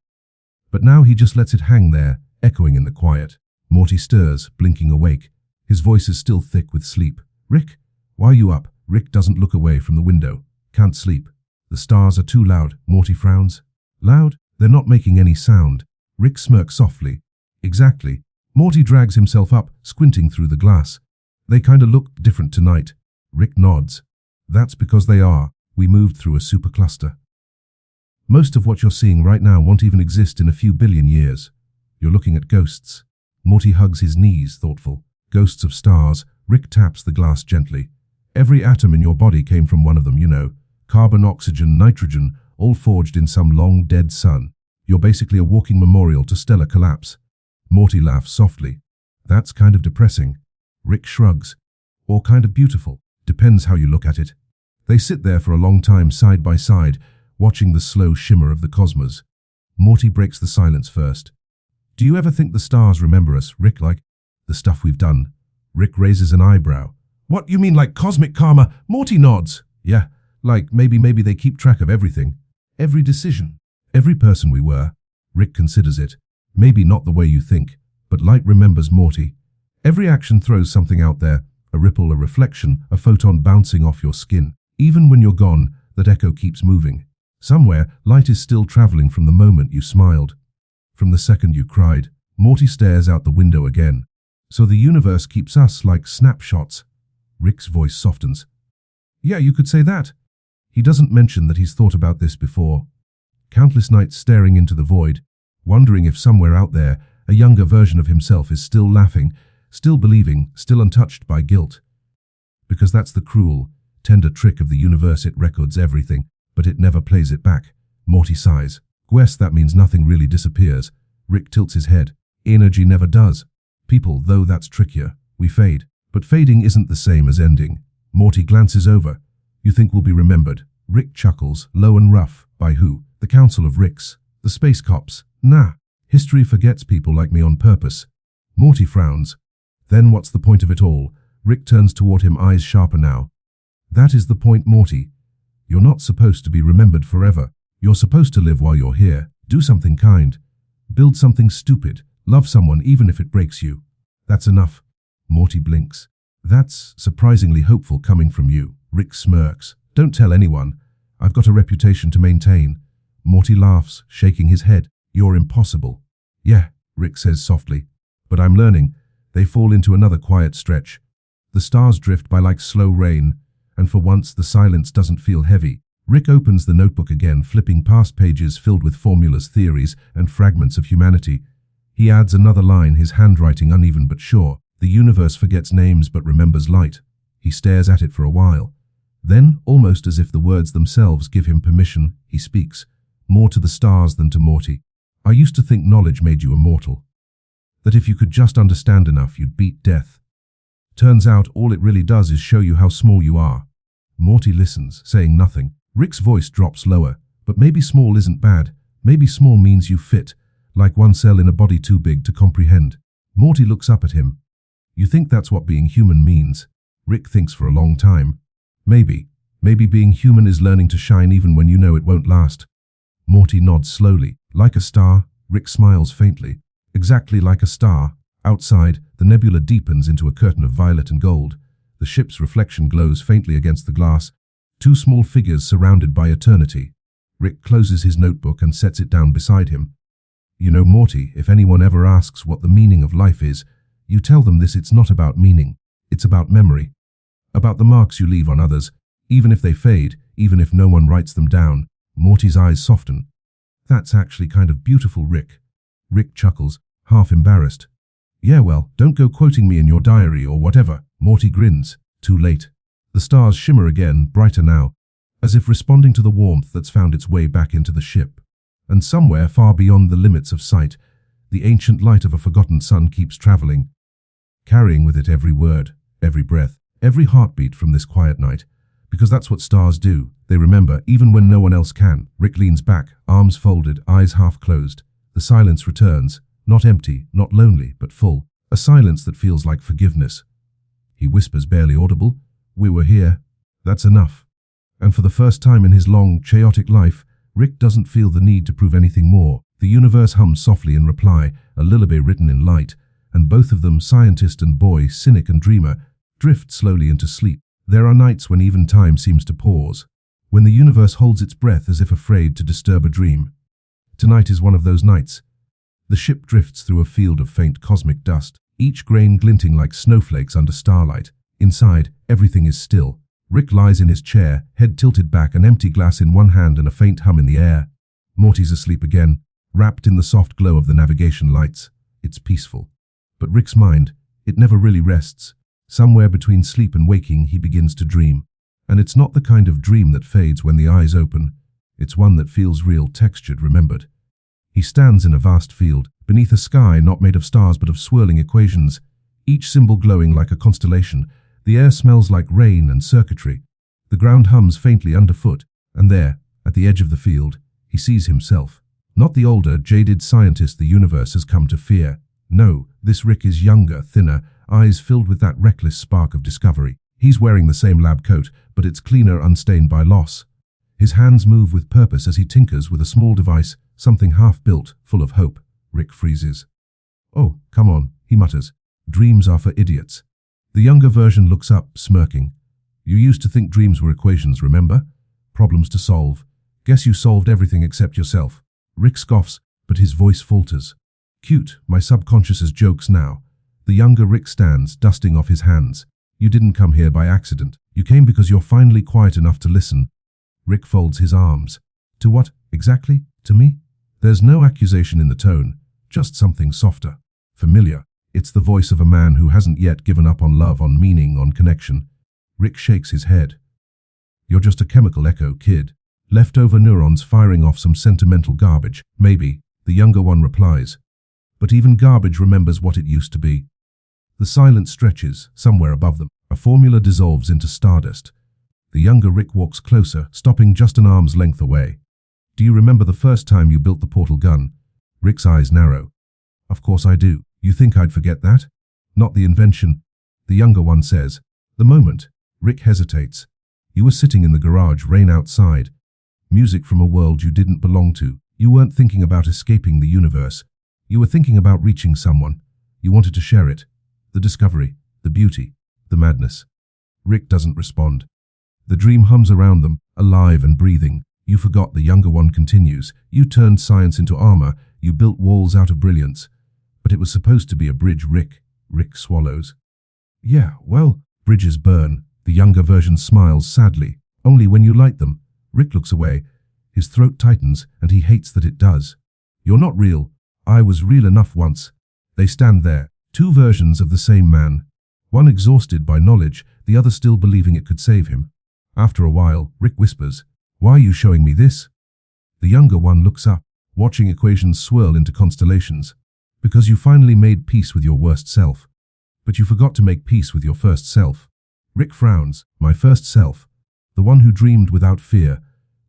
But now he just lets it hang there, echoing in the quiet. Morty stirs, blinking awake. His voice is still thick with sleep. "Rick, why are you up?" Rick doesn't look away from the window. "Can't sleep. The stars are too loud." Morty frowns. "Loud? They're not making any sound." Rick smirks softly. "Exactly." Morty drags himself up, squinting through the glass. "They kinda look different tonight." Rick nods. "That's because they are. We moved through a supercluster. Most of what you're seeing right now won't even exist in a few billion years. You're looking at ghosts." Morty hugs his knees, thoughtful. "Ghosts of stars." Rick taps the glass gently. "Every atom in your body came from one of them, you know. Carbon, oxygen, nitrogen, all forged in some long dead sun. You're basically a walking memorial to stellar collapse." Morty laughs softly. "That's kind of depressing." Rick shrugs. "Or kind of beautiful. Depends how you look at it." They sit there for a long time side by side, watching the slow shimmer of the cosmos. Morty breaks the silence first. "Do you ever think the stars remember us, Rick, like the stuff we've done?" Rick raises an eyebrow. "What, you mean like cosmic karma?" Morty nods. "Yeah, like maybe they keep track of everything. Every decision. Every person we were." Rick considers it. "Maybe not the way you think, but light remembers, Morty. Every action throws something out there, a ripple, a reflection, a photon bouncing off your skin. Even when you're gone, that echo keeps moving. Somewhere, light is still traveling from the moment you smiled, from the second you cried." Morty stares out the window again. "So the universe keeps us like snapshots." Rick's voice softens. "Yeah, you could say that." He doesn't mention that he's thought about this before. Countless nights staring into the void, wondering if somewhere out there, a younger version of himself is still laughing, still believing, still untouched by guilt. Because that's the cruel, tender trick of the universe. It records everything, but it never plays it back. Morty sighs. "Guess that means nothing really disappears." Rick tilts his head. "Energy never does. People, though, that's trickier. We fade. But fading isn't the same as ending." Morty glances over. "You think we'll be remembered?" Rick chuckles, low and rough. "By who? The Council of Ricks? The space cops? Nah. History forgets people like me on purpose." Morty frowns. "Then what's the point of it all?" Rick turns toward him, eyes sharper now. "That is the point, Morty. You're not supposed to be remembered forever. You're supposed to live while you're here. Do something kind. Build something stupid. Love someone even if it breaks you. That's enough. Morty blinks. That's surprisingly hopeful coming from you. Rick smirks. Don't tell anyone. I've got a reputation to maintain. Morty laughs, shaking his head. You're impossible. Yeah, Rick says softly. But I'm learning. They fall into another quiet stretch. The stars drift by like slow rain, and for once the silence doesn't feel heavy. Rick opens the notebook again, flipping past pages filled with formulas, theories, and fragments of humanity. He adds another line, his handwriting uneven but sure. The universe forgets names but remembers light. He stares at it for a while. Then, almost as if the words themselves give him permission, he speaks, more to the stars than to Morty. I used to think knowledge made you immortal. That if you could just understand enough, you'd beat death. Turns out all it really does is show you how small you are. Morty listens, saying nothing. Rick's voice drops lower. But maybe small isn't bad. Maybe small means you fit, like one cell in a body too big to comprehend. Morty looks up at him. You think that's what being human means? Rick thinks for a long time. Maybe. Maybe being human is learning to shine even when you know it won't last. Morty nods slowly. Like a star, Rick smiles faintly. Exactly like a star. Outside, the nebula deepens into a curtain of violet and gold. The ship's reflection glows faintly against the glass. Two small figures surrounded by eternity. Rick closes his notebook and sets it down beside him. You know, Morty, if anyone ever asks what the meaning of life is, you tell them this: it's not about meaning. It's about memory. About the marks you leave on others, even if they fade, even if no one writes them down. Morty's eyes soften. That's actually kind of beautiful, Rick. Rick chuckles, half embarrassed. Yeah, well, don't go quoting me in your diary or whatever. Morty grins. Too late. The stars shimmer again, brighter now, as if responding to the warmth that's found its way back into the ship. And somewhere far beyond the limits of sight, the ancient light of a forgotten sun keeps traveling, carrying with it every word, every breath, every heartbeat from this quiet night. Because that's what stars do. They remember, even when no one else can. Rick leans back, arms folded, eyes half closed. The silence returns, not empty, not lonely, but full. A silence that feels like forgiveness. He whispers, barely audible, "We were here. That's enough." And for the first time in his long, chaotic life, Rick doesn't feel the need to prove anything more. The universe hums softly in reply, a lullaby written in light, and both of them, scientist and boy, cynic and dreamer, drift slowly into sleep. There are nights when even time seems to pause, when the universe holds its breath as if afraid to disturb a dream. Tonight is one of those nights. The ship drifts through a field of faint cosmic dust, each grain glinting like snowflakes under starlight. Inside, everything is still. Rick lies in his chair, head tilted back, an empty glass in one hand and a faint hum in the air. Morty's asleep again, wrapped in the soft glow of the navigation lights. It's peaceful. But Rick's mind, it never really rests. Somewhere between sleep and waking, he begins to dream. And it's not the kind of dream that fades when the eyes open. It's one that feels real, textured, remembered. He stands in a vast field, beneath a sky not made of stars but of swirling equations, each symbol glowing like a constellation. The air smells like rain and circuitry. The ground hums faintly underfoot, and there, at the edge of the field, he sees himself. Not the older, jaded scientist the universe has come to fear. No, this Rick is younger, thinner, eyes filled with that reckless spark of discovery. He's wearing the same lab coat, but it's cleaner, unstained by loss. His hands move with purpose as he tinkers with a small device, something half-built, full of hope. Rick freezes. "Oh, come on," he mutters. "Dreams are for idiots." The younger version looks up, smirking. "You used to think dreams were equations, remember? Problems to solve. Guess you solved everything except yourself." Rick scoffs, but his voice falters. "Cute, my subconscious has jokes now." The younger Rick stands, dusting off his hands. "You didn't come here by accident. You came because you're finally quiet enough to listen." Rick folds his arms. "To what, exactly? To me?" There's no accusation in the tone, just something softer, familiar. It's the voice of a man who hasn't yet given up on love, on meaning, on connection. Rick shakes his head. "You're just a chemical echo, kid. Leftover neurons firing off some sentimental garbage. Maybe," the younger one replies. "But even garbage remembers what it used to be." The silence stretches, somewhere above them. A formula dissolves into stardust. The younger Rick walks closer, stopping just an arm's length away. "Do you remember the first time you built the portal gun?" Rick's eyes narrow. "Of course I do. You think I'd forget that?" "Not the invention," the younger one says. "The moment." Rick hesitates. "You were sitting in the garage, rain outside. Music from a world you didn't belong to. You weren't thinking about escaping the universe. You were thinking about reaching someone. You wanted to share it. The discovery, the beauty, the madness. Rick doesn't respond. The dream hums around them, alive and breathing. You forgot, the younger one continues. You turned science into armor. You built walls out of brilliance. But it was supposed to be a bridge, Rick. Rick swallows. Yeah, well, bridges burn. The younger version smiles sadly. Only when you light them. Rick looks away. His throat tightens, and he hates that it does. You're not real. I was real enough once. They stand there, two versions of the same man. One exhausted by knowledge, the other still believing it could save him. After a while, Rick whispers, "Why are you showing me this?" The younger one looks up, watching equations swirl into constellations. Because you finally made peace with your worst self. But you forgot to make peace with your first self. Rick frowns. My first self. The one who dreamed without fear.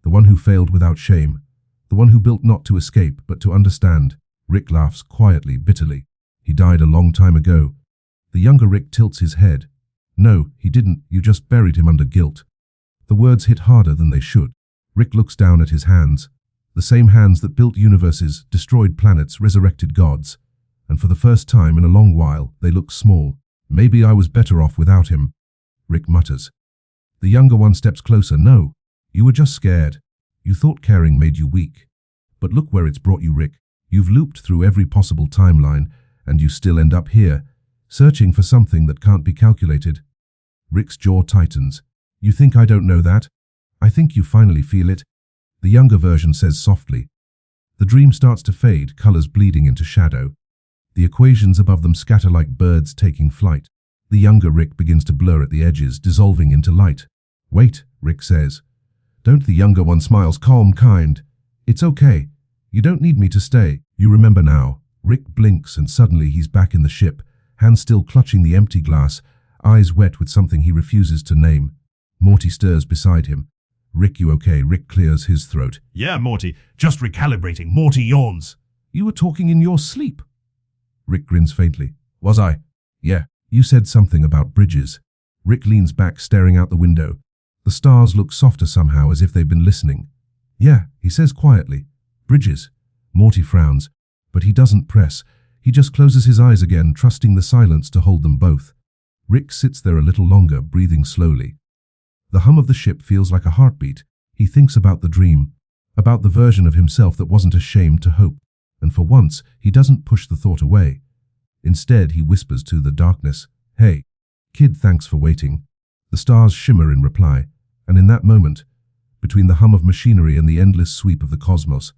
The one who failed without shame. The one who built not to escape, but to understand. Rick laughs quietly, bitterly. He died a long time ago. The younger Rick tilts his head. No, he didn't. You just buried him under guilt. The words hit harder than they should. Rick looks down at his hands. The same hands that built universes, destroyed planets, resurrected gods. And for the first time in a long while, they look small. Maybe I was better off without him. Rick mutters. The younger one steps closer. No, you were just scared. You thought caring made you weak. But look where it's brought you, Rick. You've looped through every possible timeline, and you still end up here, searching for something that can't be calculated. Rick's jaw tightens. You think I don't know that? I think you finally feel it. The younger version says softly. The dream starts to fade, colors bleeding into shadow. The equations above them scatter like birds taking flight. The younger Rick begins to blur at the edges, dissolving into light. Wait, Rick says. Don't. The younger one smiles, calm, kind. It's okay. You don't need me to stay. You remember now. Rick blinks and suddenly he's back in the ship, hands still clutching the empty glass, eyes wet with something he refuses to name. Morty stirs beside him. Rick, you okay? Rick clears his throat. Yeah, Morty. Just recalibrating. Morty yawns. You were talking in your sleep. Rick grins faintly. Was I? Yeah. You said something about bridges. Rick leans back, staring out the window. The stars look softer somehow, as if they've been listening. Yeah, he says quietly. Bridges. Morty frowns, but he doesn't press. He just closes his eyes again, trusting the silence to hold them both. Rick sits there a little longer, breathing slowly. The hum of the ship feels like a heartbeat. He thinks about the dream, about the version of himself that wasn't ashamed to hope. And for once, he doesn't push the thought away. Instead, he whispers to the darkness, "Hey, kid, thanks for waiting." The stars shimmer in reply, and in that moment, between the hum of machinery and the endless sweep of the cosmos,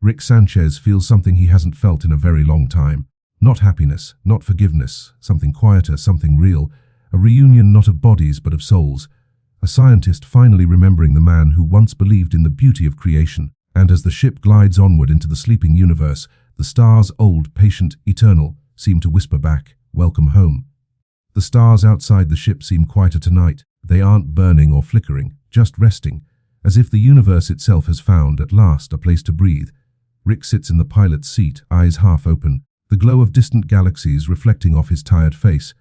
Rick Sanchez feels something he hasn't felt in a very long time. Not happiness, not forgiveness, something quieter, something real, a reunion not of bodies but of souls. A scientist finally remembering the man who once believed in the beauty of creation. And as the ship glides onward into the sleeping universe, the stars, old, patient, eternal, seem to whisper back, "Welcome home." The stars outside the ship seem quieter tonight. They aren't burning or flickering, just resting, as if the universe itself has found, at last, a place to breathe. Rick sits in the pilot's seat, eyes half open, the glow of distant galaxies reflecting off his tired face.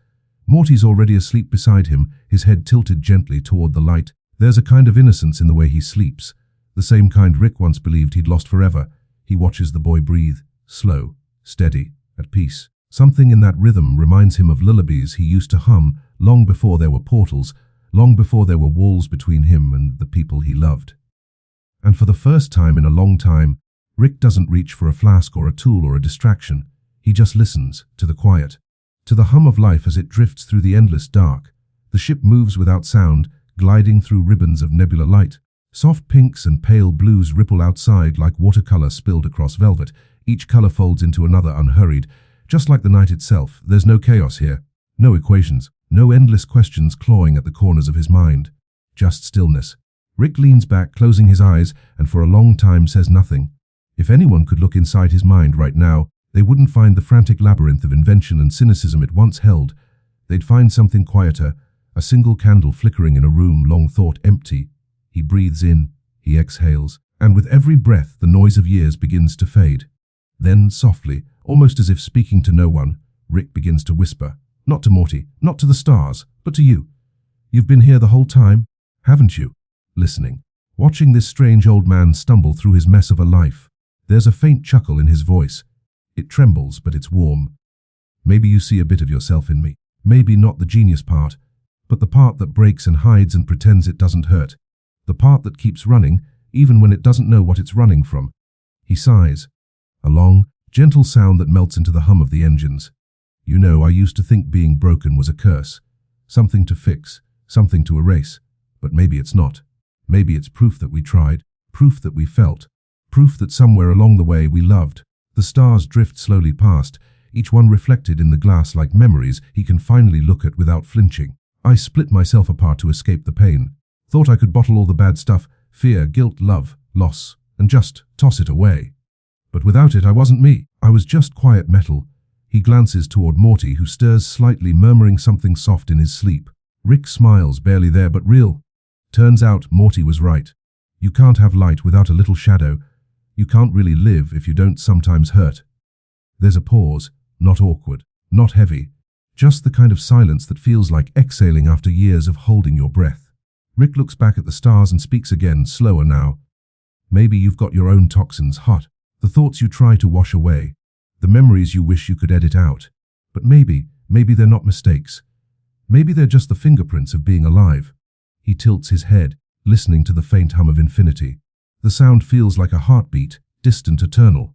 Morty's already asleep beside him, his head tilted gently toward the light. There's a kind of innocence in the way he sleeps, the same kind Rick once believed he'd lost forever. He watches the boy breathe, slow, steady, at peace. Something in that rhythm reminds him of lullabies he used to hum long before there were portals, long before there were walls between him and the people he loved. And for the first time in a long time, Rick doesn't reach for a flask or a tool or a distraction. He just listens to the quiet, to the hum of life as it drifts through the endless dark. The ship moves without sound, gliding through ribbons of nebula light. Soft pinks and pale blues ripple outside like watercolor spilled across velvet. Each color folds into another unhurried. Just like the night itself, there's no chaos here. No equations, no endless questions clawing at the corners of his mind. Just stillness. Rick leans back, closing his eyes, and for a long time says nothing. If anyone could look inside his mind right now, they wouldn't find the frantic labyrinth of invention and cynicism it once held. They'd find something quieter, a single candle flickering in a room long thought empty. He breathes in, he exhales, and with every breath the noise of years begins to fade. Then, softly, almost as if speaking to no one, Rick begins to whisper, not to Morty, not to the stars, but to you. You've been here the whole time, haven't you? Listening, watching this strange old man stumble through his mess of a life. There's a faint chuckle in his voice. It trembles, but it's warm. Maybe you see a bit of yourself in me. Maybe not the genius part, but the part that breaks and hides and pretends it doesn't hurt. The part that keeps running, even when it doesn't know what it's running from. He sighs. A long, gentle sound that melts into the hum of the engines. You know, I used to think being broken was a curse. Something to fix, something to erase. But maybe it's not. Maybe it's proof that we tried, proof that we felt, proof that somewhere along the way we loved. The stars drift slowly past, each one reflected in the glass like memories he can finally look at without flinching. I split myself apart to escape the pain. Thought I could bottle all the bad stuff, fear, guilt, love, loss, and just toss it away. But without it, I wasn't me. I was just quiet metal. He glances toward Morty, who stirs slightly, murmuring something soft in his sleep. Rick smiles, barely there but real. Turns out Morty was right. You can't have light without a little shadow. You can't really live if you don't sometimes hurt. There's a pause, not awkward, not heavy, just the kind of silence that feels like exhaling after years of holding your breath. Rick looks back at the stars and speaks again, slower now. Maybe you've got your own toxins hot, the thoughts you try to wash away, the memories you wish you could edit out. But maybe they're not mistakes. Maybe they're just the fingerprints of being alive. He tilts his head, listening to the faint hum of infinity. The sound feels like a heartbeat, distant, eternal.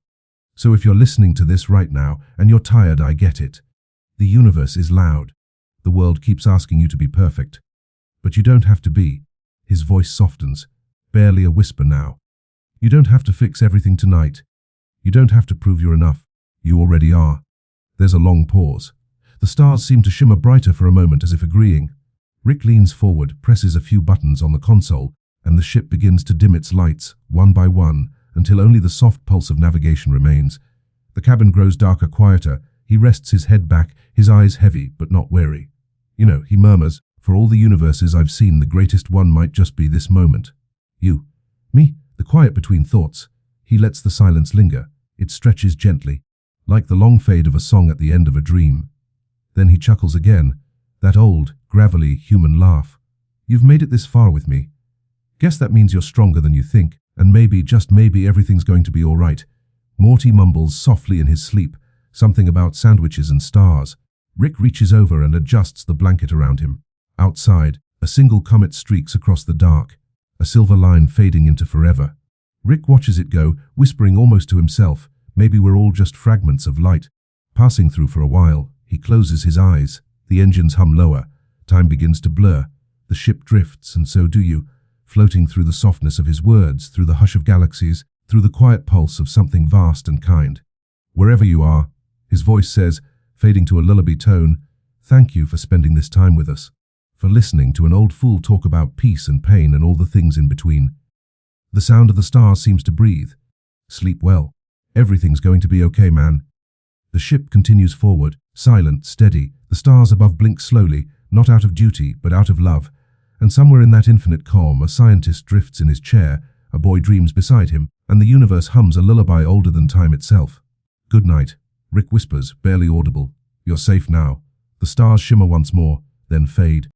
So if you're listening to this right now and you're tired, I get it. The universe is loud. The world keeps asking you to be perfect. But you don't have to be. His voice softens, barely a whisper now. You don't have to fix everything tonight. You don't have to prove you're enough. You already are. There's a long pause. The stars seem to shimmer brighter for a moment, as if agreeing. Rick leans forward, presses a few buttons on the console, and the ship begins to dim its lights, one by one, until only the soft pulse of navigation remains. The cabin grows darker, quieter. He rests his head back, his eyes heavy but not weary. You know, he murmurs, for all the universes I've seen, the greatest one might just be this moment. You. Me. The quiet between thoughts. He lets the silence linger. It stretches gently, like the long fade of a song at the end of a dream. Then he chuckles again, that old, gravelly, human laugh. You've made it this far with me. Guess that means you're stronger than you think, and maybe, just maybe, everything's going to be all right. Morty mumbles softly in his sleep, something about sandwiches and stars. Rick reaches over and adjusts the blanket around him. Outside, a single comet streaks across the dark, a silver line fading into forever. Rick watches it go, whispering almost to himself, maybe we're all just fragments of light, passing through for a while. He closes his eyes. The engines hum lower. Time begins to blur. The ship drifts, and so do you, floating through the softness of his words, through the hush of galaxies, through the quiet pulse of something vast and kind. Wherever you are, his voice says, fading to a lullaby tone, thank you for spending this time with us, for listening to an old fool talk about peace and pain and all the things in between. The sound of the stars seems to breathe. Sleep well. Everything's going to be okay, man. The ship continues forward, silent, steady. The stars above blink slowly, not out of duty, but out of love. And somewhere in that infinite calm, a scientist drifts in his chair, a boy dreams beside him, and the universe hums a lullaby older than time itself. Good night, Rick whispers, barely audible. You're safe now. The stars shimmer once more, then fade.